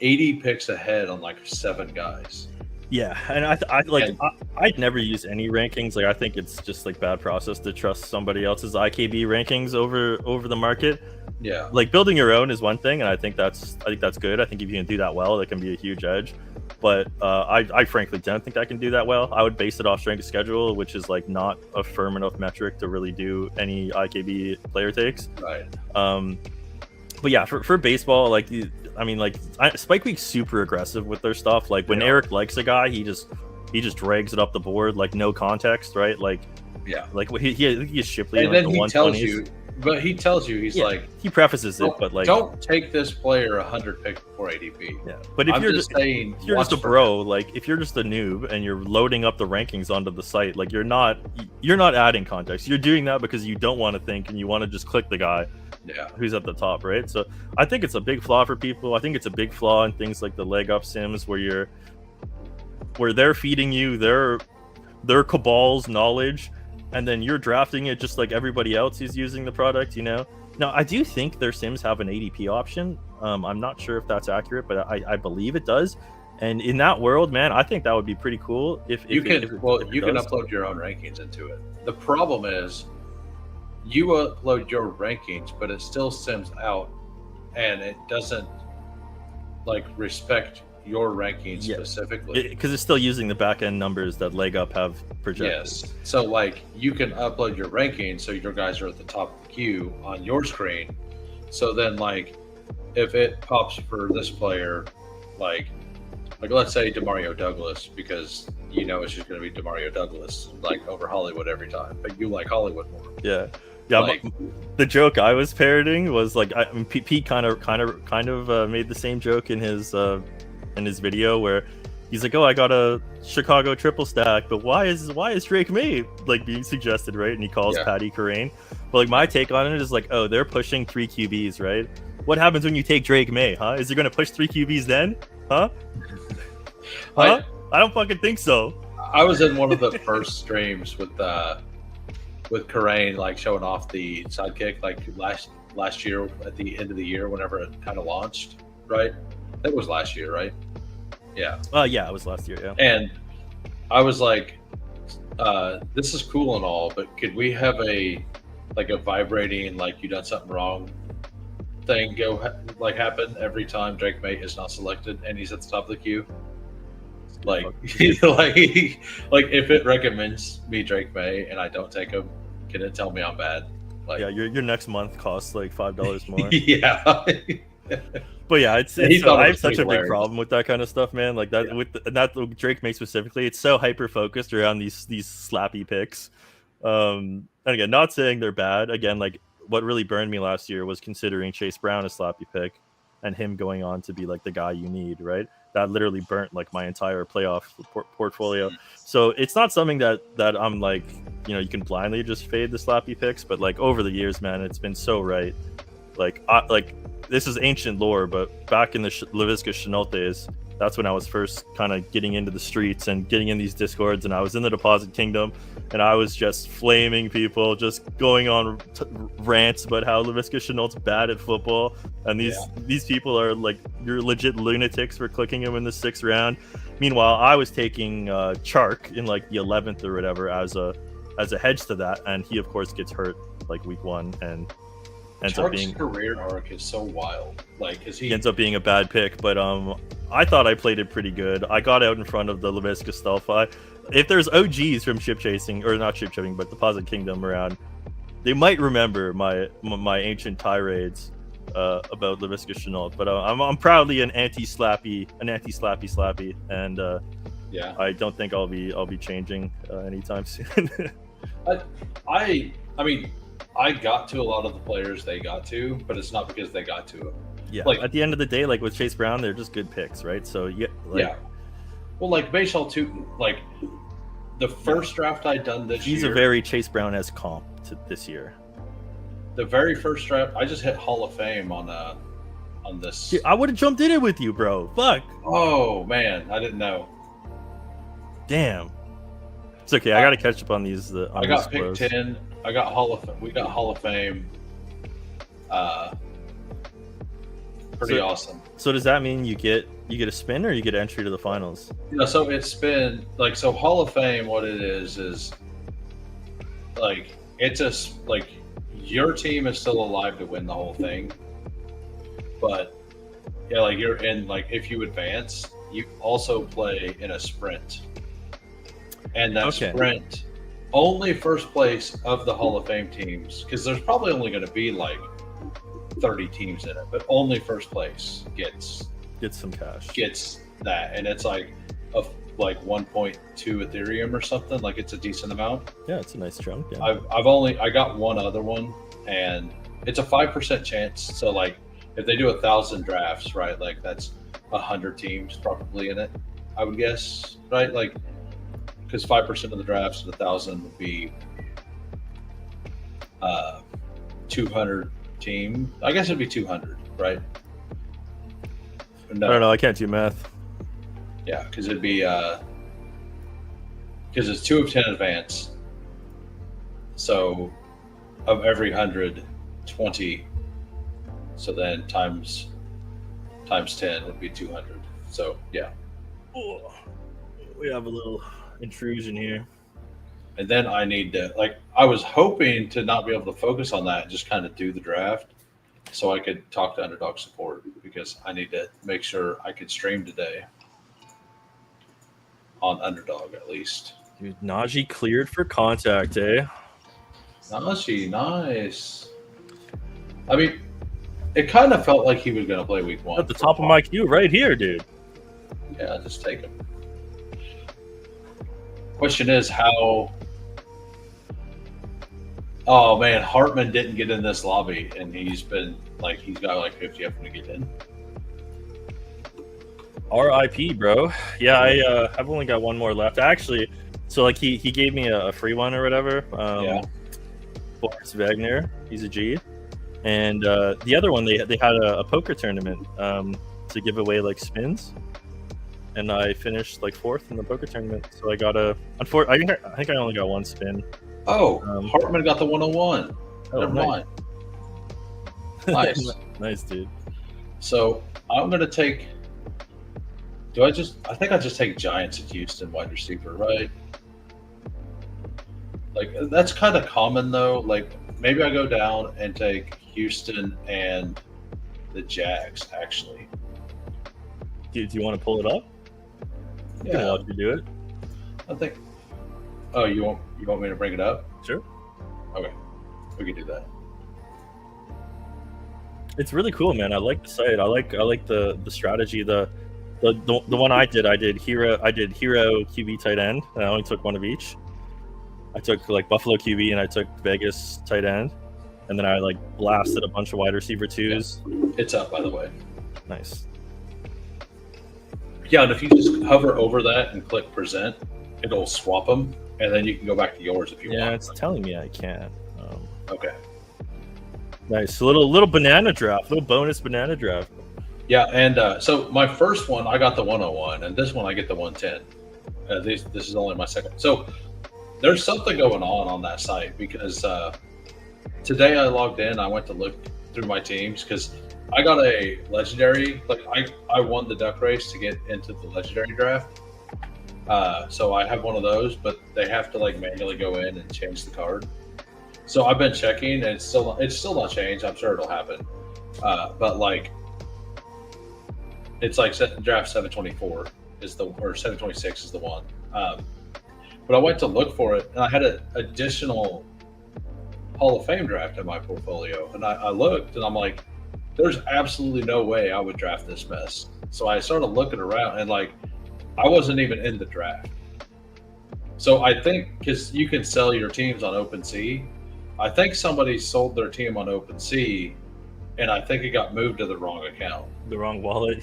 80 picks ahead on like 7 guys. Yeah, and I'd never use any rankings. Like I think it's just like bad process to trust somebody else's IKB rankings over the market. Yeah, like building your own is one thing, and I think that's good. I think if you can do that well, that can be a huge edge. But I frankly don't think I can do that well. I would base it off strength of schedule, which is like not a firm enough metric to really do any IKB player takes. Right. But yeah, for baseball, like Spike Week's super aggressive with their stuff. Like when Eric likes a guy, he just drags it up the board, like no context, right? Like like he is Shipley, and like then the he 120s. tells you he's like, he prefaces it, but like, don't take this player 100 picks before ADP. Yeah, but if you're just a bro, like if you're just a noob and you're loading up the rankings onto the site, like you're not adding context. You're doing that because you don't want to think and you want to just click the guy who's at the top, right? So I think it's a big flaw for people. I think it's a big flaw in things like the leg up sims where they're feeding you their cabal's knowledge, and then you're drafting it just like everybody else who's using the product, you know. Now I do think their sims have an ADP option. I'm not sure if that's accurate, but I believe it does. And in that world, man, I think that would be pretty cool if you can upload your own rankings into it. The problem is you upload your rankings, but it still sims out, and it doesn't like respect your rankings specifically, because it's still using the back end numbers that Leg Up have projected. Yes. So like you can upload your rankings so your guys are at the top of the queue on your screen. So then like if it pops for this player, like let's say DeMario Douglas, because you know it's just going to be DeMario Douglas like over Hollywood every time, but you like Hollywood more. Yeah. Like, the joke I was parroting was like, Pete kind of made the same joke in his video where he's like, oh, I got a Chicago triple stack, but why is Drake May like being suggested, right? And he calls Patty Kerrane. But like my take on it is like, oh, they're pushing 3 QBs, right? What happens when you take Drake May, huh? Is he going to push 3 QBs then? Huh? I don't fucking think so. I was in one of the first streams with Kerrane, like showing off the sidekick, like last year at the end of the year, whenever it kind of launched, right? That was last year, right? Yeah. Yeah, it was last year, yeah. And I was like, this is cool and all, but could we have a vibrating, like you done something wrong thing happen every time Drake May is not selected and he's at the top of the queue? Like, like if it recommends me Drake May and I don't take him, can it tell me I'm bad? Like, yeah, your next month costs like $5 more. Yeah. But yeah, I have such a big problem with that kind of stuff, man. Like that with that Drake May specifically, it's so hyper focused around these slappy picks. And again, not saying they're bad. Again, like what really burned me last year was considering Chase Brown a slappy pick and him going on to be like the guy you need, right? That literally burnt like my entire playoff portfolio. So it's not something that I'm like, you can blindly just fade the slappy picks, but like over the years, man, it's been so right. Like this is ancient lore, but back in the Laviska Shenault days, that's when I was first kind of getting into the streets and getting in these discords, and I was in the Deposit Kingdom, and I was just flaming people, just going on rants about how Laviska Shenault's bad at football, and these people are like, you're legit lunatics for clicking him in the 6th round. Meanwhile, I was taking Chark in like the 11th or whatever as a hedge to that, and he of course gets hurt like week 1 and ends up being career arc is so wild. Like, he ends up being a bad pick, but I thought I played it pretty good. I got out in front of the Laviska Stelfi. If there's OGs from ship chasing, or not ship chipping, but Deposit Kingdom around, they might remember my ancient tirades about Laviska Shenault. But I'm proudly an anti-slappy, and I don't think I'll be changing anytime soon. I mean, I got to a lot of the players they got to, but it's not because they got to them. Yeah, like at the end of the day, like with Chase Brown, they're just good picks, right? So Well, like Bayshall too, like the first draft I done this year. He's a very Chase Brown-esque comp to this year. The very first draft, I just hit Hall of Fame on this. Dude, I would have jumped in it with you, bro. Fuck. Oh man, I didn't know. Damn. It's okay. I got to catch up on these. I got pick 10. I got we got Hall of Fame. Pretty awesome. So does that mean you get a spin or you get entry to the finals? Yeah, so it's been like, so Hall of Fame, what it is like, it's like your team is still alive to win the whole thing, but yeah, like you're in, like if you advance, you also play in a sprint, and that sprint, only first place of the Hall of Fame teams, because there's probably only going to be like 30 teams in it, but only first place gets some cash, gets that, and it's like like 1.2 Ethereum or something. Like, it's a decent amount. Yeah, it's a nice chunk. Yeah. I got one other one, and it's a 5% chance. So like, if they do 1,000 drafts, right, like that's 100 teams probably in it, I would guess, right? Like, because 5% of the drafts of 1,000 would be 200 team. I guess it'd be 200, right? No. I don't know. I can't do math. Yeah, because it'd be because it's 2 of 10 advance. So of every 100, 20. So then times 10 would be 200. So yeah. Oh, we have a little intrusion here. And then I need to, like, I was hoping to not be able to focus on that and just kind of do the draft so I could talk to Underdog support, because I need to make sure I could stream today on Underdog at least. Dude, Najee cleared for contact, eh? Najee, nice. I mean, it kind of felt like he was going to play week 1. At the top of my queue right here, dude. Yeah, just take him. Question is how... Oh, man, Hartman didn't get in this lobby, and he's been, like, he's got, like, 50 of them to get in. R.I.P. bro. Yeah, I've only got one more left. Actually, so like he gave me a free one or whatever. Yeah. Boris Wagner, he's a G. And the other one, they had a poker tournament to give away like spins, and I finished like 4th in the poker tournament. So I got I think I only got one spin. Oh, Hartman got the 101. Oh, Never nice. mind. Nice. Nice, dude. So I'm gonna take. I think I just take Giants at Houston wide receiver, right? Like that's kind of common though. Like maybe I go down and take Houston and the Jags. Actually, Do you want to pull it up? I can watch you do it. I think. Oh, you want me to bring it up? Sure. Okay, we can do that. It's really cool, man. I like the site. I like the strategy. The one I did hero QB tight end, and I only took one of each. I took like Buffalo QB and I took Vegas tight end, and then I like blasted a bunch of wide receiver twos. Yeah. It's up, by the way. Nice. Yeah, and if you just hover over that and click present, it'll swap them, and then you can go back to yours if you want. Yeah, it's telling me I can. Okay. Nice. A little banana draft, little bonus banana draft. Yeah, and so my first one, I got the 101, and this one I get the 110. This is only my second. So there's something going on that site because today I logged in. I went to look through my teams because I got a legendary. Like I won the duck race to get into the legendary draft. So I have one of those, but they have to like manually go in and change the card. So I've been checking, and it's still not changed. I'm sure it'll happen, but like it's like draft 724 is or 726 is the one. But I went to look for it, and I had an additional Hall of Fame draft in my portfolio, and I looked, and I'm like, there's absolutely no way I would draft this mess. So I started looking around, and like I wasn't even in the draft. So I think because you can sell your teams on OpenSea. I think somebody sold their team on OpenSea, and I think it got moved to the wrong account. The wrong wallet.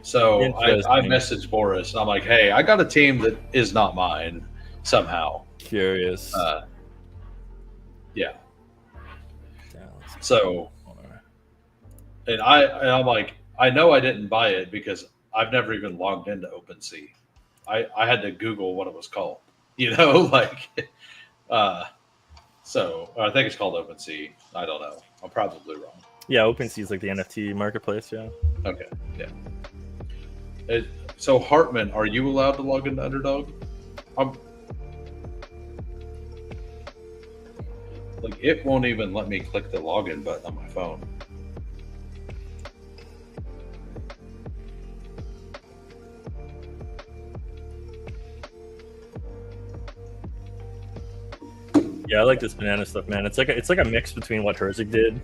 So I messaged Boris, and I'm like, hey, I got a team that is not mine somehow. Curious. Yeah. So, and I'm like, I know I didn't buy it because I've never even logged into OpenSea. I had to Google what it was called, like, so I think it's called OpenSea. I don't know. I'm probably wrong. Yeah, OpenSea is like the NFT marketplace. Yeah. Okay. Yeah. So Hartman, are you allowed to log into Underdog? Like it won't even let me click the login button on my phone. Yeah, I like this banana stuff, man. It's like a mix between what Herzig did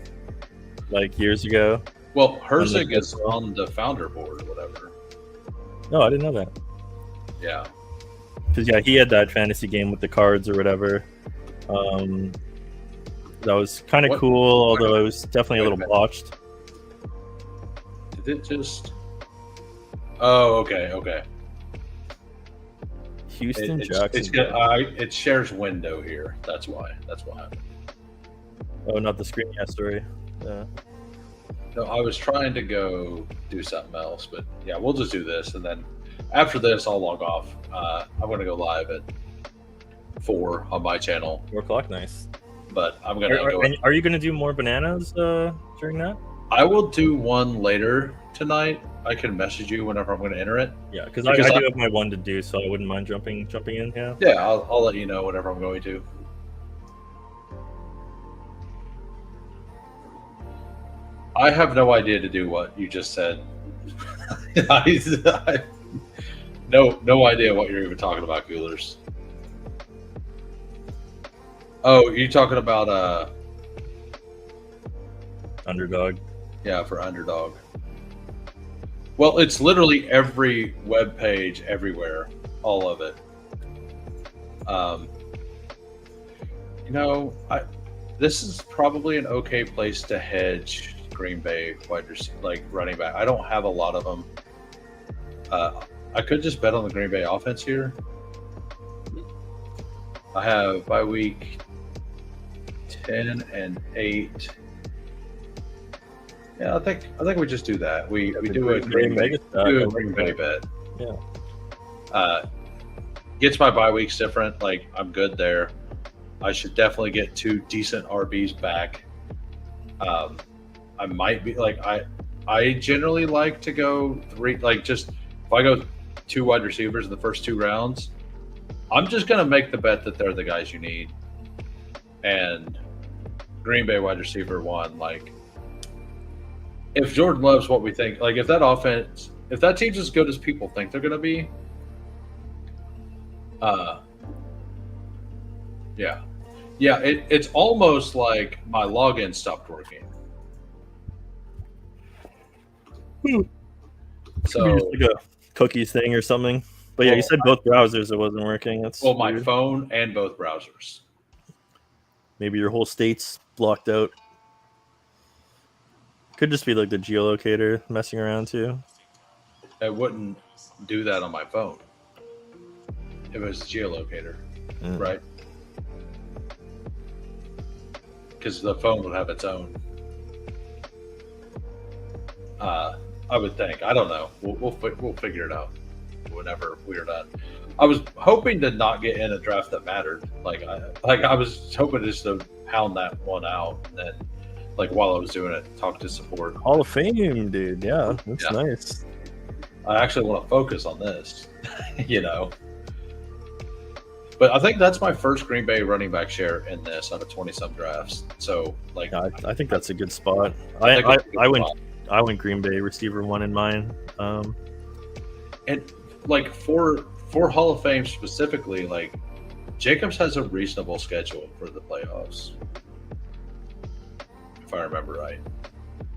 like years ago. Well, Herzig is on the founder board or whatever. No, I didn't know that. Yeah. Because he had that fantasy game with the cards or whatever. That was kind of cool, although it was definitely a little botched. Did it just? Oh, okay. Houston Jackson. It shares window here. That's why. Oh, not the screen. Yeah, sorry. Yeah. No, I was trying to go do something else, but yeah, we'll just do this, and then after this, I'll log off. I'm going to go live at 4 on my channel. 4 o'clock, nice. But I'm going to go. Are you going to do more bananas during that? I will do one later tonight. I can message you whenever I'm going to enter it. Yeah, because I do have my one to do, so I wouldn't mind jumping in. Yeah. Yeah, I'll let you know whenever I'm going to. I have no idea to do what you just said. No idea what you're even talking about, Coolers. Oh, you're talking about Underdog. Yeah, for Underdog. Well, it's literally every web page everywhere, all of it. This is probably an okay place to hedge Green Bay wide receiver, like running back. I don't have a lot of them. I could just bet on the Green Bay offense here. I have bye week 10 and 8. Yeah, I think we just do that. We do a Green Bay bet. Yeah. Gets my bye weeks different. Like, I'm good there. I should definitely get 2 decent RBs back. I might be like I generally like to go 3. Like, just if I go 2 wide receivers in the first 2 rounds, I'm just gonna make the bet that they're the guys you need. And Green Bay wide receiver 1, like, if Jordan Love's what we think, like, if that offense, if that team's as good as people think they're gonna be, it's almost like my login stopped working. So like a cookies thing or something. But yeah, you said both browsers it wasn't working. That's my weird. phone and both browsers. Maybe your whole state's blocked out. Could just be like the geolocator messing around too. I wouldn't do that on my phone. It was geolocator, right? Because the phone would have its own. I would think. I don't know. We'll figure it out whenever we're done. I was hoping to not get in a draft that mattered. I was hoping just to pound that one out, and then, like, while I was doing it, talk to support. Hall of Fame, dude. Yeah, that's nice. I actually want to focus on this, you know. But I think that's my first Green Bay running back share in this out of 20-some drafts. So, like, yeah, I think that's a good spot. I went Green Bay receiver 1 in mine. And like for Hall of Fame specifically, like, Jacobs has a reasonable schedule for the playoffs, if I remember right.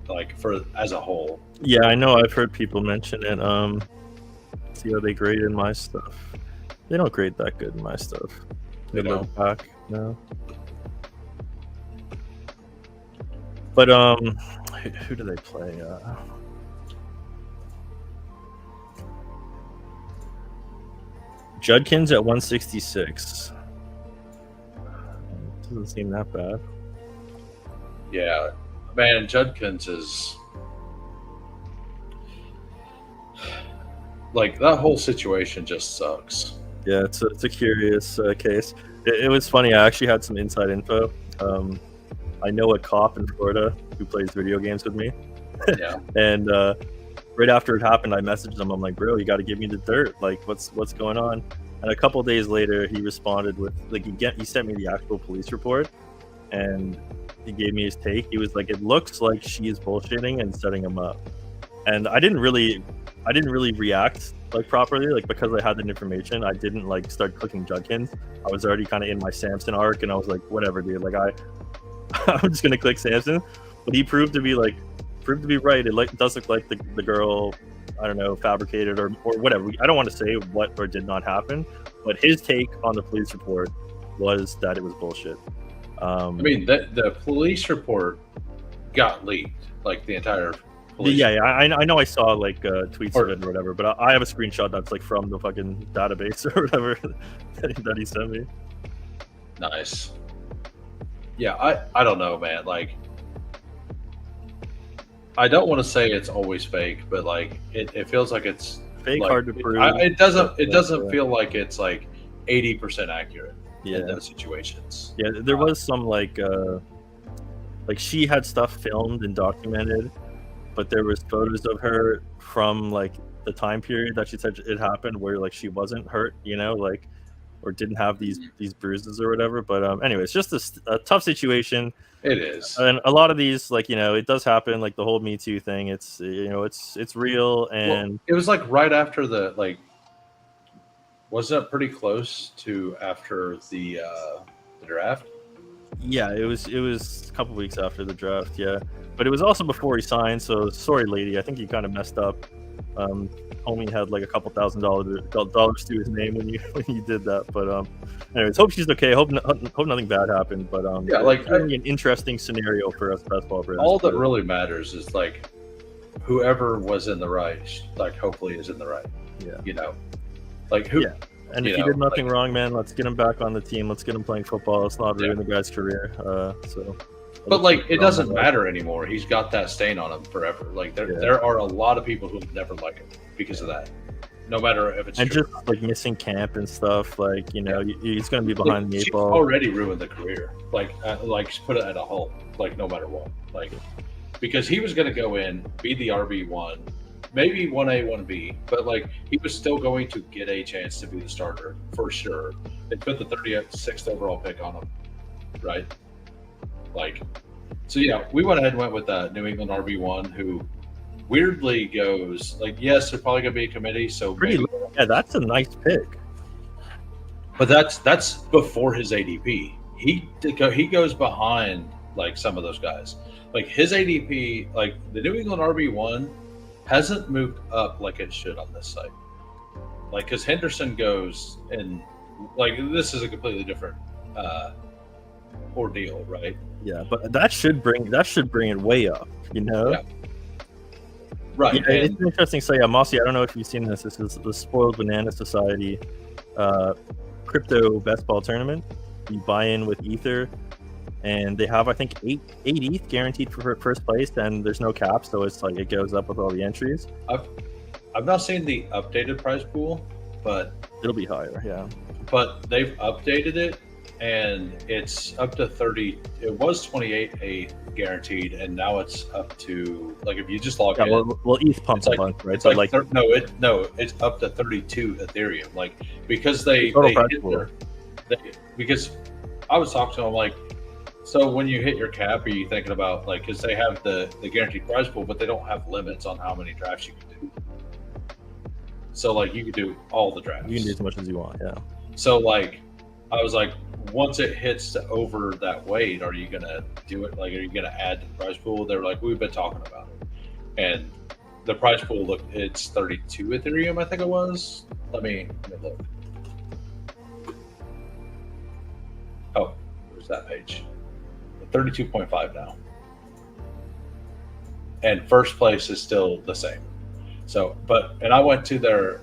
Like, for as a whole. Yeah, I know. I've heard people mention it. See how they grade in my stuff. They don't grade that good in my stuff. They look back. No. But who do they play? Judkins at 166. Doesn't seem that bad. Yeah, man, Judkins is like, that whole situation just sucks. Yeah, it's a curious case. It was funny. I actually had some inside info. I know a cop in Florida who plays video games with me. Yeah. And right after it happened, I messaged him. I'm like, bro, you got to give me the dirt. Like, what's going on? And a couple of days later, he responded with, like, he sent me the actual police report, and he gave me his take. He was like, it looks like she is bullshitting and setting him up. And I didn't really react, like, properly, like, because I had that information. I didn't, like, start clicking Judkins. I was already kind of in my Samson arc, and I was like, whatever, dude. Like, I'm just gonna click Samson. But he proved to be right. It does look like the girl, I don't know, fabricated or whatever. I don't want to say what or did not happen, but his take on the police report was that it was bullshit. I mean, the police report got leaked, like, the entire police. Yeah, I know. I saw, like, tweets of it or whatever, but I have a screenshot that's, like, from the fucking database or whatever that he sent me. Nice. Yeah, I don't know, man. Like, I don't want to say it's always fake, but, like, it feels like it's fake, like, hard to prove. It doesn't feel like it's like 80% accurate in those situations. Yeah, there was some like she had stuff filmed and documented, but there was photos of her from, like, the time period that she said it happened where, like, she wasn't hurt, you know, like, or didn't have these bruises or whatever. But anyway, it's just a tough situation. It is. And a lot of these, like, you know, it does happen, like the whole Me Too thing. It's, you know, it's real. And it was like right after the, like, wasn't it pretty close to after the draft? Yeah, it was a couple weeks after the draft. Yeah, but it was also before he signed. So sorry, lady. I think you kind of messed up. Homie had like a couple $1,000s to his name when you did that. But anyways, hope she's okay. Hope nothing bad happened. But yeah, like, really an interesting scenario for us basketball players. All that really matters is, like, whoever was in the right, like hopefully is in the right. Yeah. You know, like who? Yeah. And if he did nothing wrong, man, let's get him back on the team. Let's get him playing football. Let's not ruin the guy's career. But like, it doesn't matter anymore. He's got that stain on him forever. Like there are a lot of people who never like him because of that. No matter if it's true. Just like missing camp and stuff, like he's going to be behind the eight ball. Already ruined the career. Like put it at a halt. Like no matter what. Like because he was going to go in, be the RB1, maybe 1A, 1B, but like he was still going to get a chance to be the starter for sure. They put the 36th overall pick on him, right? Like, so yeah, we went ahead and went with New England RB1, who weirdly goes like, yes, there's probably gonna be a committee, so yeah, that's a nice pick. But that's before his ADP. He goes behind like some of those guys. Like his ADP, like the New England RB1 hasn't moved up like it should on this site. Like, because Henderson goes and like this is a completely different ordeal, right? Yeah, but that should bring it way up, Yeah. Right. Yeah, it's an interesting. So yeah, Mossy, I don't know if you've seen this. This is the Spoiled Banana Society crypto best ball tournament. You buy in with Ether, and they have I think eight ETH guaranteed for first place, and there's no cap, so it's like it goes up with all the entries. I've not seen the updated prize pool, but it'll be higher, yeah. But they've updated it, and it's up to 30. It was 28A guaranteed, and now it's up to like if you just log in. Well, ETH pumps a bunch, right? It's it's up to 32 Ethereum. Like because because I was talking to them like, so when you hit your cap, are you thinking about like because they have the guaranteed prize pool, but they don't have limits on how many drafts you can do. So like you can do all the drafts. You can do as much as you want, yeah. So like I was like, once it hits to over that weight, are you gonna do it? Like, are you gonna add to the prize pool? They're like, we've been talking about it, and the prize pool it's 32 Ethereum, I think it was. Let me look. Oh, where's that page? 32.5 now, and first place is still the same. So, and I went to their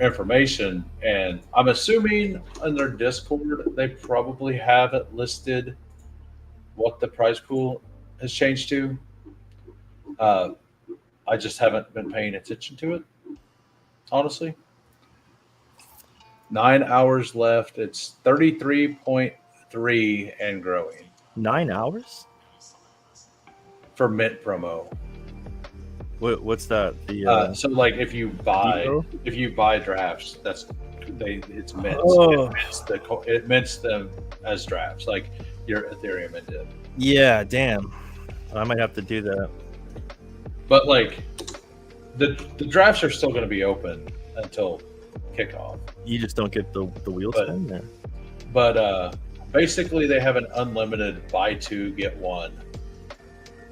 information, and I'm assuming in their Discord they probably have it listed what the prize pool has changed to. I just haven't been paying attention to it, honestly. 9 hours left. It's 33.3 and growing. 9 hours for mint promo. What's that? So like if you buy drafts, it's mints. Oh. It mints them as drafts, like your Ethereum and did. Yeah, damn. I might have to do that. But like the drafts are still going to be open until kickoff. You just don't get the wheel spin there. But basically they have an unlimited buy two get one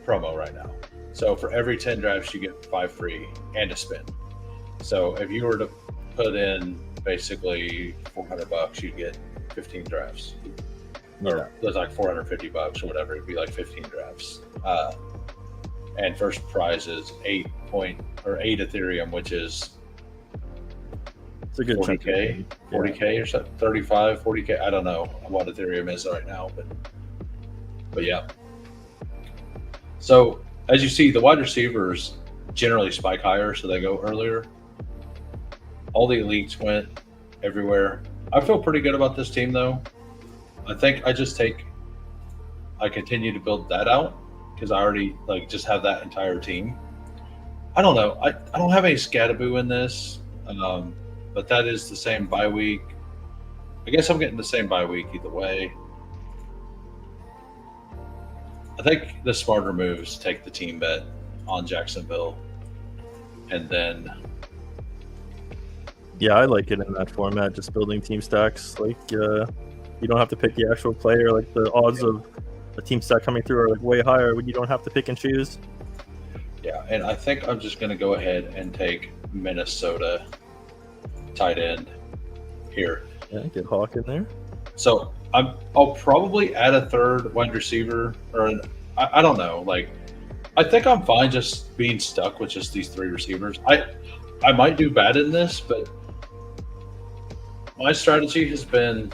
promo right now. So for every 10 drafts, you get 5 free and a spin. So if you were to put in basically $400, you'd get 15 drafts. Yeah. Or there's like $450 or whatever. It'd be like 15 drafts. And first prize is 8 Ethereum, which is it's a good 40K, 40K or something, 35, 40K. I don't know what Ethereum is right now, but yeah. So as you see, the wide receivers generally spike higher, so they go earlier. All the elites went everywhere. I feel pretty good about this team, though. I think I continue to build that out because I already just have that entire team. I don't know. I don't have any Scattaboo in this, but that is the same bye week. I guess I'm getting the same bye week either way. I think the smarter moves take the team bet on Jacksonville, and then. Yeah, I like it in that format, just building team stacks. Like, you don't have to pick the actual player. Like, the odds of a team stack coming through are way higher when you don't have to pick and choose. Yeah, and I think I'm just going to go ahead and take Minnesota tight end here. Yeah, get Hawk in there. So I'll probably add a third wide receiver, or I don't know. Like, I think I'm fine just being stuck with just these 3 receivers. I might do bad in this, but my strategy has been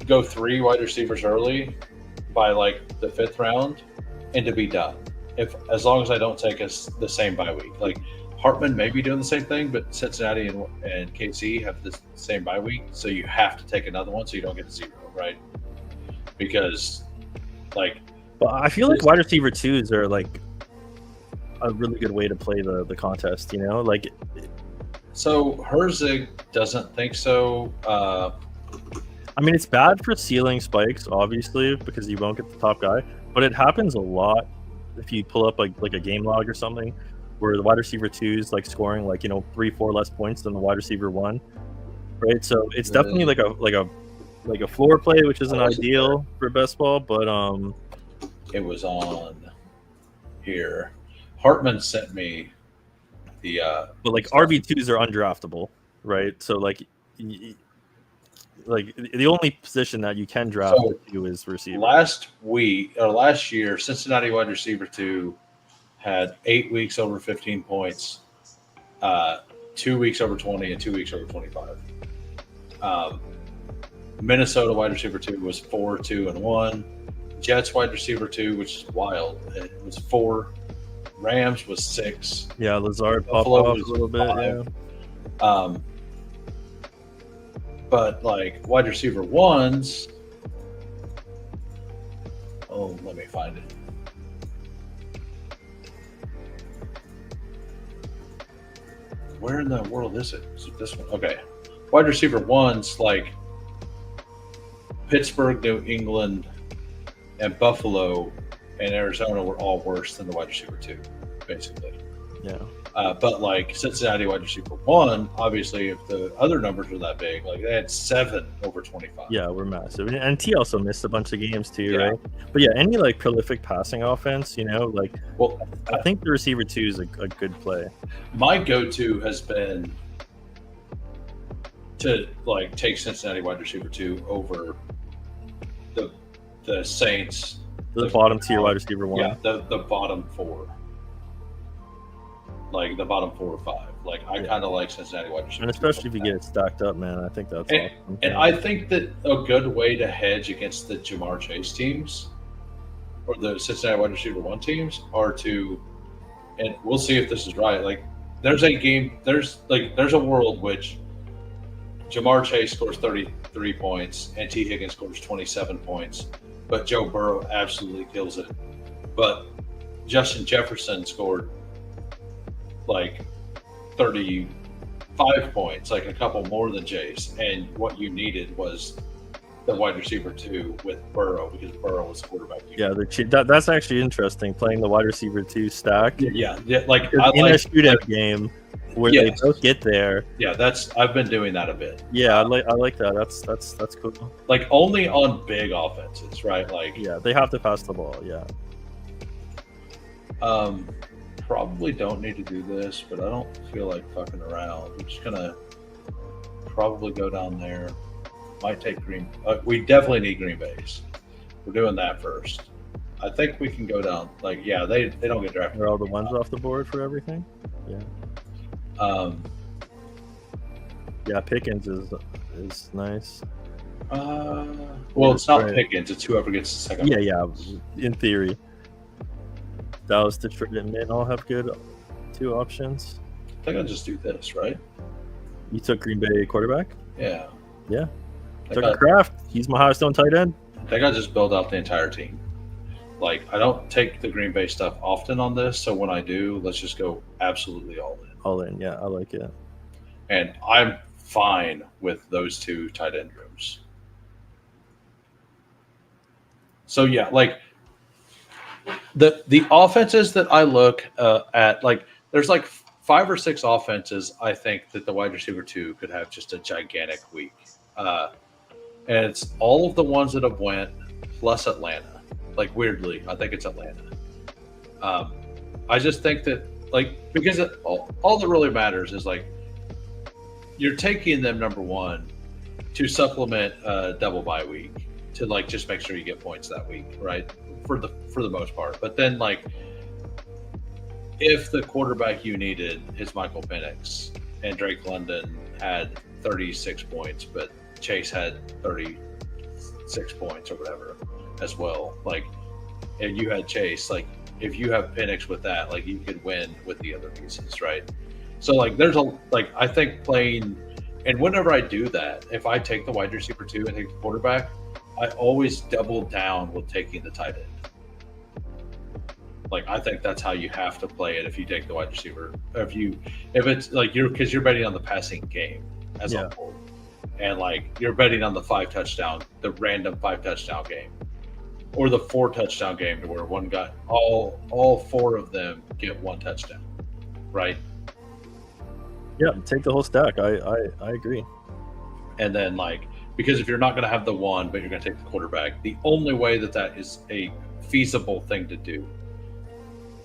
go 3 wide receivers early by like the 5th round and to be done. As long as I don't take the same bye week. Like Hartman may be doing the same thing, but Cincinnati and KC have the same bye week, so you have to take another one so you don't get to 0, right? Because like, well, I feel like wide receiver 2s are like a really good way to play the contest, you know, like. So Herzig doesn't think so. I mean, it's bad for ceiling spikes, obviously, because you won't get the top guy. But it happens a lot if you pull up like a game log or something, where the wide receiver 2 is like scoring like 3-4 less points than the wide receiver 1, right? So it's definitely like a floor play, which isn't ideal for best ball. But it was on here. Hartman sent me the but like RB2s are undraftable, right? So like the only position that you can draft is receiver. Last year, Cincinnati wide receiver 2 had 8 weeks over 15 points, 2 weeks over 20, and 2 weeks over 25. Minnesota wide receiver 2 was 4, 2, and 1. Jets wide receiver 2, which is wild, it was 4. Rams was 6. Yeah, Lazard popped off a little bit. 5. Yeah. But like wide receiver 1s, let me find it. Where in the world is it? Is it this one? Okay. Wide receiver 1s like Pittsburgh, New England, and Buffalo and Arizona were all worse than the wide receiver 2, basically. Yeah. But like Cincinnati wide receiver 1, obviously, if the other numbers were that big, like they had 7 over 25. Yeah, we're massive, and T also missed a bunch of games too, right? But yeah, any like prolific passing offense, like, well, I think the receiver 2 is a good play. My go-to has been to like take Cincinnati wide receiver 2 over the Saints, the bottom tier wide receiver 1. Yeah, the bottom 4. Like the bottom 4 or 5. Like I kind of like Cincinnati wide receiver. And especially if you get it stacked up, man, I think that's awesome. And I think that a good way to hedge against the Jamar Chase teams or the Cincinnati wide receiver 1 teams are to, and we'll see if this is right. Like there's a world which Jamar Chase scores 33 points and T. Higgins scores 27 points, but Joe Burrow absolutely kills it. But Justin Jefferson scored like 35 points, like a couple more than Chase. And what you needed was the wide receiver 2 with Burrow because Burrow was quarterback. Yeah, that's actually interesting, playing the wide receiver 2 stack. Yeah, like in a shootout game where they both get there. Yeah, I've been doing that a bit. Yeah, I like that. That's cool. Like only on big offenses, right? Like yeah, they have to pass the ball. Yeah. Probably don't need to do this, but I don't feel like fucking around. I'm just gonna probably go down there. Might take Green. We definitely need Green Bay's. We're doing that first. I think we can go down. Like, yeah, they don't get drafted. Are all the ones off the board for everything? Yeah. Yeah, Pickens is nice. Well, it's not Pickens. It's whoever gets the second. Yeah. In theory. Dallas, Detroit, and Min all have good 2 options. I think I'll just do this, right? You took Green Bay quarterback? Yeah. Yeah. Took Kraft. He's my highest on tight end. I think I'll just build out the entire team. Like, I don't take the Green Bay stuff often on this, so when I do, let's just go absolutely all in. All in, yeah. I like it. And I'm fine with those 2 tight end rooms. So, yeah, like, the offenses that I look at, like there's like 5 or 6 offenses I think that the wide receiver 2 could have just a gigantic week, and it's all of the ones that have went plus Atlanta. Like weirdly, I think it's Atlanta. I just think that like because all that really matters is like you're taking them number 1 to supplement a double bye week to like just make sure you get points that week, right? For the most part, but then like if the quarterback you needed is Michael Penix and Drake London had 36 points, but Chase had 36 points or whatever as well, like, and you had Chase, like, if you have Penix with that, like, you could win with the other pieces, right? So, like, there's I think playing, and whenever I do that, if I take the wide receiver 2 and take the quarterback, I always double down with taking the tight end. Like, I think that's how you have to play it if you take the wide receiver. If it's like because you're betting on the passing game as a whole, and like you're betting on the random 5 touchdown game, or the 4 touchdown game, to where one guy, all 4 of them get 1 touchdown, right? Yeah, take the whole stack. I agree. And then, like, because if you're not going to have the one, but you're going to take the quarterback, the only way that is a feasible thing to do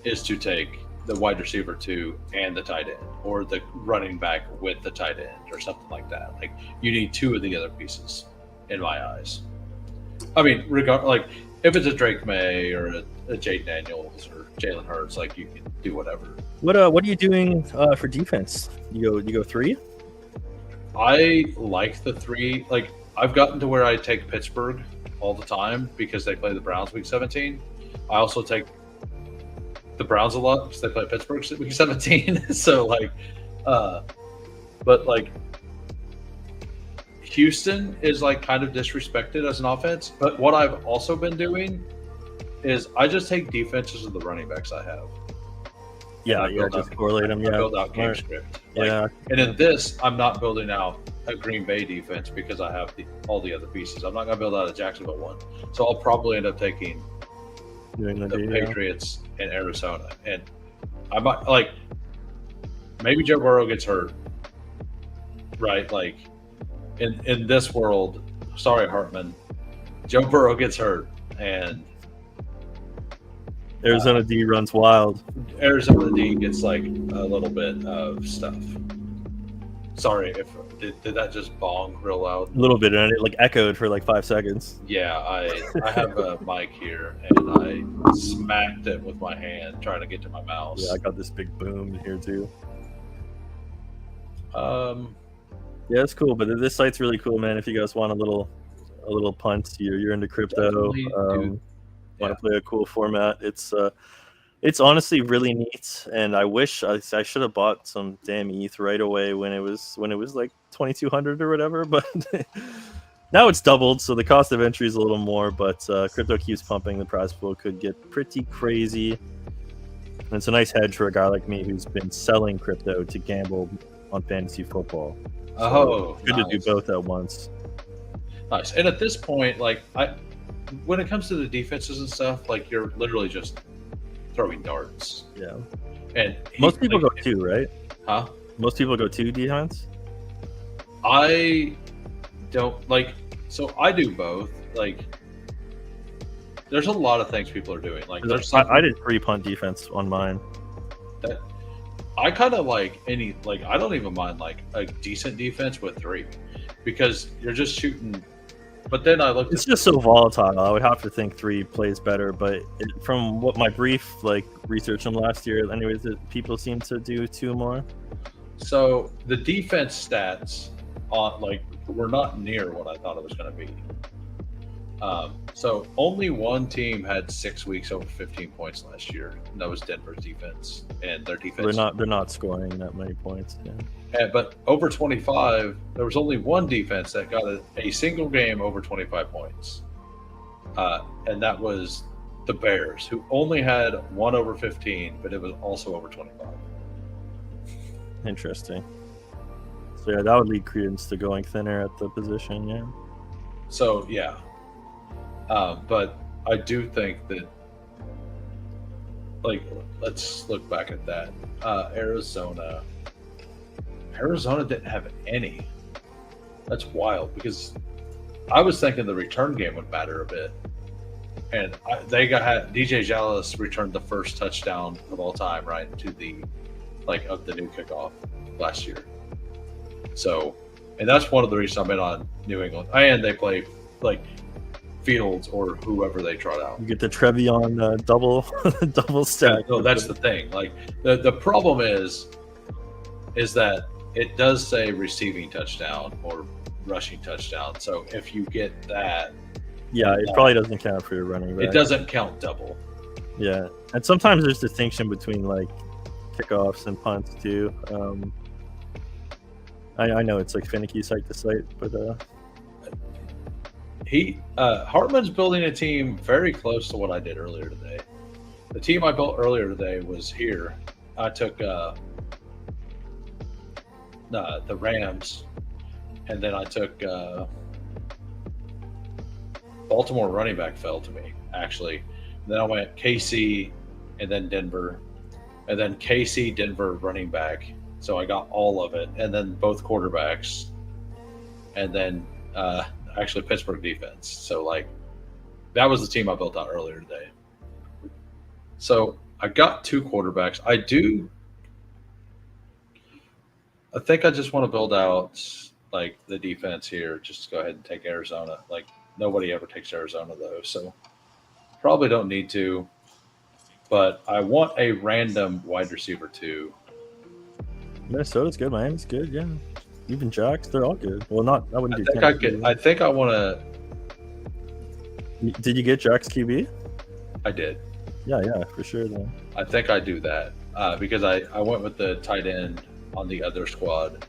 is to take the wide receiver 2 and the tight end, or the running back with the tight end, or something like that. Like, you need 2 of the other pieces, in my eyes. I mean, like, if it's a Drake May or a Jade Daniels or Jalen Hurts, like, you can do whatever. What are you doing for defense? You go 3? I like the 3. Like, I've gotten to where I take Pittsburgh all the time because they play the Browns week 17. I also take the Browns a lot because they play Pittsburgh week 17. So, like, but like, Houston is like kind of disrespected as an offense. But what I've also been doing is I just take defenses of the running backs I have. Yeah, just correlate them. I build out game script. Like, and in this, I'm not building out a Green Bay defense because I have all the other pieces. I'm not going to build out a Jacksonville one. So I'll probably end up taking the Patriots and Arizona. And I might, like, maybe Joe Burrow gets hurt, right? Like, in this world, sorry, Hartman, Joe Burrow gets hurt, and Arizona D runs wild. Arizona D gets like a little bit of stuff. Sorry, did that just bong real loud? A little bit, and it like echoed for like 5 seconds. Yeah, I have a mic here, and I smacked it with my hand trying to get to my mouse. Yeah, I got this big boom here too. Yeah, it's cool, but this site's really cool, man. If you guys want a little punt, you're into crypto. Want to play a cool format? It's honestly really neat, and I wish I should have bought some damn ETH right away when it was like 2,200 or whatever. But now it's doubled, so the cost of entry is a little more. But crypto keeps pumping, the prize pool could get pretty crazy, and it's a nice hedge for a guy like me who's been selling crypto to gamble on fantasy football. So good to do both at once. Nice. And at this point, like, when it comes to the defenses and stuff, like, you're literally just throwing darts. Yeah. And most people go 2, right? Huh? Most people go 2 defense? I don't, like, so I do both. Like, there's a lot of things people are doing. Like, I did 3 punt defense on mine. That I kind of like I don't even mind like a decent defense with 3, because you're just shooting. But then I looked. It's just so volatile. I would have to think 3 plays better. But from what my brief research from last year, anyways, people seem to do 2 more. So the defense stats were not near what I thought it was going to be. So only one team had 6 weeks over 15 points last year, and that was Denver's defense. And their defense, they're not scoring that many points. Yeah. But over 25, there was only one defense that got a single game over 25 points, and that was the Bears, who only had 1 over 15, but it was also over 25. Interesting. So yeah, that would lead credence to going thinner at the position. Yeah. So yeah. But I do think that, like, let's look back at that. Arizona didn't have any. That's wild, because I was thinking the return game would matter a bit. And they had DJ Jallis returned the first touchdown of all time, right, to the of the new kickoff last year. So, and that's one of the reasons I've been on New England. And they play Fields or whoever they trot out. You get the Trevion double stack. No, that's the thing. Like the problem is that it does say receiving touchdown or rushing touchdown. So if you get that, yeah, it probably doesn't count for your running back. It doesn't count double. Yeah, and sometimes there's distinction between like kickoffs and punts too. I know it's like finicky site to site, but Hartman's building a team very close to what I did earlier today. The team I built earlier today was here. I took the Rams, and then I took Baltimore running back fell to me, actually. And then I went KC and then Denver, and then KC, Denver running back. So I got all of it, and then both quarterbacks, and then actually Pittsburgh defense. So like that was the team I built out earlier today. So I got 2 quarterbacks. I think I just want to build out like the defense here. Just go ahead and take Arizona. Like nobody ever takes Arizona though, so probably don't need to. But I want a random wide receiver too. Minnesota's good. Miami's good. Yeah, even Jacks, they're all good. Well, not. I wouldn't do. I think I want to. Did you get Jacks QB? I did. Yeah, for sure. Then I think I do that because I went with the tight end on the other squad.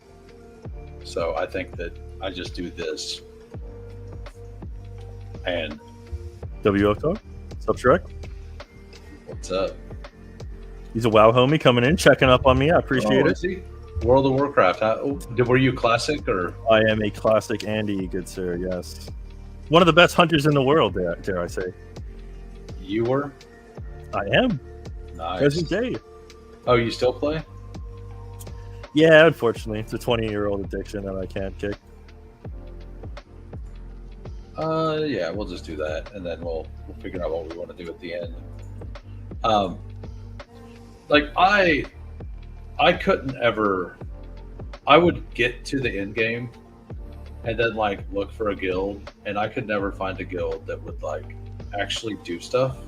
So I think that I just do this. And WFO, what's up, Shrek? What's up? He's a WoW homie coming in, checking up on me. I appreciate it. He? World of Warcraft. Were you classic or? I am a classic Andy, good sir. Yes, one of the best hunters in the world. Dare I say? You were. I am. Nice. Present day. Oh, you still play? Yeah, unfortunately, it's a 20-year-old addiction that I can't kick. Yeah, we'll just do that, and then we'll figure out what we want to do at the end. Like I couldn't ever. I would get to the end game, and then like look for a guild, and I could never find a guild that would like actually do stuff.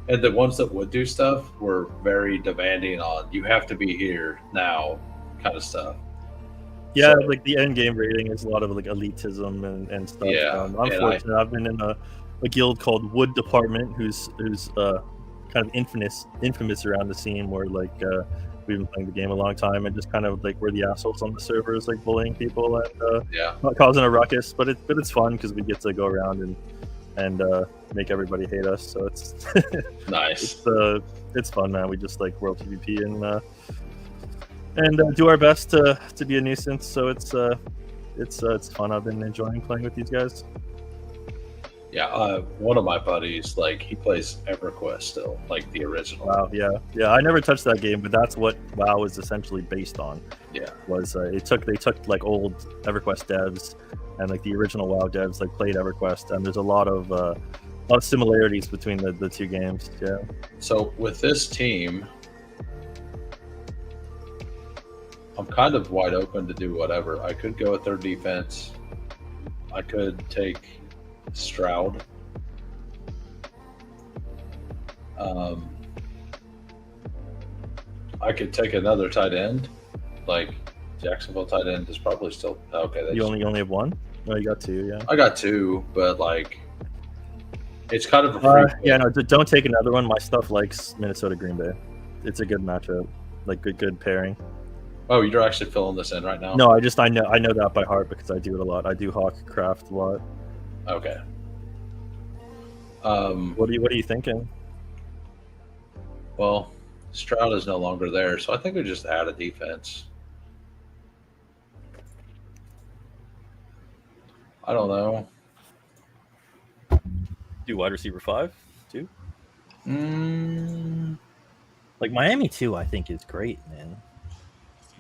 And the ones that would do stuff were very demanding on you have to be here now, kind of stuff. Yeah, so, like the end game rating is a lot of like elitism and stuff. Yeah, I'm fortunate. I've been in a guild called Wood Department, who's kind of infamous around the scene, where like we've been playing the game a long time, and just kind of like we're the assholes on the servers, like bullying people and not causing a ruckus, but it's fun because we get to go around and make everybody hate us. So it's nice. It's fun, man. We just like world PvP and do our best to be a nuisance. So it's fun. I've been enjoying playing with these guys. Yeah, one of my buddies, like he plays EverQuest still, like the original. Wow, yeah. I never touched that game, but that's what WoW is essentially based on. Yeah, was they took like old EverQuest devs and like the original WoW devs like played EverQuest, and there's a lot of similarities between the two games. Yeah. So with this team, I'm kind of wide open to do whatever. I could go with their defense. I could take Stroud. I could take another tight end. Like Jacksonville tight end is probably still okay. You only have one? No, you got 2. Yeah. I got 2, but like it's kind of a free yeah. No, don't take another one. My stuff likes Minnesota Green Bay. It's a good matchup. Like good pairing. Oh, you're actually filling this in right now? No, I know that by heart because I do it a lot. I do Hawk Craft a lot. Okay. What are you thinking? Well, Stroud is no longer there, so I think we just add a defense. I don't know. Do wide receiver 5 too? Like Miami too, I think is great, man.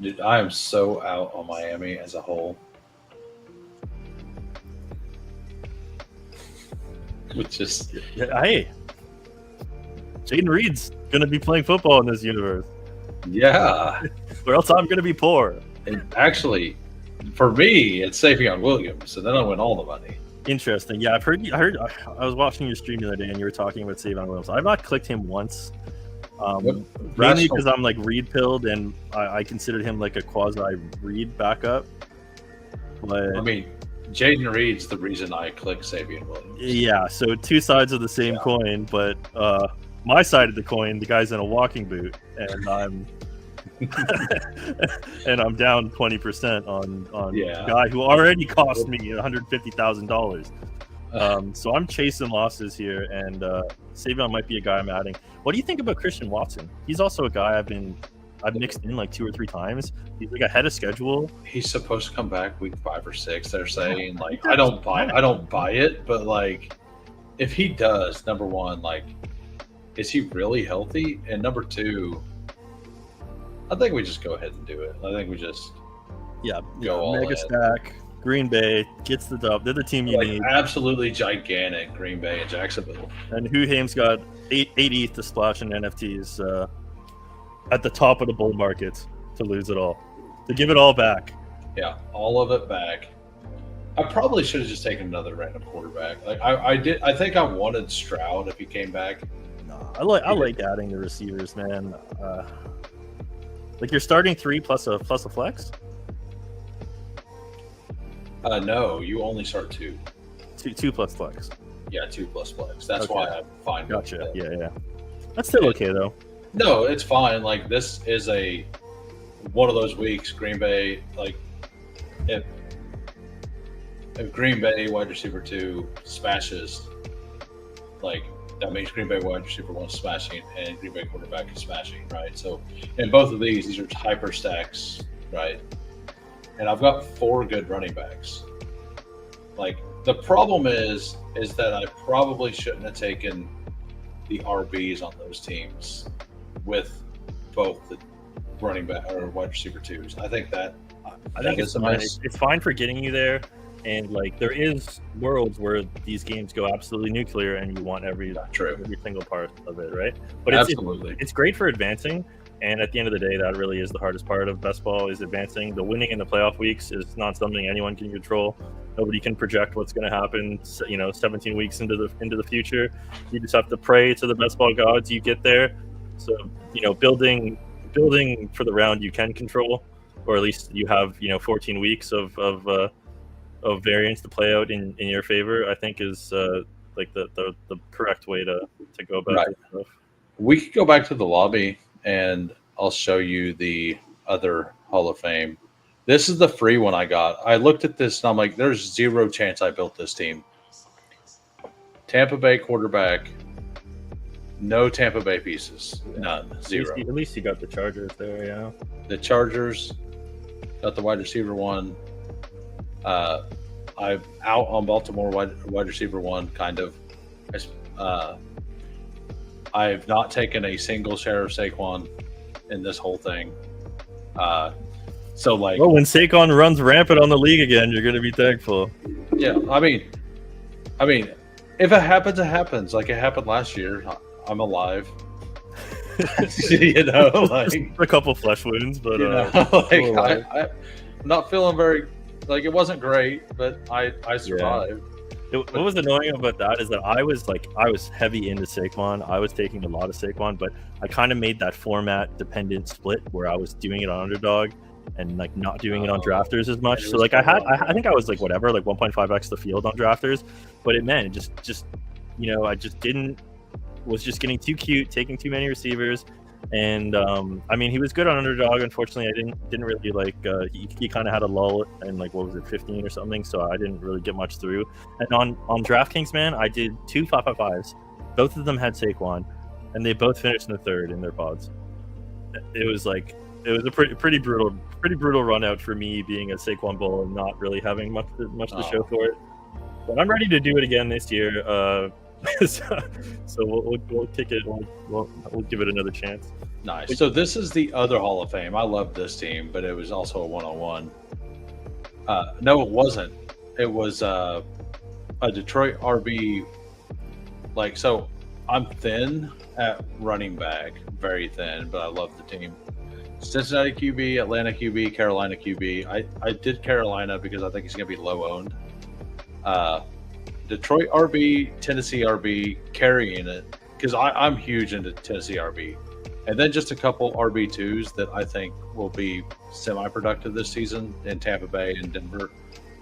Dude, I am so out on Miami as a whole. Which is hey, Jaden Reed's gonna be playing football in this universe. Yeah, or else I'm gonna be poor. And actually, for me, it's Savion Williams, so then I win all the money. Interesting. Yeah, I've heard. I was watching your stream the other day, and you were talking about Savion Williams. I've not clicked him once, mainly because I'm like Reed pilled, and I considered him like a quasi Reed backup. But I mean, Jaden Reed's the reason I click Savion Williams. Yeah, so two sides of the same coin, but my side of the coin, the guy's in a walking boot, and I'm and I'm down 20% on a guy who already cost me $150,000. So I'm chasing losses here, and Savion might be a guy I'm adding. What do you think about Christian Watson? He's also a guy I've mixed in like 2 or 3 times. He's like ahead of schedule. He's supposed to come back week 5 or 6. They're saying like I don't buy it, but like if he does, number one, like is he really healthy? And number two, I think we just go ahead and do it. I think we just go all mega in. stack. Green Bay gets the dub. They're the team you need. Absolutely gigantic Green Bay and Jacksonville. And HOOHAMES got 8 ETH to splash in NFTs at the top of the bull market to lose it all. To give it all back. Yeah, all of it back. I probably should have just taken another random quarterback. Like I did. I think I wanted Stroud if he came back. No, I like adding the receivers, man. Like you're starting 3 plus a flex. No, you only start 2. 2 plus flex. Yeah, 2 plus flex. That's why I'm fine. Gotcha. Yeah. That's still okay though. No, it's fine. Like this is one of those weeks. Green Bay, like if Green Bay wide receiver 2 smashes, like that means Green Bay wide receiver 1 smashing and Green Bay quarterback is smashing, right? So in both of these are hyper stacks, right? And I've got 4 good running backs. Like the problem is that I probably shouldn't have taken the RBs on those teams with both the running back or wide receiver 2s. I think it's fine. It's fine for getting you there, and like there is worlds where these games go absolutely nuclear, and you want every single part of it, right? But absolutely, it's great for advancing. And at the end of the day, that really is the hardest part of best ball is advancing. The winning in the playoff weeks is not something anyone can control. Nobody can project what's going to happen, 17 weeks into the future. You just have to pray to the best ball gods you get there. So, building for the round you can control, or at least you have, 14 weeks of variance to play out in your favor, I think is like the correct way to go about it. We could go back to the lobby and I'll show you the other Hall of Fame. This is the free one I got. I looked at this and I'm like, there's 0 chance I built this team. Tampa Bay quarterback, no Tampa Bay pieces. None. 0. At least you got the Chargers there, yeah. The Chargers, got the wide receiver 1. I'm out on Baltimore wide receiver 1, kind of. I've not taken a single share of Saquon in this whole thing. So like, when Saquon runs rampant on the league again, you're going to be thankful. Yeah, I mean, if it happens, it happens. Like it happened last year. I'm alive. Like a couple flesh wounds, but I'm not feeling very. Like it wasn't great, but I survived. Yeah. What was annoying about that is that I was heavy into Saquon. I was taking a lot of Saquon, but I kind of made that format dependent split where I was doing it on Underdog and like not doing it on Drafters as much. So like I think I was like whatever, like 1.5x the field on Drafters, but it meant just I just was just getting too cute, taking too many receivers. And I mean, he was good on Underdog. Unfortunately, I didn't really like. He kind of had a lull and like 15 or something, so I didn't really get much through. And on DraftKings, man, I did 2 555s. Both of them had Saquon, and they both finished in the 3rd in their pods. It was a pretty brutal run out for me being a Saquon bull and not really having much to show for it. But I'm ready to do it again this year. So we'll kick it. We'll give it another chance. Nice. So this is the other Hall of Fame. I love this team, but it was also a 1-on-1. No, it wasn't. It was a Detroit RB. Like, so I'm thin at running back, very thin, but I love the team. Cincinnati QB, Atlanta QB, Carolina QB. I did Carolina because I think he's going to be low owned. Detroit RB, Tennessee RB carrying it because I'm huge into Tennessee RB, and then just a couple RB2s that I think will be semi-productive this season in Tampa Bay and Denver,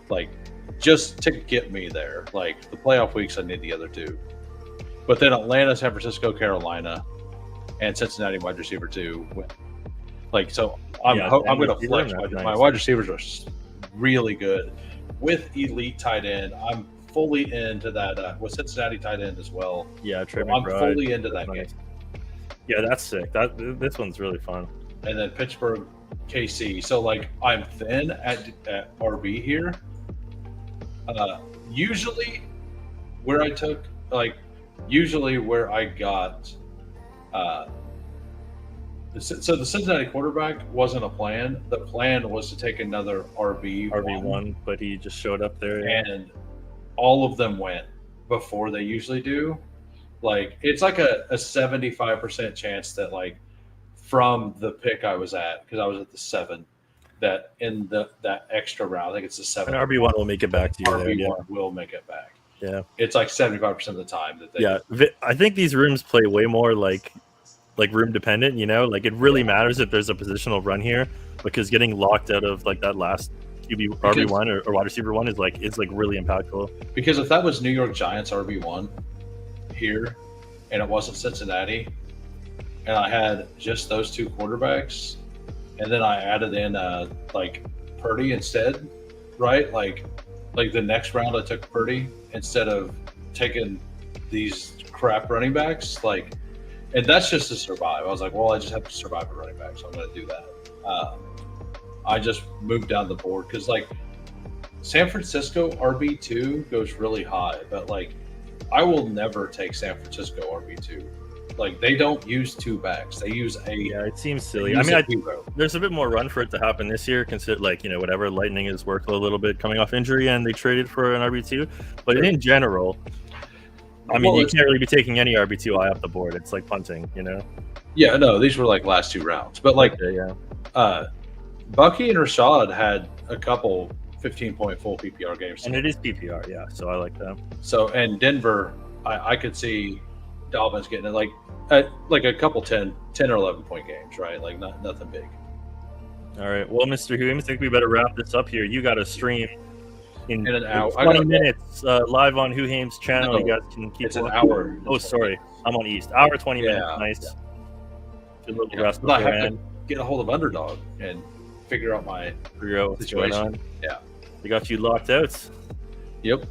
like just to get me there. Like the playoff weeks, I need the other two, but then Atlanta, San Francisco, Carolina, and Cincinnati wide receiver 2. Like so, I'm going to flex. My wide receivers are really good with elite tight end. I'm fully into that with Cincinnati tight end as well. Yeah, so I'm fully into that game. Yeah, that's sick. This one's really fun. And then Pittsburgh, KC. So like I'm thin at RB here. Usually where I got so the Cincinnati quarterback wasn't a plan. The plan was to take another RB1, but he just showed up there. And all of them went before they usually do. Like it's like a 75% chance that like from the pick I was at, because I was at the 7, that in that extra round, I think it's the 7. And RB1 will make it back to you. RB1 will make it back. Yeah. It's like 75% of the time that they. Yeah. I think these rooms play way more like room dependent, like it really matters if there's a positional run here, because getting locked out of like that last RB1 or wide receiver 1 is like really impactful. Because if that was New York Giants RB1 here and it wasn't Cincinnati and I had just those 2 quarterbacks and then I added in like Purdy instead, right? Like the next round I took Purdy instead of taking these crap running backs, like. And that's just to survive. I was like, well, I just have to survive a running back, so I'm going to do that. I just moved down the board because, like, San Francisco RB2 goes really high, but, like, I will never take San Francisco RB2. Like, they don't use 2 backs. They use a. Yeah, it seems silly. I mean, there's a bit more run for it to happen this year, consider like whatever Lightning is worked a little bit coming off injury, and they traded for an RB2. But in general. I mean, you can't really be taking any RB2 off the board. It's like punting, Yeah, no, these were like last 2 rounds. But like, Bucky and Rashad had a couple 15-point full PPR games. And it is PPR, yeah. So I like that. So, and Denver, I could see Dolphins getting it like a couple 10 or 11-point games, right? Like nothing big. All right. Well, Mr. Hume, I think we better wrap this up here. You got to stream. In an hour, 20 minutes, live on HOOHAMES channel. No, you guys can keep. It's an hour. Oh, sorry, I'm on East. Hour 20 minutes. Nice. Good little rest I have to get a hold of Underdog and figure out what's going on. Yeah, we got you locked out. Yep. But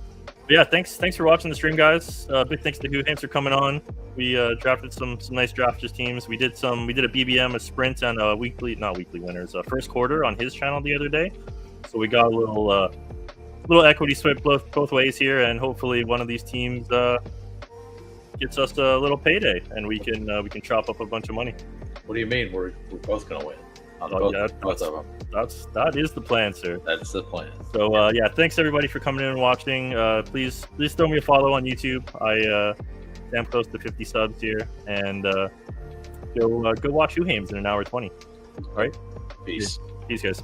yeah, thanks for watching the stream, guys. Big thanks to HOOHAMES for coming on. We drafted some nice drafters teams. We did a BBM, a sprint, and not weekly winners. First quarter on his channel the other day. So we got a little equity split both ways here, and hopefully one of these teams gets us a little payday, and we can chop up a bunch of money. What do you mean? We're both gonna win? That is the plan, sir. That's the plan. So thanks everybody for coming in and watching. Please throw me a follow on YouTube. I am close to 50 subs here, and go watch HOOHAMES in an hour 20. All right, peace, guys.